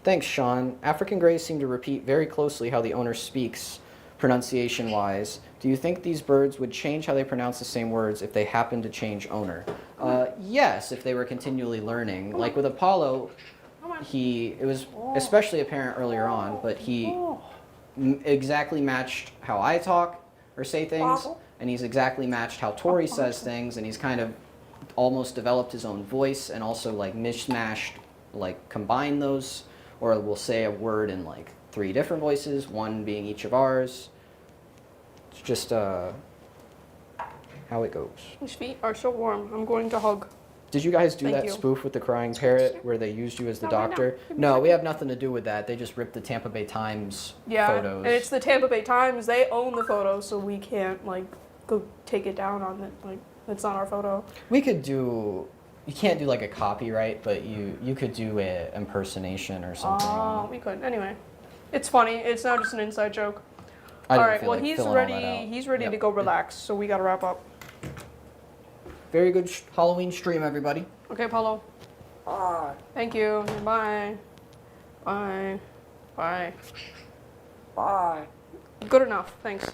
[SPEAKER 1] Thanks, Sean. African Greys seem to repeat very closely how the owner speaks, pronunciation-wise. Do you think these birds would change how they pronounce the same words if they happened to change owner? Yes, if they were continually learning. Like with Apollo, it was especially apparent earlier on, but he exactly matched how I talk or say things, and he's exactly matched how Tori says things, and he's kind of almost developed his own voice and also like mishmashed, like combined those, or we'll say a word in like 3 different voices, one being each of ours. It's just how it goes.
[SPEAKER 2] His feet are so warm. I'm going to hug.
[SPEAKER 1] Did you guys do
[SPEAKER 2] Thank
[SPEAKER 1] that
[SPEAKER 2] you.
[SPEAKER 1] spoof with the crying parrot where they used you as the
[SPEAKER 2] No, I know.
[SPEAKER 1] doctor? No, we have nothing to do with that. They just ripped the Tampa Bay Times photos.
[SPEAKER 2] And it's the Tampa Bay Times. They own the photo, so we can't like go take it down on it. Like it's not our photo.
[SPEAKER 1] We could do. You can't do like a copyright, but you could do a impersonation or something.
[SPEAKER 2] Oh, we could. Anyway, it's funny. It's now just an inside joke.
[SPEAKER 1] I
[SPEAKER 2] All
[SPEAKER 1] didn't
[SPEAKER 2] right.
[SPEAKER 1] feel
[SPEAKER 2] Well,
[SPEAKER 1] like
[SPEAKER 2] he's
[SPEAKER 1] filling all that
[SPEAKER 2] ready.
[SPEAKER 1] out.
[SPEAKER 2] He's ready
[SPEAKER 1] Yep.
[SPEAKER 2] to go relax. So we gotta wrap up.
[SPEAKER 1] Very good Halloween stream, everybody.
[SPEAKER 2] Okay, Paulo.
[SPEAKER 3] Bye.
[SPEAKER 2] Thank you. Bye. Bye. Bye.
[SPEAKER 3] Bye.
[SPEAKER 2] Good enough. Thanks.